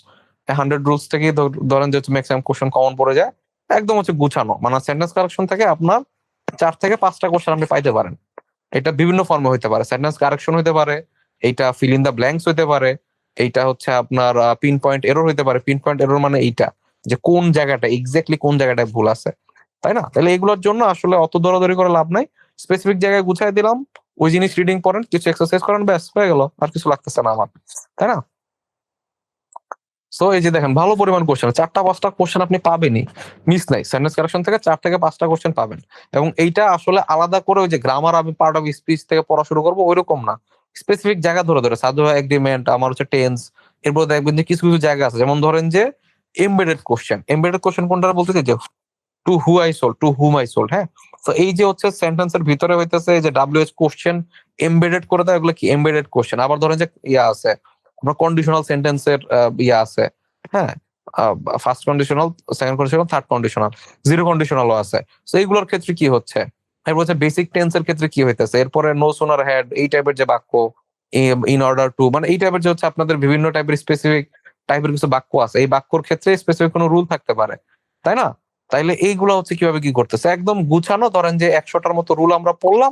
100 রুলস থেকে ধরেন যে ম্যাক্সিমাম কোশ্চেন কমন পড়ে যায়। একদম হচ্ছে গুছানো, মানে সেন্টেন্স কারেকশন থেকে আপনার 4 থেকে 5টা কোশ্চেন আপনি পাইতে পারেন। এটা বিভিন্ন ফর্মে হইতে পারে, সেন্টেন্স কারেকশন হইতে পারে, এইটা ফিল ইন দা ব্ল্যাঙ্কস হইতে পারে, এইটা হচ্ছে আপনার পিন পয়েন্ট এরর হইতে পারে। পিন পয়েন্ট এরর মানে এইটা যে কোন জায়গাটা এক্স্যাক্টলি কোন জায়গাটায় ভুল আছে, তাই না? তাহলে এগুলোর জন্য আসলে অত দৌড়াদৌড়ি করে লাভ নাই। স্পেসিফিক জায়গায় গুছাই দিলাম, ওই জিনিস রিডিং পড়েন, কিছু এক্সারসাইজ করেন, ব্যাস হয়ে গেল, আর কিছু লাগতেছে না আমার, তাই না? সো এই যে দেখেন ভালো পরিমাণ কোশ্চেন, 4টা 5টা কোশ্চেন আপনি পাবেনই, মিস নাই। সেন্টেন্স কারেকশন থেকে 4 থেকে 5টা কোশ্চেন পাবেন। এবং এইটা আসলে আলাদা করে ওই যে গ্রামার আমি পার্ট অফ স্পিচ থেকে পড়া শুরু করবো ওইরকম না, স্পেসিফিক জায়গা ধরে ধরে সাধু এগ্রিমেন্ট, আমার হচ্ছে টেন্স, এরপর দেখবেন যে কিছু কিছু জায়গা আছে, যেমন ধরেন যে এমবেডেড কোশ্চেন কোনটা বলতেছে যে টু হুম আই সোল্ড, হ্যাঁ। তো এই যে হচ্ছে সেন্টেন্সের ভিতরে হইতেছে যে ডাব্লিউএইচ কোশ্চেন এমবেডেড করে দেয়, এগুলো কি এমবেডেড কোশ্চেন। আবার ধরেন যে ইয়া আছে আপনার কন্ডিশনাল সেন্টেন্সের ইয়া আছে, হ্যাঁ, first conditional, second conditional, third conditional, zero কন্ডিশনালও আছে। তো এইগুলোর ক্ষেত্রে কি হচ্ছে, এরপর হচ্ছে বেসিক টেন্সের ক্ষেত্রে কি হইতেছে, এরপরে নো সোনার হ্যাড, এই টাইপের যে বাক্য, ইন অর্ডার টু, মানে এই টাইপের যে হচ্ছে আপনাদের বিভিন্ন টাইপের স্পেসিফিক টাইপের কিছু বাক্য আছে, এই বাক্যর ক্ষেত্রে স্পেসিফিক কোনো রুল থাকতে পারে, তাই না? তাইলে এইগুলা হচ্ছে কিভাবে কি করতেছে একদম গুছানো, ধরেন যে 100টার মতো রুল আমরা পড়লাম,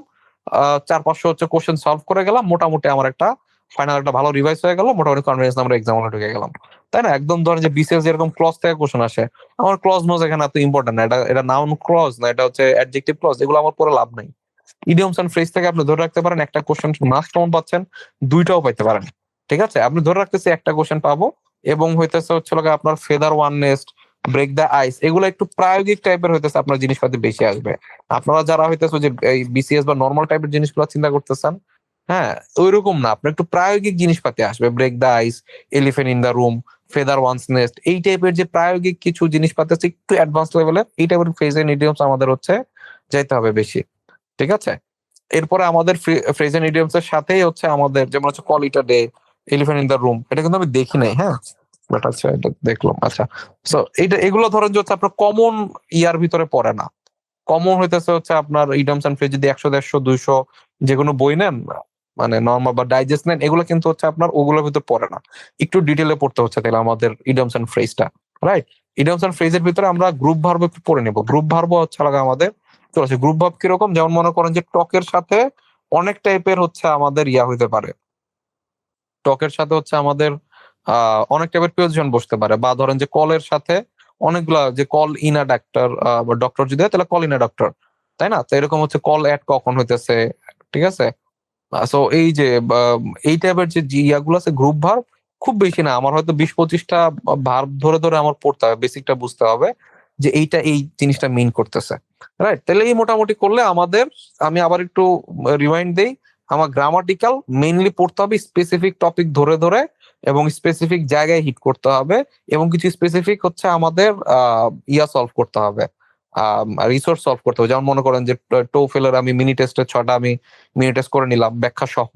4-500 হচ্ছে কোশ্চেন সলভ করে গেলাম, মোটামুটি আমার একটা ফাইনাল একটা ভালো রিভাইজ হয়ে গেল, মোটামুটি কনফিডেন্স আমরা এক্সাম হলে ঢুকে গেলাম, তাই না? একদম ধরেন যে বিসিএস যেরকম ক্লজ থেকে কোশ্চেন আসে, আমার ক্লজ নোজ এখানে এত ইম্পর্টেন্ট না, এটা এটা নাউন ক্লজ না, এটা হচ্ছে অ্যাডজেক্টিভ ক্লজ, এগুলো আমার পরে লাভ নাই। ইডিয়মস এন্ড ফ্রেজ থেকে আপনি ধরে রাখতে পারেন একটা কোশ্চেন মাস্ট কমন পাচ্ছেন, দুইটাও পাইতে পারেন, ঠিক আছে? আপনি ধরে রাখতেছি একটা কোশ্চেন পাবো, এবং হইতেছে হচ্ছে আপনার feather one nest, break the ice, এগুলো একটু প্রায়োগিক টাইপের হইতেছে, আপনার জিনিসপাতি বেশি আসবে। আপনারা যারা হইতেছে যে এই বিসিএস বা নর্মাল টাইপের জিনিসগুলো চিন্তা করতেছেন, হ্যাঁ, ওইরকম না, আপনার একটু প্রায়োগিক জিনিসপাতি আসবে, break the ice, elephant in the room, feather once nest, এই টাইপের যে প্রায়োগিক কিছু জিনিসপাতি আছে একটু অ্যাডভান্স লেভেলের, এই টাইপের ফ্রেজ এন্ড ইডিয়মস আমাদের হচ্ছে যাইতে হবে বেশি, ঠিক আছে? এরপরে আমাদের ফ্রেজ এন্ড ইডিয়মস এর সাথেই হচ্ছে আমাদের যেমন হচ্ছে call it a day, elephant in the room, এটা কিন্তু আমি দেখি নাই, হ্যাঁ, বাট আচ্ছা এটা দেখলাম, আচ্ছা। সো এইটা এগুলো ধরেন যে হচ্ছে আপনার কমন ইয়ার ভিতরে পড়ে না, কমন হইতেছে হচ্ছে আপনার ইডিয়মস এন্ড ফ্রেজ যদি 100 150 200 যে কোনো বই নেন, মানে নর্মাল বা ডাইজেস্ট নেন, এগুলো কিন্তু হচ্ছে আপনার ওগুলোর ভিতরে পড়ে না, একটু ডিটেলে পড়তে হচ্ছে তাহলে আমাদের ইডিয়মস এন্ড ফ্রেজটা, রাইট? ইডিয়মস এন্ড ফ্রেজের ভিতরে আমরা গ্রুপ ভার্ব একটু পড়ে নেব, গ্রুপ ভার্ব হচ্ছে লাগা আমাদের চলে আসে। গ্রুপ ভার্ব কিরকম, যেমন মনে করেন যে টকের সাথে অনেক টাইপের হচ্ছে আমাদের ইয়া হইতে পারে, টকের সাথে হচ্ছে আমাদের অনেক টাইপের প্রিপোজিশন বসতে পারে, বা ধরেন যে কলের সাথে অনেকগুলা, যে কল ইন আ ডাক্তার বা ডক্টর যদি হয় তাহলে কল ইন আ ডক্টর, তাই না? তো এরকম হচ্ছে কল এট কখন হইতেছে, ঠিক আছে? সো এই যে এই টাইপের যে ইয়াগুলো আছে গ্রুপ ভার্ব, খুব বেশি না, আমার হয়তো 20-25টা ভার্ব ধরে ধরে আমার পড়তে হবে, বেসিকটা বুঝতে হবে যে এইটা এই জিনিসটা মিন করতেছে, রাইট? তাহলে এই মোটামুটি করলে আমাদের, আমি আবার একটু রিমাইন্ড দেই, আমার গ্রামাটিক্যাল মেইনলি পড়তে হবে স্পেসিফিক টপিক ধরে ধরে, এবং স্পেসিফিক জায়গায় হিট করতে হবে, এবং কিছু স্পেসিফিক হচ্ছে আমাদের ইয়া সলভ করতে হবে, রিসোর্স সলভ করতে হবে। যেমন মনে করেন যে টোফেলের আমি মিনি টেস্টের 6টা আমি মিনি টেস্ট করে নিলাম ব্যাখ্যা সহ,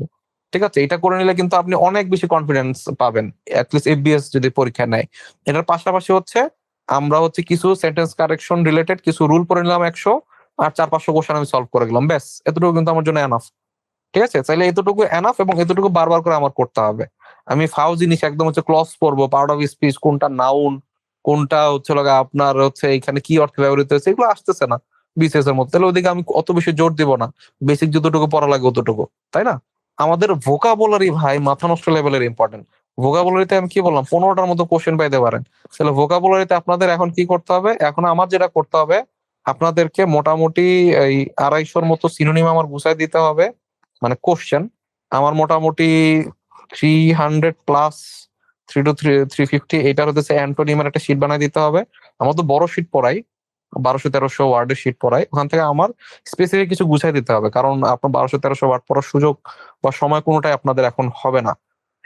ঠিক আছে? এটা করে নিলে কিন্তু আপনি অনেক বেশি কনফিডেন্স পাবেন, অ্যাটলিস্ট এফবিএস যদি পরীক্ষা নেয়। এটার পাশাপাশি হচ্ছে আমরা হচ্ছে কিছু সেন্টেন্স কারেকশন রিলেটেড কিছু রুল করে নিলাম 100, আর 4-500 কোশ্চেন আমি সলভ করে গেলাম, ব্যাস এতটুকু কিন্তু আমার জন্য এনাফ, ঠিক আছে? তাইলে এতটুকু এনাফ, এবং এতটুকু বারবার করে আমার করতে হবে। আমি ফাও জিনিস একদম হচ্ছে ক্লজ পড়বো, পার্ট অফ স্পিচ কোনটা নাউন, কোনটা হচ্ছে লাগা আপনার হচ্ছে এখানে কি অর্থে ব্যবহৃত হয়েছে, এগুলো আসতেছে না বিসিএস এর মধ্যে, তাহলে ওদিকে আমি অত বেশি জোর দিব না, বেসিক যতটুকু পড়া লাগে অতটুকু, তাই না? আমাদের ভোকাবুলারি ভাই মাথা নষ্ট লেভেলের ইম্পর্টেন্ট। ভোকাবুলারিতে আমি কি বললাম 15টার মতো কোশ্চেন পাইতে পারেন, তাহলে ভোকাবুলারিতে আপনাদের এখন কি করতে হবে, এখন আমার যেটা করতে হবে, আপনাদেরকে মোটামুটি এই 250-র মতো সিনোনিম আমার গুছাই দিতে হবে, মানে কোশ্চেন আমার মোটামুটি 300+, 3 to 350, এটার হচ্ছে অ্যান্টোনিমের একটা শিট বানাই দিতে হবে। আমার তো বড় শিট পড়াই, 1200-1300 ওয়ার্ডের শিট পড়াই, ওখান থেকে আমার স্পেসিফিক কিছু গুছাই দিতে হবে, কারণ আপনার 1200-1300 ওয়ার্ড পড়ার সুযোগ বা সময় কোনোটাই আপনাদের এখন হবে না।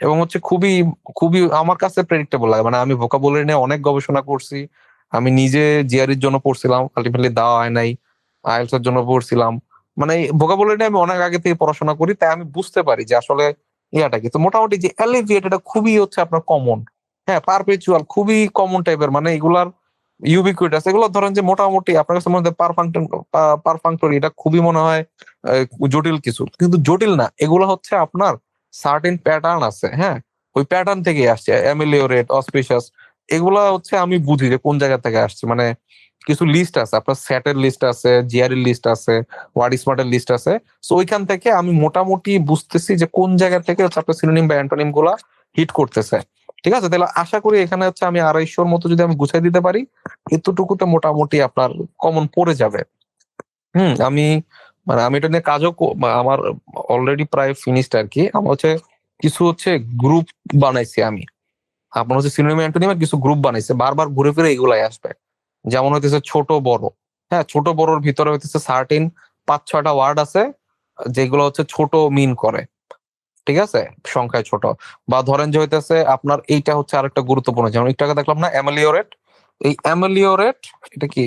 এবং হচ্ছে খুবই খুবই আমার কাছে প্রেডিক্টেবল লাগে, মানে আমি ভোকাবুলারি নিয়ে অনেক গবেষণা করছি, আমি নিজে জিআরির জন্য পড়ছিলাম, আলটিমেটলি দেওয়া হয় নাই, আইএলটিএস এর জন্য পড়ছিলাম, মানে ভোকাবুলারি নিয়ে আমি অনেক আগে থেকে পড়াশোনা করি, তাই আমি বুঝতে পারি যে আসলে ইয়াটা কি। তো মোটামুটি যে অ্যালিভিয়েট, এটা খুবই হচ্ছে আপনার কমন, হ্যাঁ, পারপেচুয়াল খুবই কমন টাইপের, মানে এগুলার ইউবিকুইটাস, এগুলো ধরেন যে মোটামুটি আপনার কাছে মনে হয় পারফাংটরি, এটা খুবই মনে হয় জটিল কিছু, কিন্তু জটিল না, এগুলো হচ্ছে আপনার সার্টেন প্যাটার্ন আছে, হ্যাঁ, ওই প্যাটার্ন থেকে আসছে, অ্যামিলিওরেট, অসপিশিয়াস, এগুলা হচ্ছে আমি বুঝি যে কোন জায়গা থেকে আসছে, মানে কিছু লিস্ট আছে, আপনার স্যাটের লিস্ট আছে, জিআর এর লিস্ট আছে, ওয়ার্ড স্মার্টের লিস্ট আছে। সো ওইখান থেকে আমি মোটামুটি বুঝতেছি যে কোন জায়গা থেকে হচ্ছে আপনার সিনোনিম বা অ্যান্টোনিম গুলা হিট করতেছে, ঠিক আছে? তাহলে আশা করি এখানে হচ্ছে আমি 250-র মতো যদি আমি গুছাই দিতে পারি, এতটুকুতে মোটামুটি আপনার কমন পড়ে যাবে। আমি মানে আমি এটা নিয়ে কাজও আমার অলরেডি প্রায় ফিনিশড আর কি, আমার হচ্ছে কিছু হচ্ছে গ্রুপ বানাইছি আমি, আপনার হচ্ছে সিনোনিম অ্যান্টোনিমের কিছু গ্রুপ বানাইছে, বারবার ঘুরে ফিরে এগুলাই আসবে। যেমন হইতেছে ছোট বড়, হ্যাঁ ছোট বড়র ভিতরে হইতেছে সার্টিন 5-6টা ওয়ার্ড আছে যেগুলো হচ্ছে ছোট মিন করে, ঠিক আছে, সংখ্যায় ছোট। বা ধরেন যে হইতেছে আপনার এইটা হচ্ছে আরেকটা গুরুত্বপূর্ণ, যেমন একটু আগে দেখলাম না অ্যামেলিওরেট, এই অ্যামেলিওরেট এটা কি,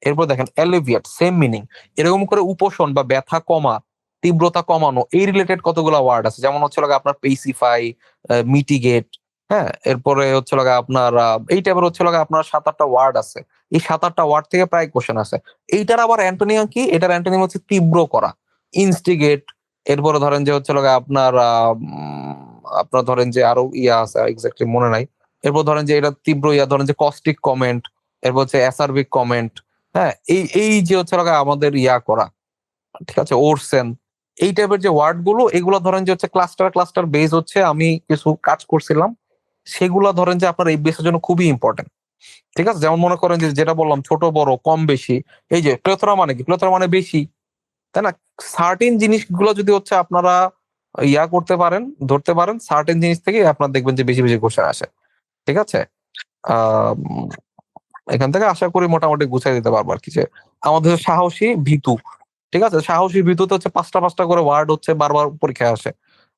এরপর দেখেন অ্যালিভিয়েট সেম মিনিং। এরকম করে উপশম বা ব্যথা কমা, তীব্রতা কমানো, এই রিলেটেড কতগুলা ওয়ার্ড আছে, যেমন হচ্ছে লাগা আপনার পেসিফাই, মিটিগেট, হ্যাঁ এরপরে হচ্ছে লাগা আপনার এই টাইপের হচ্ছে লাগা আপনার 7-8টা ওয়ার্ড আছে। এই 7-8টা ওয়ার্ড থেকে প্রায় কোশ্চেন আছে। এইটার আবার অ্যান্টোনিম কি, এটার অ্যান্টোনিম হচ্ছে তীব্র করা, ইনস্টিগেট। এরপরে ধরেন যে হচ্ছে লাগা আপনার আপনার ধরেন যে আরো ইয়া আছে এক্স্যাক্টলি মনে নাই। এরপর ধরেন যে এটা তীব্র ইয়া, ধরেন যে কস্টিক কমেন্ট, এরপর হচ্ছে অ্যাসার্বিক কমেন্ট, হ্যাঁ এই এই যে হচ্ছে লাগা আমাদের ইয়া করা, ঠিক আছে, ওরসেন, এই টাইপের যে ওয়ার্ড গুলো, এগুলো ধরেন যে হচ্ছে ক্লাস্টার ক্লাস্টার বেস হচ্ছে আমি কিছু কাজ করছিলাম, সেগুলা ধরেন যে আপনার এই বেসের জন্য খুবই ইম্পর্টেন্ট। ঠিক আছে, যেমন মনে করেন যে যেটা বললাম ছোট বড় কম বেশি, এই যে প্লেথোরা মানে কি, প্লেথোরা মানে বেশি, তাই না? সার্টেন জিনিসগুলো যদি হচ্ছে আপনারা ইয়া করতে পারেন, ধরতে পারেন, সার্টেন জিনিস থেকে আপনার দেখবেন যে বেশি বেশি কোশ্চেন আসে। ঠিক আছে, আহ এখান থেকে আশা করি মোটামুটি গুছাই দিতে পারবো আর কি, যে আমাদের সাহসী ভীতু, ঠিক আছে, সাহসী ভীতুতে হচ্ছে 5টা করে ওয়ার্ড হচ্ছে বারবার পরীক্ষায় আসে।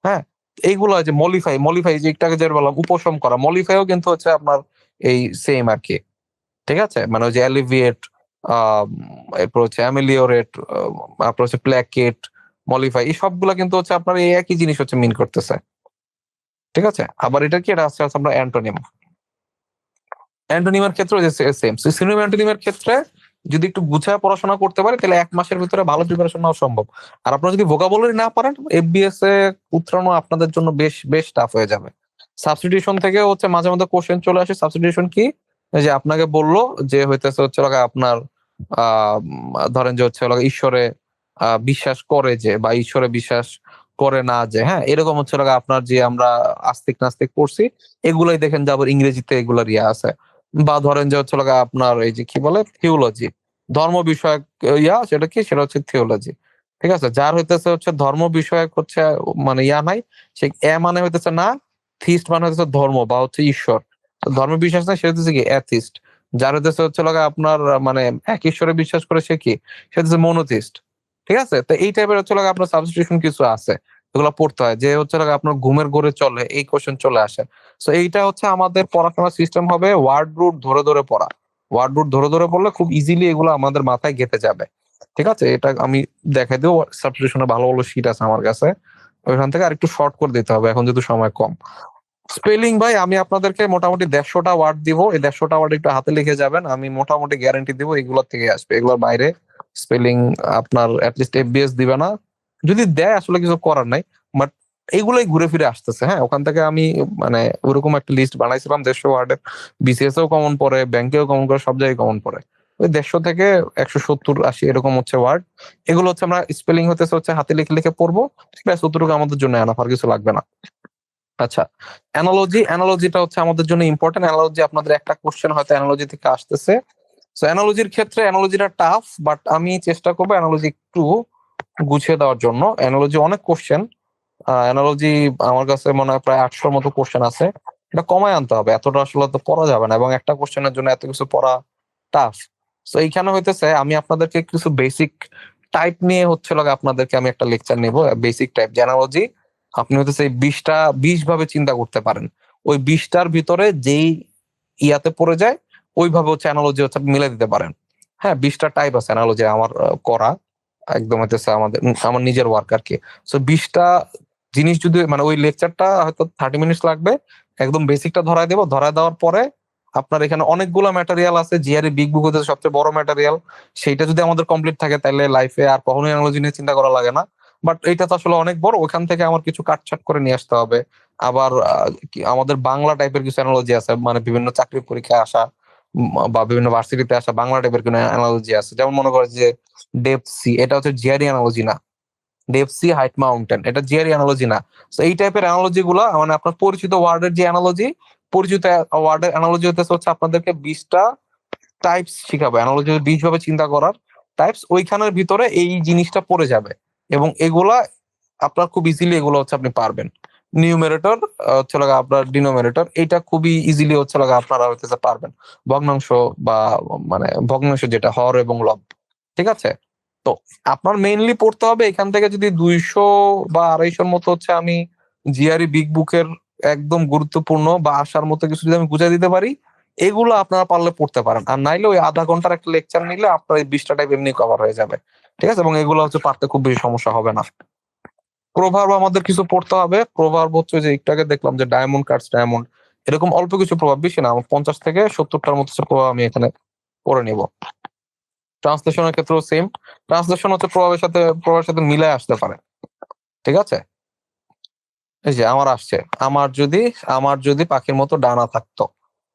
হ্যাঁ, এইগুলো যে মলিফাই, মলিফাই যে একটু আগে যে বললাম উপশম করা, মলিফাইও কিন্তু হচ্ছে আপনার এই সেম আর কি। ঠিক আছে, মানে ওই যে অ্যালিভিয়েট, আহ এরপর হচ্ছে অ্যামিলিওরেট, আপনার হচ্ছে প্ল্যাকেট, মলিফাই, এই সবগুলা কিন্তু হচ্ছে আপনার এই একই জিনিস হচ্ছে মিন করতেছে। ঠিক আছে, আবার এটা কি, এটা আছে আপনার অ্যান্টোনিম। অ্যান্টোনিমের ক্ষেত্রে সেম, সিনোনিম অ্যান্টোনিমের ক্ষেত্রে যদি একটু গুছায় পড়াশোনা করতে পারে তাহলে 1 মাসের ভিতরে ভালো প্রিপারেশন নেওয়া সম্ভব। আর আপনারা যদি ভোকাবুলারি না পারেন, এফবিএস এ উতরানো আপনাদের জন্য বেশ বেশ টাফ হয়ে যাবে। সাবস্টিটিউশন থেকে হচ্ছে মাঝে মাঝে কোশ্চেন চলে আসে। সাবস্টিটিউশন কি, এই যে আপনাকে বললো যে হইতেছে হচ্ছে লাগা আপনার ধরেন যে হচ্ছে লাগা ঈশ্বরে বিশ্বাস করে যে, বা ঈশ্বরে বিশ্বাস করে না যে, হ্যাঁ এরকম হচ্ছে লাগা আপনার যে আমরা আস্তিক নাস্তিক পড়ছি, এগুলাই দেখেন যে আবার ইংরেজিতে এগুলার ইয়া আছে। বা ধরেন যে হচ্ছে লাগা আপনার এই যে কি বলে থিওলজি, ধর্ম বিষয়ক ইয়া, সেটা কি, সেটা হচ্ছে থিওলজি। ঠিক আছে, যার হইতেছে হচ্ছে ধর্ম বিষয়ক হচ্ছে মানে ইয়া নাই, সে মানে হইতেছে না, থিস্ট মানে হচ্ছে ধর্ম বা হচ্ছে ঈশ্বর, তো ধর্মে বিশ্বাস নাই সে হচ্ছে কি অ্যাথিস্ট। যার হইতেছে হচ্ছে লাগা আপনার মানে এক ঈশ্বরে বিশ্বাস করে সে কি, সে হচ্ছে মনোথিস্ট। ঠিক আছে, তো এই টাইপের হচ্ছে লাগা আপনার সাবস্টিটিউশন কিছু আছে, এগুলো পড়তে হয়, যে হচ্ছে লাগা আপনার ঘুমের ঘোরে চলে এই কোশ্চেন চলে আসে। তো এইটা হচ্ছে আমাদের পড়াশোনার সিস্টেম হবে ওয়ার্ড রুট ধরে ধরে পড়া। ওয়ার্ড রুট ধরে ধরে পড়লে খুব ইজিলি এগুলো আমাদের মাথায় গেঁথে যাবে। ঠিক আছে, এটা আমি দেখাই দিও, সাবস্টিটিউশনে ভালো ভালো শিট আছে আমার কাছে, ওইখান থেকে আর একটু শর্ট করে দিতে হবে এখন যেহেতু সময় কম। স্পেলিং ভাই আমি আপনাদেরকে মোটামুটি 150টা ওয়ার্ড দিব, এই 150টা ওয়ার্ড একটু হাতে লিখে যাবেন, আমি মোটামুটি গ্যারান্টি দিব এগুলোর থেকে আসবে, এগুলোর বাইরে স্পেলিং আপনার অ্যাটলিস্ট এফবিএস দিবে না। যদি দেয় আসলে কিছু করার নাই, বাট এইগুলোই ঘুরে ফিরে আসতেছে। হ্যাঁ, ওখান থেকে আমি মানে ওরকম একটা লিস্ট বানাইছিলাম 150 ওয়ার্ডের, বিসিএস এও কমন পড়ে, ব্যাংকেও কমন করে, সব জায়গায় কমন পড়ে। ওই 150 থেকে 170-80 এরকম হচ্ছে ওয়ার্ড। এগুলো হচ্ছে আমরা স্পেলিং হতেছে হচ্ছে হাতে লিখে লিখে পড়বো, ব্যাস অতটুকু আমাদের জন্য এনাফ, আর কিছু লাগবে না। আচ্ছা, অ্যানালজি, অ্যানালজিটা হচ্ছে আমাদের জন্য ইম্পর্টেন্ট। অ্যানালজি আপনাদের একটা কোশ্চেন হয়তো অ্যানালজি থেকে আসতেছে। সো অ্যানালজির ক্ষেত্রে অ্যানালজিটা টাফ, বাট আমি চেষ্টা করবো অ্যানালজি একটু গুছিয়ে দেওয়ার জন্য। অ্যানালজি অনেক কোশ্চেন, অ্যানালজি আমার কাছে মনে হয় প্রায় 800-র মতো কোশ্চেন আছে। এটা কমায় আনতে হবে, এতটা আসলে তো পড়া যাবে না, এবং একটা কোশ্চেনের জন্য এত কিছু পড়া টাফ। তো এইখানে হইতেছে আমি আপনাদেরকে কিছু বেসিক টাইপ নিয়ে হচ্ছে লাগে আপনাদেরকে আমি একটা লেকচার নেব, বেসিক টাইপ অ্যানালজি। আপনি হচ্ছে এই 20 ভাবে চিন্তা করতে পারেন, ওই 20টার ভিতরে যেই ইয়াতে পড়ে যায় ওইভাবে হচ্ছে অ্যানালজি হচ্ছে আপনি মিলে দিতে পারেন। হ্যাঁ, 20টা টাইপ আছে অ্যানালজি আমার করা, একদম হইতেছে আমাদের আমার নিজের ওয়ার্ক আর কি। সো 20টা জিনিস যদি মানে ওই লেকচারটা হয়তো 30 মিনিট লাগবে, একদম বেসিকটা ধরায় দেবো, ধরায় দেওয়ার পরে আপনার এখানে অনেকগুলো ম্যাটেরিয়াল আছে, জিআরই বিগ বুক হচ্ছে সবচেয়ে বড় ম্যাটেরিয়াল, সেইটা যদি আমাদের কমপ্লিট থাকে তাহলে লাইফে আর কখনোই অ্যানালজি নিয়ে চিন্তা করা লাগে না। বাট এইটা তো আসলে অনেক বড়, ওখান থেকে আমার কিছু কাটছাট করে নিয়ে আসতে হবে। আবার আমাদের বাংলা টাইপের কিছু অ্যানালজি আছে, মানে বিভিন্ন চাকরি পরীক্ষায় আসা বা বিভিন্ন ভার্সিটিতে আসা বাংলা টাইপের কোনো অ্যানালজি আছে, যেমন মনে করে যে ডেপসি, এটা হচ্ছে জিআরই অ্যানালজি না। ডেপসি, হাইট মাউন্টেন, এটা জিআরই অ্যানালজি না। তো এই টাইপের অ্যানালজি গুলা মানে আপনার পরিচিত ওয়ার্ডের যে অ্যানালজি, পরিচিত ওয়ার্ডের অ্যানালজি হচ্ছে আপনাদেরকে 20টা টাইপস শিখাবো, অ্যানালজি 20 ভাবে চিন্তা করার টাইপস, ওইখানের ভিতরে এই জিনিসটা পড়ে যাবে, এবং এগুলা আপনার খুব ইজিলি এগুলো হচ্ছে আপনি পারবেন। নিউমারেটর হচ্ছে লাগা আপনার ডিনোমিনেটর, এটা খুবই ইজিলি হচ্ছে লাগা আপনারা হইতেছে পারবেন। ভগ্নাংশ বা মানে ভগ্নাংশ যেটা হর এবং লব, ঠিক আছে। তো আপনার মেইনলি পড়তে হবে এখান থেকে যদি 200 বা 250 মতো হচ্ছে আমি জিআরই বিগ বুকের একদম গুরুত্বপূর্ণ বা আসার মতো কিছু যদি আমি বুঝাই দিতে পারি, এগুলো আপনারা পারলে পড়তে পারেন। আর নাইলে ওই আধা ঘন্টার একটা লেকচার নিলে আপনার এই 20টা টাইপ এমনি কভার হয়ে যাবে, ঠিক আছে। এবং এগুলো হচ্ছে পারতে খুব বেশি সমস্যা হবে না। প্রভার্ব আমাদের কিছু পড়তে হবে। প্রভার্ব হচ্ছে যে একটু আগে দেখলাম যে ডায়মন্ড কাটস ডায়মন্ড, এরকম অল্প কিছু প্রভাব, বেশি না, আমার 50 থেকে 70টার মতো প্রভাব আমি এখানে পড়ে নিব। ট্রান্সলেশনের ক্ষেত্রেও সেম। ট্রান্সলেশন হচ্ছে প্রভাবের সাথে মিলে আসতে পারে, ঠিক আছে। এই যে আমার আসছে, আমার যদি আমার যদি পাখির মতো ডানা থাকতো।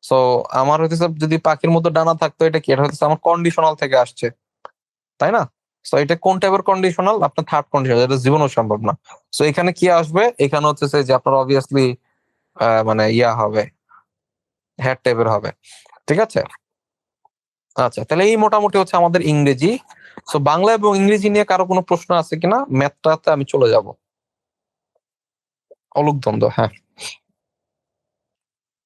সো আমার হইতেছে যদি পাখির মতো ডানা থাকতো, এটা কি, এটা হচ্ছে আমার কন্ডিশনাল থেকে আসছে, তাই না? সো এটা কোন টাইপের কন্ডিশনাল? আপনার থার্ড কন্ডিশনাল, এটা জীবনও সম্ভব না। সো এখানে কি আসবে? এখানে হচ্ছে যে আপনার অবভিয়াসলি মানে ইয়া হবে, হ্যাড টাইপের হবে, ঠিক আছে। আচ্ছা, তাহলে এই মোটামুটি হচ্ছে আমাদের ইংরেজি। সো বাংলা এবং ইংরেজি নিয়ে কারো কোনো প্রশ্ন আছে কিনা? ম্যাথটাতে আমি চলে যাব। অলোক দ্বন্দ্ব, হ্যাঁ।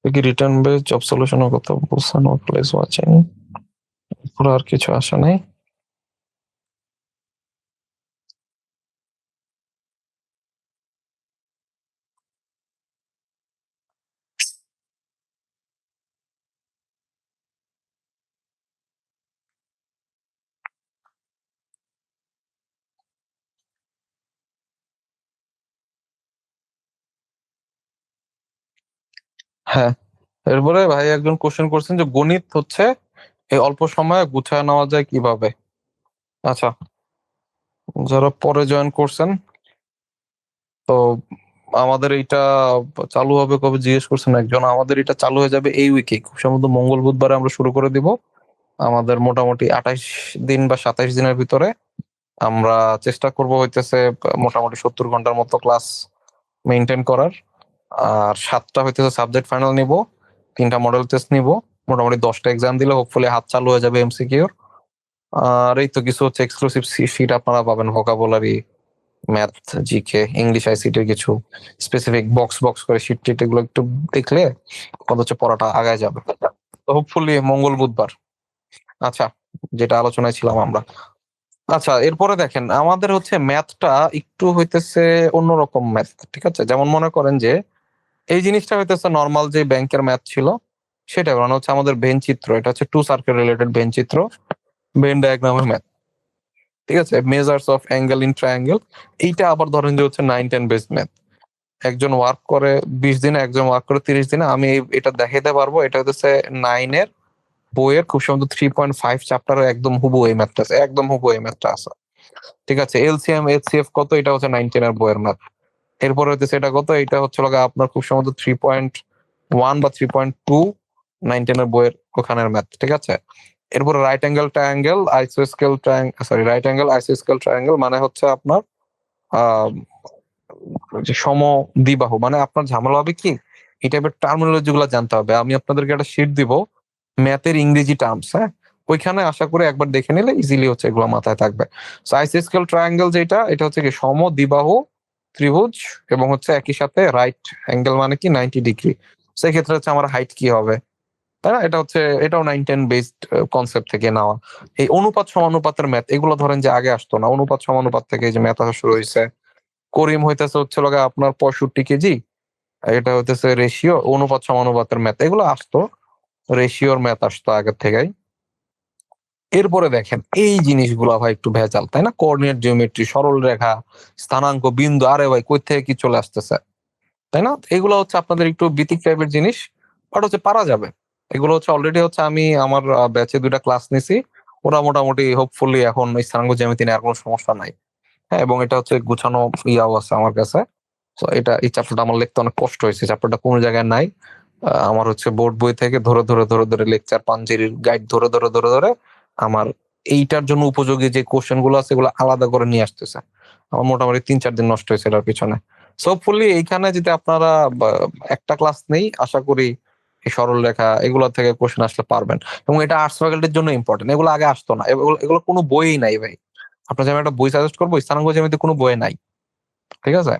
কি রিটার্ন বেস জব সলিউশনের কথা বলছেন, প্লেস ওয়াচিং, পুরো আর কিছু আসে নাই। হ্যাঁ, এরপরে ভাই একজন কোশ্চেন করছেন যে গণিত হচ্ছে এই অল্প সময়ে গুছায় নেওয়া যায় কিভাবে। আচ্ছা, যারা পরে জয়েন করছেন, তো আমাদের এইটা চালু হবে কবে জিজ্ঞেস করছেন একজন। আমাদের এটা চালু হয়ে যাবে এই উইকে, খুব সম্ভবত মঙ্গল বুধবারে আমরা শুরু করে দিব। আমাদের মোটামুটি 28 দিন বা 27 দিনের ভিতরে আমরা চেষ্টা করব হইতেছে মোটামুটি 70 ঘন্টার মতো ক্লাস মেনটেন করার। আর 7টা হইতেছে সাবজেক্ট ফাইনাল নিব, 3টা মডেল টেস্ট নিব, মোটামুটি 10টা এক্সাম দিলে হোপফুলি হাত চালু হয়ে যাবে এমসিকিউর। আর এই তো কিছু হচ্ছে এক্সক্লুসিভ শিট আপনারা পাবেন, ভোকাবুলারি, ম্যাথ, জিকে, ইংলিশ আইসিটির কিছু স্পেসিফিক বক্স বক্স করে শিট টিট, এগুলো একটু দেখলে কত হচ্ছে পড়াটা আগায় যাবে। তো হোপফুলি মঙ্গল বুধবার। আচ্ছা, যেটা আলোচনায় ছিলাম আমরা। আচ্ছা, এরপরে দেখেন আমাদের হচ্ছে ম্যাথটা একটু হইতেছে অন্যরকম ম্যাথ, ঠিক আছে। যেমন মনে করেন যে এই জিনিসটা হইতেছে নর্মাল যে ব্যাংকের ম্যাথ ছিল সেটা, মানে হচ্ছে আমাদের ভেন চিত্র, এটা হচ্ছে টু সার্কেল রিলেটেড ভেন চিত্র, ভেন ডায়াগ্রামের ম্যাথ, ঠিক আছে। Measures of angle in triangle, এইটা আবার ধরেন যে হচ্ছে 9-10 বেস ম্যাথ। একজন ওয়ার্ক করে 20 দিনে, একজন ওয়ার্ক করে 30 দিনে। আমি এটা দেখাইতে পারবো, এটা হচ্ছে 9-এর বইয়ের খুব সম্ভবত 3.5 চ্যাপ্টারে একদম হুবু এই ম্যাথটা আছে, একদম হুবু এই ম্যাথটা আছে, ঠিক আছে। এলসিএম এইচসিএফ কত? এটা হচ্ছে 9-10 এর বইয়ের ম্যাথ। এরপরে হচ্ছে এটা কত? এটা হচ্ছে আপনার খুব সম্ভবত 3.1 বা 3.2 9-10 এর বইয়ের ওখানের ম্যাথ, ঠিক আছে। এরপরে right angle triangle আইসোস্কেল triangle, sorry, right angle আইসোস্কেল triangle মানে হচ্ছে আপনার আহ যে সম দ্বিবাহু, মানে আপনার ঝামেলা হবে কি এই টাইপের টার্মিনোলজি গুলো জানতে হবে। আমি আপনাদেরকে একটা শিট দিব ম্যাথের ইংরেজি টার্মস, হ্যাঁ, ওইখানে আশা করে একবার দেখে নিলে ইজিলি হচ্ছে এগুলো মাথায় থাকবে। সো আইসোস্কেল ট্রায়াঙ্গেল যেটা, এটা হচ্ছে কি সম দ্বিবাহু ত্রিভুজ এবং হচ্ছে একই সাথে রাইট অ্যাঙ্গেল মানে কি 90 ডিগ্রি। সেক্ষেত্রে হচ্ছে আমার হাইট কি হবে, তাই না? এটা হচ্ছে, এটাও 9-10 বেসড কনসেপ্ট থেকে নেওয়া। এই অনুপাত সমানুপাতের ম্যাথ, এগুলো ধরেন যে আগে আসতো না, অনুপাত সমানুপাত থেকে এই যে ম্যাথ আসা শুরু হয়েছে। করিম হইতেছে হচ্ছে লগা আপনার 65 কেজি, এটা হইতেছে রেশিও, অনুপাত সমানুপাতের ম্যাথ এগুলো আসতো, রেশিওর ম্যাথ আসতো আগের থেকেই। এরপরে দেখেন এই জিনিসগুলা ভাই একটু ভেজাল, তাই না? কোঅর্ডিনেট জিওমেট্রি, সরল রেখা, স্থানাঙ্ক, বিন্দু, আরে ভাই কই থেকে কি চলে আসতেছে, তাই না? এগুলো হচ্ছে আপনাদের একটু বিতিক টাইপের জিনিস, বাট হচ্ছে পারা যাবে। এগুলো হচ্ছে অলরেডি হচ্ছে আমি আমার ব্যাচে 2টা ক্লাস নিছি, ওরা মোটামুটি হোপফুলি এখন স্থানাঙ্ক জ্যামিতি নিয়ে আর কোনো সমস্যা নাই। হ্যাঁ, এবং এটা হচ্ছে গুছানো ইয়াও আছে আমার কাছে। তো এটা, এই চ্যাপ্টারটা আমার লিখতে অনেক কষ্ট হয়েছে, চ্যাপ্টারটা কোনো জায়গায় নাই। আমার হচ্ছে বোর্ড বই থেকে ধরে ধরে ধরে ধরে লেকচার, পাঞ্জেরির গাইড ধরে ধরে ধরে ধরে আমার এইটার জন্য উপযোগী যে কোশ্চেন গুলো আছে এগুলো আলাদা করে নিয়ে আসতেছে। আমার মোটামুটি 3-4 দিন নষ্ট হয়েছে এটার পিছনে। সো ফুললি এইখানে যদি আপনারা একটা ক্লাস নেই, আশা করি এই সরল রেখা এগুলো থেকে কোশ্চেন আসলে পারবেন। এবং এটা আর্টস ফ্যাকাল্টির জন্য ইম্পর্টেন্ট, এগুলো আগে আসতো না, এগুলো এগুলো কোনো বইই নাই ভাই। আপনার যেমন একটা বই সাজেস্ট করবো, স্থানাঙ্ক জ্যামিতি কোনো বই নাই, ঠিক আছে।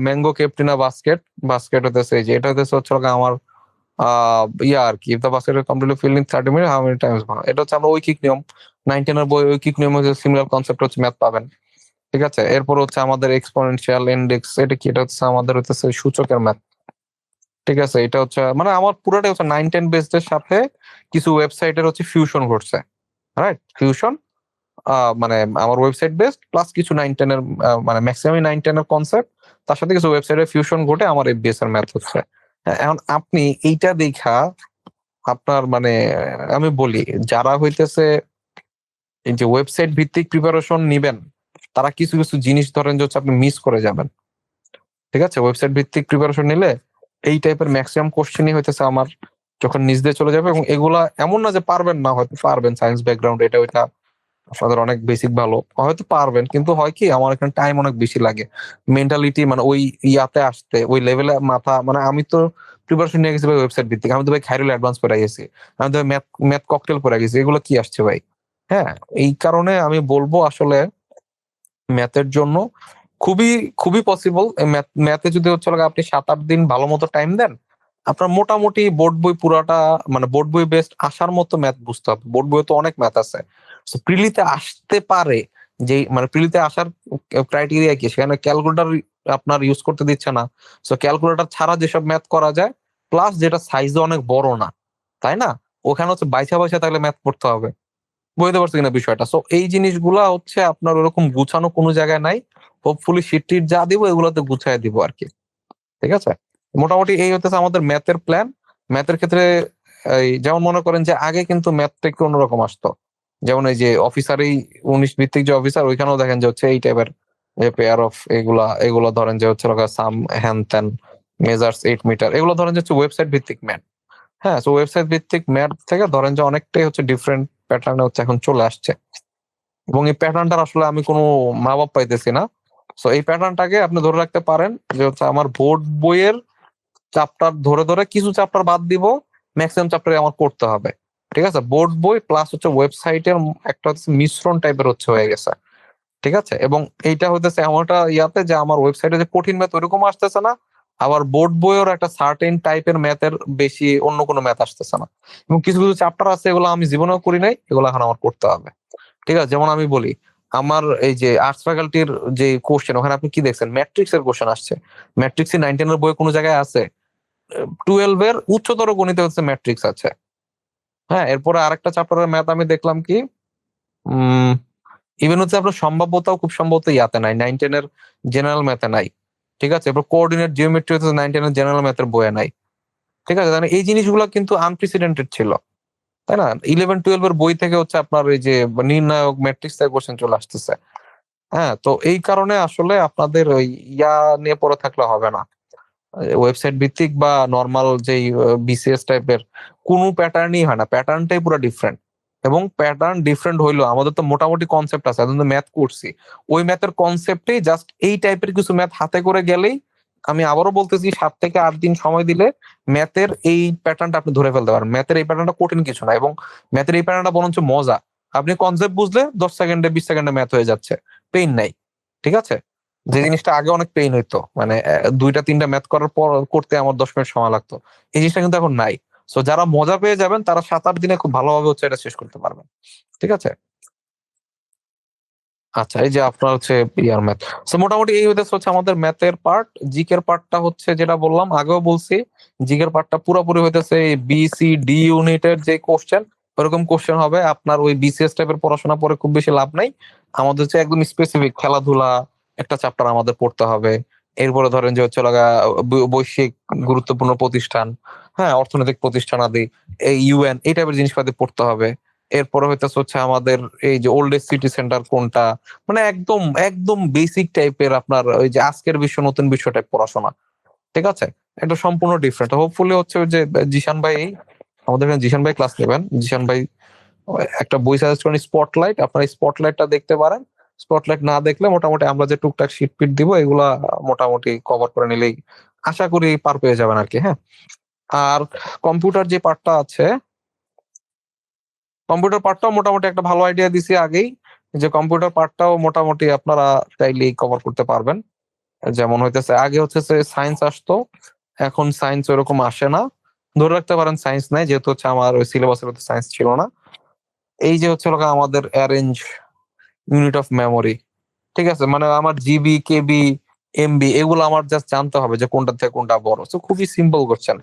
ম্যাঙ্গো ক্যাপটিনা বাস্কেট, বাস্কেট হতেছে এই যে এটা হতেছে হচ্ছে আমার ইয়া আর কি, the basket completely fill in 30 minute how many Times. এটা হচ্ছে আমরা ঐকিক নিয়ম, 9-10 এর বই ঐকিক নিয়ম হচ্ছে সিমিলার কনসেপ্ট হচ্ছে ম্যাথ পাবেন। ঠিক আছে, এরপর হচ্ছে আমাদের এক্সপোনেনশিয়াল ইন্ডেক্স, এটা কি, এটা হচ্ছে আমাদের হচ্ছে সূচকের ম্যাথ। ঠিক আছে, এটা হচ্ছে মানে আমার পুরোটাই হচ্ছে 9-10 বেসড এর সাথে কিছু ওয়েবসাইটের হচ্ছে ফিউশন ঘটছে, রাইট? ফিউশন মানে আমার ওয়েবসাইট বেসড প্লাস কিছু 9-10 এর মানে ম্যাক্সিমাম 9-10 এর কনসেপ্ট, তার সাথে কিছু ওয়েবসাইটের ফিউশন ঘটে আমার এফবিএস এর ম্যাথ হচ্ছে। এখন আপনি এইটা দেখা আপনার মানে আমি বলি যারা হইতেছে এই যে ওয়েবসাইট ভিত্তিক প্রিপারেশন নিবেন, তারা কিছু কিছু জিনিস ধরেন যে হচ্ছে আপনি মিস করে যাবেন। ঠিক আছে, ওয়েবসাইট ভিত্তিক প্রিপারেশন নিলে এই টাইপের ম্যাক্সিমাম কোশ্চেনই হইতেছে আমার যখন নিজ দিয়ে চলে যাবে, এবং এগুলা এমন না যে পারবেন না, হয়তো পারবেন, সায়েন্স ব্যাকগ্রাউন্ড এটা ওইটা আপনাদের অনেক বেসিক ভালো, হয়তো পারবেন, কিন্তু হয় কি আমার এখানে টাইম অনেক বেশি লাগে, মেন্টালিটি মানে ওই ইয়াতে আসতে, ওই লেভেলে মাথা, মানে আমি তো প্রিপারেশন নিয়ে গেছি ভাই ওয়েবসাইট ভিত্তিক, আমি তো ভাই খাইরুল অ্যাডভান্স পড়ে গেছি, আমি তো ম্যাথ ম্যাথ ককটেল পড়ে গেছি, এগুলো কি আসছে ভাই? হ্যাঁ, এই কারণে আমি বলবো আসলে ম্যাথের জন্য খুবই খুবই পসিবল, ম্যাথে যদি হচ্ছে লাগে আপনি 7-8 দিন ভালো মতো টাইম দেন, আপনার মোটামুটি বোর্ড বই পুরাটা মানে বোর্ড বই বেস্ট আসার মতো ম্যাথ বুঝতে হবে। বোর্ড বইয়ে তো অনেক ম্যাথ আছে, প্রিলিতে আসতে পারে, যে মানে প্রিলিতে আসার ক্রাইটেরিয়া কি, সেখানে ক্যালকুলেটর আপনার ইউজ করতে দিচ্ছে না, সো ক্যালকুলেটর ছাড়া যেসব ম্যাথ করা যায়, প্লাস যেটা সাইজে অনেক বড় না, তাই না, ওখানে হচ্ছে বাইসা বাইসা তাহলে ম্যাথ পড়তে হবে। বুঝতে পারছি কিনা বিষয়টা? সো এই জিনিসগুলা হচ্ছে আপনার ওরকম গুছানো কোনো জায়গায় নাই, হোপফুলি শিট টিট যা দিব এগুলোতে গুছাই দিব আর কি। ঠিক আছে, মোটামুটি এই হতেছে আমাদের ম্যাথের প্ল্যান। ম্যাথের ক্ষেত্রে এই যেমন মনে করেন যে আগে কিন্তু ম্যাথটা একটু অন্যরকম আসতো, যেমন এই যে অফিসারই 19 ভিত্তিক যে অফিসার, ওইখানেও দেখেন যে হচ্ছে এই টাইপের পেয়ার অফ এগুলা এগুলো ধরেন যে হচ্ছে সাম হ্যান ত্যান মেজার্স 8 মিটার, এগুলো ধরেন যে হচ্ছে ওয়েবসাইট ভিত্তিক ম্যাথ। হ্যাঁ, তো ওয়েবসাইট ভিত্তিক ম্যাথ থেকে ধরেন যে অনেকটাই হচ্ছে ডিফারেন্ট প্যাটার্নে হচ্ছে এখন চলে আসছে, এবং এই প্যাটার্নটার আসলে আমি কোনো মা বাপ পাইতেছি না। সো এই প্যাটার্নটাকে আপনি ধরে রাখতে পারেন যে হচ্ছে আমার বোর্ড বইয়ের চ্যাপ্টার ধরে ধরে কিছু চ্যাপ্টার বাদ দিব, ম্যাক্সিমাম চ্যাপ্টার আমার করতে হবে। ঠিক আছে, বোর্ড বই প্লাস হচ্ছে ওয়েবসাইটের একটা হচ্ছে মিশ্রণ টাইপের হচ্ছে হয়ে গেছে। ঠিক আছে, এবং এইটা হইতেছে এমনটা ইয়াতে যে আমার ওয়েবসাইটে যে কঠিন ম্যাথ ওইরকম আসতেছে না, আবার বোর্ড বইয়ের একটা সার্টেন টাইপের ম্যাথের বেশি অন্য কোনো ম্যাথ আসতেছে না, এবং কিছু কিছু চ্যাপ্টার আছে এগুলো আমি জীবনেও করি নাই, এগুলো এখন আমার করতে হবে। ঠিক আছে, যেমন আমি বলি আমার এই যে আর্টস ফ্যাকাল্টির যে কোশ্চেন, ওখানে আপনি কি দেখছেন, ম্যাট্রিক্স এর কোশ্চেন আসছে। ম্যাট্রিক্স 9-10 এর বই কোনো জায়গায় আছে? 12 এর উচ্চতর গণিতে হচ্ছে ম্যাট্রিক্স আছে। হ্যাঁ, এরপরে আরেকটা চ্যাপ্টারের ম্যাথ আমি দেখলাম কি, উম ইভেন হচ্ছে আপনার সম্ভাব্যতাও খুব সম্ভবত ইয়াতে নাই, 9-10 এর জেনারেল ম্যাথে নাই। ঠিক আছে, এরপর কোঅর্ডিনেট জিওমেট্রি হচ্ছে 9-10 এর জেনারেল ম্যাথের বইয়ে নাই। ঠিক আছে, তাহলে এই জিনিসগুলো কিন্তু আনপ্রেসিডেন্টেড ছিল, তাই না? 11-12 এর বই থেকে হচ্ছে আপনার এই যে নির্ণায়ক ম্যাট্রিক্স থেকে কোশ্চেন চলে আসতেছে। হ্যাঁ, তো এই কারণে আসলে আপনাদের ওই ইয়া নিয়ে পড়ে থাকলে হবে না, ওয়েবসাইট ভিত্তিক বা নর্মাল যেই বিসিএস টাইপের কোনো প্যাটার্নই হয় না, প্যাটার্নটাই পুরো ডিফারেন্ট। এবং প্যাটার্ন ডিফারেন্ট হইলো আমাদের তো মোটামুটি কনসেপ্ট আছে, এখন তো ম্যাথ করছি, ওই ম্যাথের কনসেপ্টেই জাস্ট এই টাইপের কিছু ম্যাথ হাতে করে গেলেই, আমি আবারও বলতেছি 7 থেকে 8 দিন সময় দিলে ম্যাথের এই প্যাটার্নটা আপনি ধরে ফেলতে পারেন। ম্যাথের এই প্যাটার্নটা কঠিন কিছু না, এবং ম্যাথের এই প্যাটার্নটা বরঞ্চ মজা। আপনি কনসেপ্ট বুঝলে 10 সেকেন্ডে 20 সেকেন্ডে ম্যাথ হয়ে যাচ্ছে, পেইন নাই। ঠিক আছে, যে জিনিসটা আগে অনেক পেইন হইতো, মানে 2টা 3টা ম্যাথ করার পর করতে আমার 10 মিনিট সময় লাগতো, এই জিনিসটা কিন্তু এখন নাই। সো যারা মজা পেয়ে যাবেন তারা 7-8 দিনে খুব ভালোভাবে হচ্ছে এটা শেষ করতে পারবেন। ঠিক আছে, আচ্ছা, এই যে আপনার হচ্ছে ইয়ার ম্যাথ, সো মোটামুটি এই হচ্ছে আমাদের ম্যাথের পার্ট। জিকের পার্টটা হচ্ছে যেটা বললাম, আগেও বলছি, জিকের পার্টটা পুরোপুরি হইতেছে বি সি ডি ইউনিটের যে কোশ্চেন, ওরকম কোশ্চেন হবে। আপনার ওই বিসিএস টাইপের পড়াশোনা পরে খুব বেশি লাভ নাই, আমাদের হচ্ছে একদম স্পেসিফিক খেলাধুলা একটা চ্যাপ্টার আমাদের পড়তে হবে। এরপরে ধরেন যে হচ্ছে লাগা বৈশ্বিক গুরুত্বপূর্ণ প্রতিষ্ঠান, হ্যাঁ, অর্থনৈতিক প্রতিষ্ঠান আদি, এই ইউএন এই টাইপের জিনিসপাতি পড়তে হবে। এরপরে হচ্ছে আমাদের এই যে ওল্ডেস্ট সিটি সেন্টার কোনটা, মানে একদম একদম বেসিক টাইপের আপনার ওই যে আজকের বিশ্ব নতুন বিশ্ব টাইপ পড়াশোনা। ঠিক আছে, এটা সম্পূর্ণ ডিফারেন্ট। হোপফুলি হচ্ছে ওই যে জিশান ভাই, আমাদের এখানে জিশান ভাই ক্লাস নেবেন, জিশান ভাই একটা বই সাজেস্ট করেন স্পটলাইট, আপনারা স্পটলাইটটা দেখতে পারেন। স্পটলাইট না দেখলে মোটামুটি আমরা যে টুকটাক শিট পিট দিব এগুলা মোটামুটি কভার করে নিলেই আশা করি পার পেয়ে যাবেন আর কি। হ্যাঁ, আর কম্পিউটার যে পার্টটা আছে, কম্পিউটার পার্টটাও মোটামুটি একটা ভালো আইডিয়া দিছি আগেই, যে কম্পিউটার পার্টটাও মোটামুটি আপনারা চাইলেই কভার করতে পারবেন। যেমন হইতেছে আগে হচ্ছে সায়েন্স আসতো, এখন সায়েন্স ওরকম আসে না। ধরে রাখতে পারেন সায়েন্স নাই, যেহেতু হচ্ছে আমার ওই সিলেবাসের মধ্যে সায়েন্স ছিল না। এই যে হচ্ছে লোক আমাদের অ্যারেঞ্জ ইউনিট অফ মেমোরি, ঠিক আছে, মানে আমার জিবি, কেবি, এমবি এগুলো আমার জাস্ট জানতে হবে যে কোনটা থেকে কোনটা বড়। তো খুবই সিম্পল কোশ্চেন।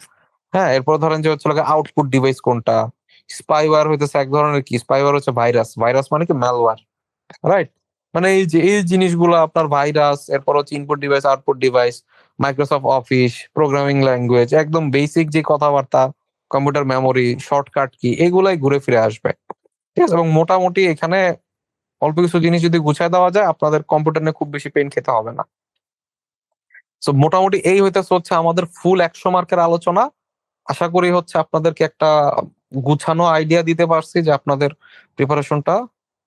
হ্যাঁ, এরপর ধরেন যে হচ্ছে আউটপুট ডিভাইস কোনটা। স্পাইওয়্যার হইতেছে এক ধরনের কি, স্পাইওয়্যার হচ্ছে ভাইরাস, ভাইরাস মানে কি ম্যালওয়্যার, রাইট? মানে এই যে এই জিনিসগুলো আপনার ভাইরাস, এরপর হচ্ছে input device, output device, Microsoft office, programming language, একদম বেসিক যে কথাবার্তা, কম্পিউটার মেমোরি, শর্টকাট কি, এগুলাই ঘুরে ফিরে আসবে। ঠিক আছে, এবং মোটামুটি এখানে অল্প কিছু জিনিস যদি গুছায় দেওয়া যায়, আপনাদের কম্পিউটার নিয়ে খুব বেশি পেন খেতে হবে না। তো মোটামুটি এই হইতেছে হচ্ছে আমাদের ফুল 100 মার্কের আলোচনা। আশা করি হচ্ছে আপনাদেরকে একটা গুছানো আইডিয়া দিতে পারছি যে আপনাদের প্রিপারেশনটা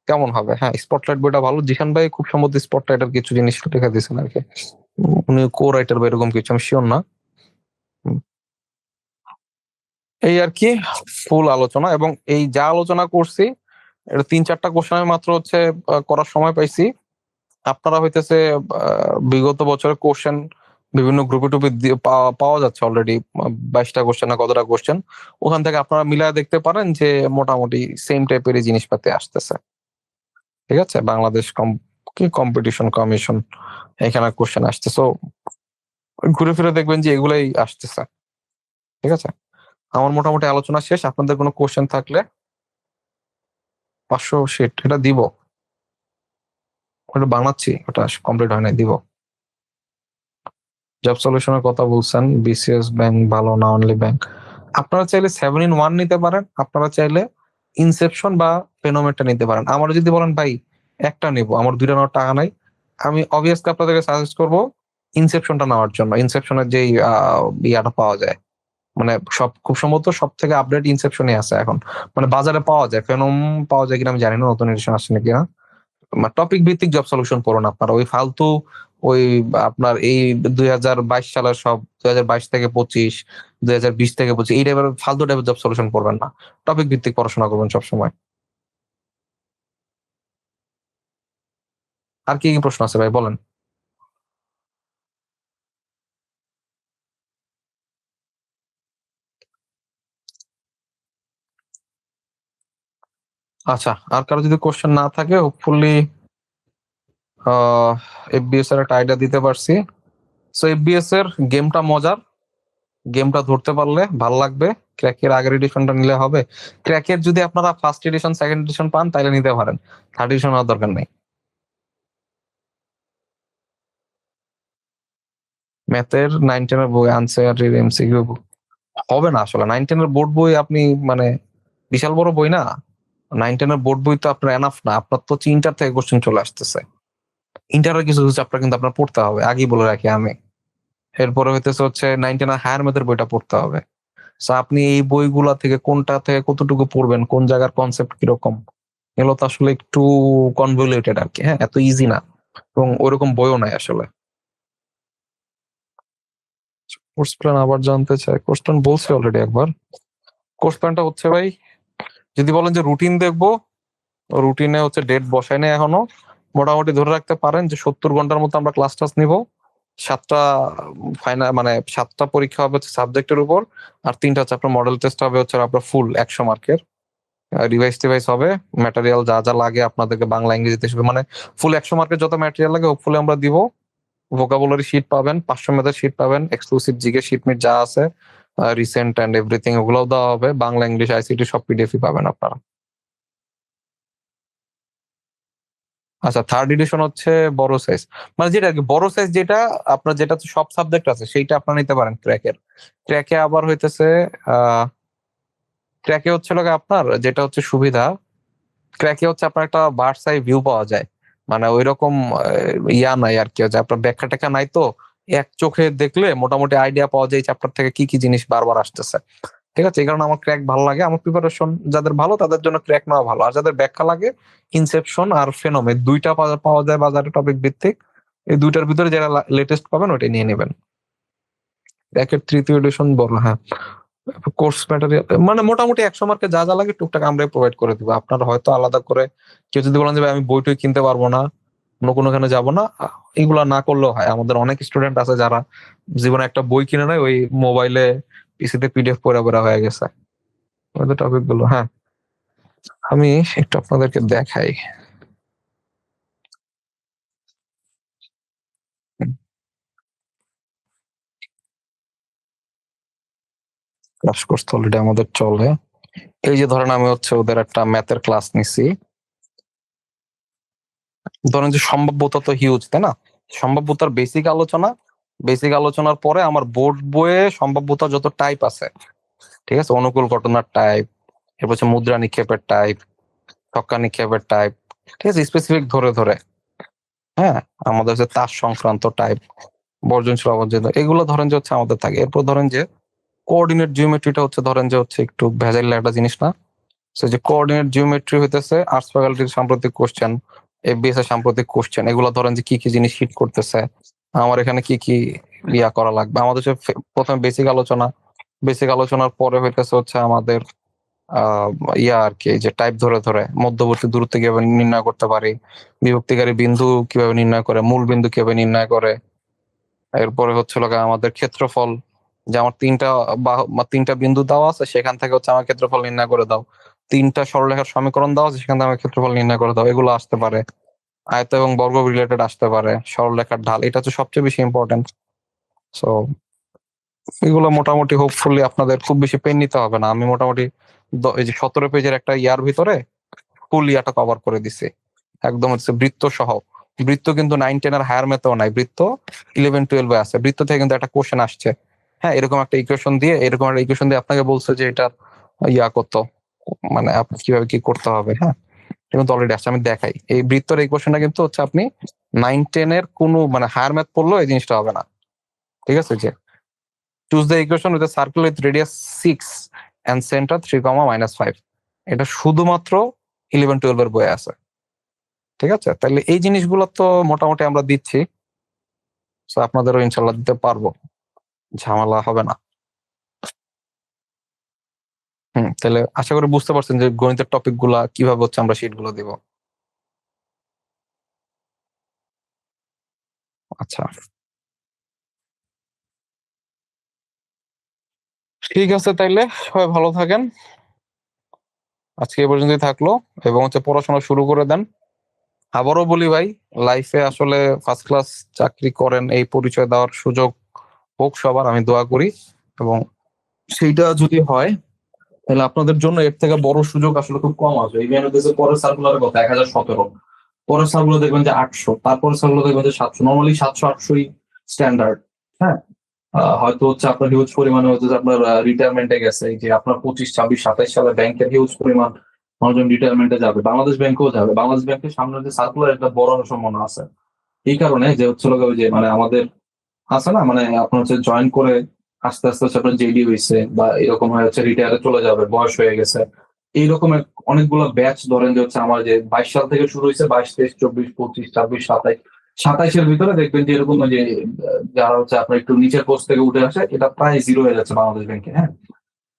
কেমন হবে। হ্যাঁ, স্পটলাইট বইটা ভালো, জিশান ভাই খুব সম্ভবত স্পটলাইটের কিছু জিনিস লেখা দিয়েছেন আর কি। উনি কো রাইটার বা এরকম কিছু, আমি শিওর না। উম, এই আর কি ফুল আলোচনা। এবং এই যা আলোচনা করছি, এটা 3-4টা কোশ্চেন আমি মাত্র হচ্ছে করার সময় পাইছি। আপনারা হইতেছে বিগত বছরের কোশ্চেন বিভিন্ন গ্রুপে টুপে পাওয়া যাচ্ছে অলরেডি, 22টা কোশ্চেন না কতটা কোশ্চেন, ওখান থেকে আপনারা মিলায় দেখতে পারেন যে মোটামুটি সেম টাইপেরই জিনিসপাতি আসতেছে। ঠিক আছে, বাংলাদেশ কি কম্পিটিশন কমিশন, এখানে কোশ্চেন আসছে। সো ঘুরে ফিরে দেখবেন যে এগুলাই আসতেছে। ঠিক আছে, আমার মোটামুটি আলোচনা শেষ। আপনাদের কোনো কোশ্চেন থাকলে 500 শিট এটা দিব, ওটা বানাচ্ছি, ওটা কমপ্লিট হয় নাই, দিব। জব সলিউশনের কথা বলছেন, বিসিএস ব্যাংক ভালো না অনলি ব্যাংক? আপনারা চাইলে 7-in-1 নিতে পারেন, আপনারা চাইলে ইনসেপশন বা ফেনোমেটটা নিতে পারেন। আমার যদি বলেন ভাই একটা নিবো, আমার দুইটা নেওয়ার টাকা নাই, আমি অবভিয়াসলি আপনাদেরকে সাজেস্ট করবো ইনসেপশনটা নেওয়ার জন্য। ইনসেপশনের যেই ইয়াটা পাওয়া যায়, মানে সব খুব সম্ভবত সব থেকে আপডেট ইনসেপশনই আছে এখন, মানে বাজারে পাওয়া যায়। ফেনোম পাওয়া যায় কিনা আমি জানি না, নতুন এডিশন আসছে নাকি না। টপিক ভিত্তিক জব সলিউশন পড়ুন আপনারা, ওই ফালতু ওই আপনার এই 2022 সালের সব 2022 থেকে 25, 2020 থেকে 25 এই টাইপের ফালতু টাইপের জব সলিউশন পড়বেন না, টপিক ভিত্তিক পড়াশোনা করবেন সবসময়। আর কি কি প্রশ্ন আছে ভাই বলেন? আচ্ছা, আর কারো যদি কোশ্চেন না থাকে, হোপফুলি আহ এফবিএস এর একটা আইডিয়া দিতে পারছি। সো এফবিএস এর গেমটা মজার, গেমটা ধরতে পারলে ভাল লাগবে। ক্র্যাকের আগের এডিশনটা নিলে হবে। ক্র্যাকের যদি আপনারা ফার্স্ট এডিশন সেকেন্ড এডিশন পান তাহলে নিতে পারেন, থার্ড এডিশন হওয়ার দরকার নেই। ম্যাথের 9-10 এর বই আনছে আর এমসিকিউ হবে না আসলে। 9-10 এর বোর্ড বই আপনি মানে বিশাল বড় বই না। 9-10 এর বোর্ড বই তো আপনার এনাফ না, আপনার তো ইন্টার থেকে কোশ্চেন চলে আসতেছে। ইন্টারের কিছু কিছু চ্যাপ্টার কিন্তু আপনার পড়তে হবে, আগেই বলে রাখি আমি। এরপরে হইতেছে হচ্ছে 9-10 এর হায়ার ম্যাথের বইটা পড়তে হবে। সো আপনি এই বইগুলা থেকে কোনটা থেকে কতটুকু পড়বেন, কোন জায়গার কনসেপ্ট কিরকম, এগুলো তো আসলে একটু কনভলিউটেড আর কি। হ্যাঁ, এত ইজি না, এবং ওরকম বইও নাই আসলে। কোর্স প্ল্যান আবার জানতে চাই? কোর্স প্ল্যান বলছি অলরেডি একবার। কোর্স প্ল্যানটা হচ্ছে ভাই, যদি বলেন যে রুটিন দেখবো, রুটিনে হচ্ছে ডেট বসাই নাই এখনো। মোটামুটি ধরে রাখতে পারেন যে 70 ঘন্টার মতো আমরা ক্লাস টাস নিব। 7টা ফাইনাল, মানে 7টা পরীক্ষা হবে হচ্ছে সাবজেক্টের উপর, আর 3টা হচ্ছে আপনার মডেল টেস্ট হবে হচ্ছে আপনার ফুল 100 মার্কের। রিভাইস টিভাইস হবে, ম্যাটেরিয়াল যা যা লাগে আপনাদেরকে বাংলা ইংরেজিতে হিসেবে, মানে ফুল 100 মার্কের যত ম্যাটেরিয়াল লাগে হোপফুলি আমরা দিব। ভোকাবুলারি শিট পাবেন, 500 মেথড শিট পাবেন, এক্সক্লুসিভ জিকে শিট মিট যা আছে, রিসেন্ট এন্ড এভরিথিং ওগুলোও দেওয়া হবে। বাংলা ইংলিশ আইসিটি সব পিডিএফই পাবেন আপনারা। আচ্ছা, থার্ড এডিশন হচ্ছে বড় সাইজ, মানে যেটা আর কি বড় সাইজ, যেটা আপনার যেটা সব সাবজেক্ট আছে সেইটা আপনারা নিতে পারেন ক্র্যাকের। ক্র্যাকে আবার হইতেছে আহ ক্র্যাকে হচ্ছে লাগে আপনার যেটা হচ্ছে সুবিধা, ক্র্যাকে হচ্ছে আপনার একটা বার্ডস আই ভিউ পাওয়া যায়। মানে ওইরকম ইয়া নাই আর কি, যে আপনার ব্যাখ্যা টেখ্যা নাই তো, এক চোখে দেখলে মোটামুটি আইডিয়া পাওয়া যায় চ্যাপ্টার থেকে কি কি জিনিস বারবার আসতেছে। ঠিক আছে, এই কারণে আমার ক্র্যাক ভালো লাগে। আমার প্রিপারেশন যাদের ভালো তাদের জন্য ক্র্যাক নেওয়া ভালো, আর যাদের ব্যাখ্যা লাগে ইনসেপশন আর ফেনোমে দুইটা পাওয়া যায় বাজারে টপিক ভিত্তিক। এই দুইটার ভিতরে যেটা লেটেস্ট পাবেন ওইটা নিয়ে নেবেন। ক্র্যাকের তৃতীয় এডিশন বড়, হ্যাঁ। কোর্স ম্যাটেরিয়াল মানে মোটামুটি 100 মার্কে যা যা লাগে টুকটাক আমরাই প্রোভাইড করে দিব। আপনার হয়তো আলাদা করে কেউ যদি বলেন যে ভাই আমি বইটই কিনতে পারবো না, অন্য কোনোখানে যাব না, এগুলা না করলেও হয়। আমাদের অনেক স্টুডেন্ট আছে যারা জীবনে একটা বই কিনে নেয়, ওই মোবাইলে পিসিতে পিডিএফ পড়া পড়া হয়ে গেছে ওই টপিক গুলো। হ্যাঁ, আমি একটু আপনাদেরকে দেখাই। ক্লাস কোর্স তো অলরেডি আমাদের চলে। এই যে ধরেন আমি হচ্ছে ওদের একটা ম্যাথের ক্লাস নিছি, ধরেন যে সম্ভাব্যতা তো হিউজ, তাই না? সম্ভাব্যতার বেসিক আলোচনার পরে আমার বোর্ড বইয়ে সম্ভাব্যতা যত টাইপ আছে, ঠিক আছে, অনুকূল ঘটনার টাইপ, এরপর হচ্ছে মুদ্রা নিক্ষেপের টাইপ, ছক্কা নিক্ষেপের টাইপ, ঠিক আছে, স্পেসিফিক ধরে ধরে। হ্যাঁ, আমাদের হচ্ছে তাস সংক্রান্ত টাইপ, বর্জনশীল অবর্জিত, এগুলো ধরেন যে হচ্ছে আমাদের থাকে। এরপর ধরেন যে কোঅর্ডিনেট জিওমেট্রিটা হচ্ছে ধরেন যে হচ্ছে একটু ভেজাইল একটা জিনিস না? সো যে কোঅর্ডিনেট জিওমেট্রি হইতেছে আর্টস ফ্যাকাল্টির সাম্প্রতিক কোশ্চেন, এফবিএস এর সাম্প্রতিক কোশ্চেন, এগুলো ধরেন যে কি কি জিনিস হিট করতেছে, আমার এখানে কি কি ইয়া করা লাগবে। আমাদের হচ্ছে প্রথমে বেসিক আলোচনা, বেসিক আলোচনার পরে হইতেছে হচ্ছে আমাদের আহ ইয়া আর কি, যে টাইপ ধরে ধরে মধ্যবর্তী দূরত্ব কিভাবে নির্ণয় করতে পারি, বিভক্তিকারী বিন্দু কিভাবে নির্ণয় করে, মূল বিন্দু কিভাবে নির্ণয় করে। এরপরে হচ্ছে লগা আমাদের ক্ষেত্রফল, যে আমার তিনটা বিন্দু দেওয়া আছে, সেখান থেকে হচ্ছে আমার ক্ষেত্রফল নির্ণয় করে দাও। তিনটা সরলরেখার সমীকরণ দেওয়া আছে, সেখান থেকে আমার ক্ষেত্রফল নির্ণয় করে দাও। এগুলো আসতে পারে। আয়ত এবং বর্গ রিলেটেড আসতে পারে, সরলরেখার ঢাল, এটা হচ্ছে সবচেয়ে বেশি ইম্পর্টেন্ট। সো এগুলো মোটামুটি হোপফুলি আপনাদের খুব বেশি পেন নিতে হবে না। আমি মোটামুটি এই যে 17 পেজের একটা ইয়ার ভিতরে ফুল ইয়াটা কভার করে দিছি, একদম হচ্ছে বৃত্ত সহ। বৃত্ত কিন্তু 9-10 এর হায়ার ম্যাথেও নাই, বৃত্ত 11-12 আছে। বৃত্ত থেকে কিন্তু একটা কোশ্চেন আসছে। হ্যাঁ, এরকম একটা ইকুয়েশন দিয়ে আপনাকে বলছে যে এটা ইয়া কত, মানে আপনি কিভাবে কি করতে হবে। হ্যাঁ, এটা কিন্তু অলরেডি আসছে, আমি দেখাই। এই বৃত্তর এই কোশ্চেনটা কিন্তু হচ্ছে আপনি 9-10 এর কোনো মানে হায়ার ম্যাথ পড়লেও এই জিনিসটা হবে না। ঠিক আছে, যে choose the equation with circle with radius 6 and centre 3, -5। এটা শুধুমাত্র 11-12 এর বইয়ে আছে। ঠিক আছে, তাহলে এই জিনিসগুলো তো মোটামুটি আমরা দিচ্ছি। So আপনাদেরও ইনশাল্লাহ দিতে পারবো, ঝামেলা হবে না। তাহলে আশা করি বুঝতে পারছেন যে গণিতের টপিক গুলা কিভাবে হচ্ছে আমরা শিট গুলো দিব। আচ্ছা, ঠিক আছে, তাইলে সবাই ভালো থাকেন। আজকে এই পর্যন্তই থাকলো, এবং হচ্ছে পড়াশোনা শুরু করে দেন। আবারও বলি ভাই, লাইফে আসলে ফার্স্ট ক্লাস চাকরি করেন এই পরিচয় দেওয়ার সুযোগ হোক সবার, আমি দোয়া করি। এবং সেইটা যদি হয়, তাহলে আপনাদের জন্য এর থেকে বড় সুযোগ আসলে খুব কম আসবে। এই বিএনএফএস এর পরের সার্কুলারের কথা 1017, পরের সার্কুলার দেখবেন যে 800, তারপরের সার্কুলার দেখবেন যে 700। নর্মালি 700-800ই স্ট্যান্ডার্ড। হ্যাঁ, হয়তো হচ্ছে আপনার হিউজ পরিমাণে হচ্ছে যে আপনার রিটায়ারমেন্টে গেছে, এই যে আপনার 25, 26, 27 সালে ব্যাংকের হিউজ পরিমাণ মানুষজন রিটায়ারমেন্টে যাবে, বাংলাদেশ ব্যাংকেও যাবে। বাংলাদেশ ব্যাংকের সামনে যে সার্কুলার, একটা বড় সম্ভাবনা আছে। এই কারণে যে হচ্ছে লোক, ওই যে মানে আমাদের আছে না, মানে আপনার হচ্ছে জয়েন করে আস্তে আস্তে হচ্ছে আপনার জেডি হয়েছে, বা এরকম হয়ে হচ্ছে রিটায়ারে চলে যাবে, বয়স হয়ে গেছে। এই রকমের অনেকগুলো ব্যাচ ধরেন যে হচ্ছে আমার যে 22 সাল থেকে শুরু হয়েছে, 22, 23, 24, 25, 26, 27, 27-এর ভিতরে দেখবেন যে এরকম যে যারা হচ্ছে আপনার একটু নিচের পোস্ট থেকে উঠে আসে, এটা প্রায় জিরো হয়ে যাচ্ছে বাংলাদেশ ব্যাংকে। হ্যাঁ,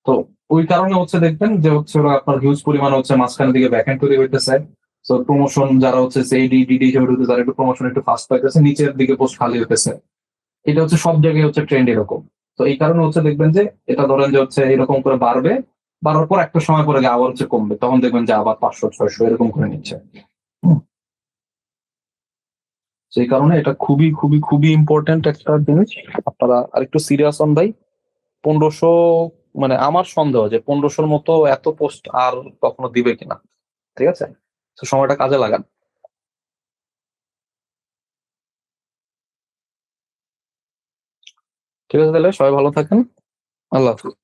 তো ওই কারণে হচ্ছে দেখবেন যে হচ্ছে ওরা আপনার হিউজ পরিমাণ হচ্ছে মাঝখানের দিকে ভ্যাকেন্ট তৈরি হইতেছে। তো প্রমোশন যারা হচ্ছে সিডি ডিডি হিসেবে ঢুকতেছে, তারা একটু প্রমোশন একটু ফাস্ট পাইতেছে, নিচের দিকে পোস্ট খালি হইতেছে। এটা হচ্ছে সব জায়গায় হচ্ছে ট্রেন্ড এরকম। তো এই কারণে হচ্ছে দেখবেন যে এটা ধরেন যে হচ্ছে এরকম করে বাড়বে, বাড়ার পর একটা সময় পরে গিয়ে আবার হচ্ছে কমবে, তখন দেখবেন যে আবার 500-600 এরকম করে নিচ্ছে। হুম, সেই কারণে এটা খুবই খুবই খুবই ইম্পর্টেন্ট একটা জিনিস। আপনারা আরেকটু সিরিয়াস হন ভাই। 1500, মানে আমার সন্দেহ যে 1500-র মতো এত পোস্ট আর কখনো দিবে কিনা। ঠিক আছে, তো সময়টা কাজে লাগান। ঠিক আছে, তাহলে সবাই ভালো থাকেন। আল্লাহ হাফিজ।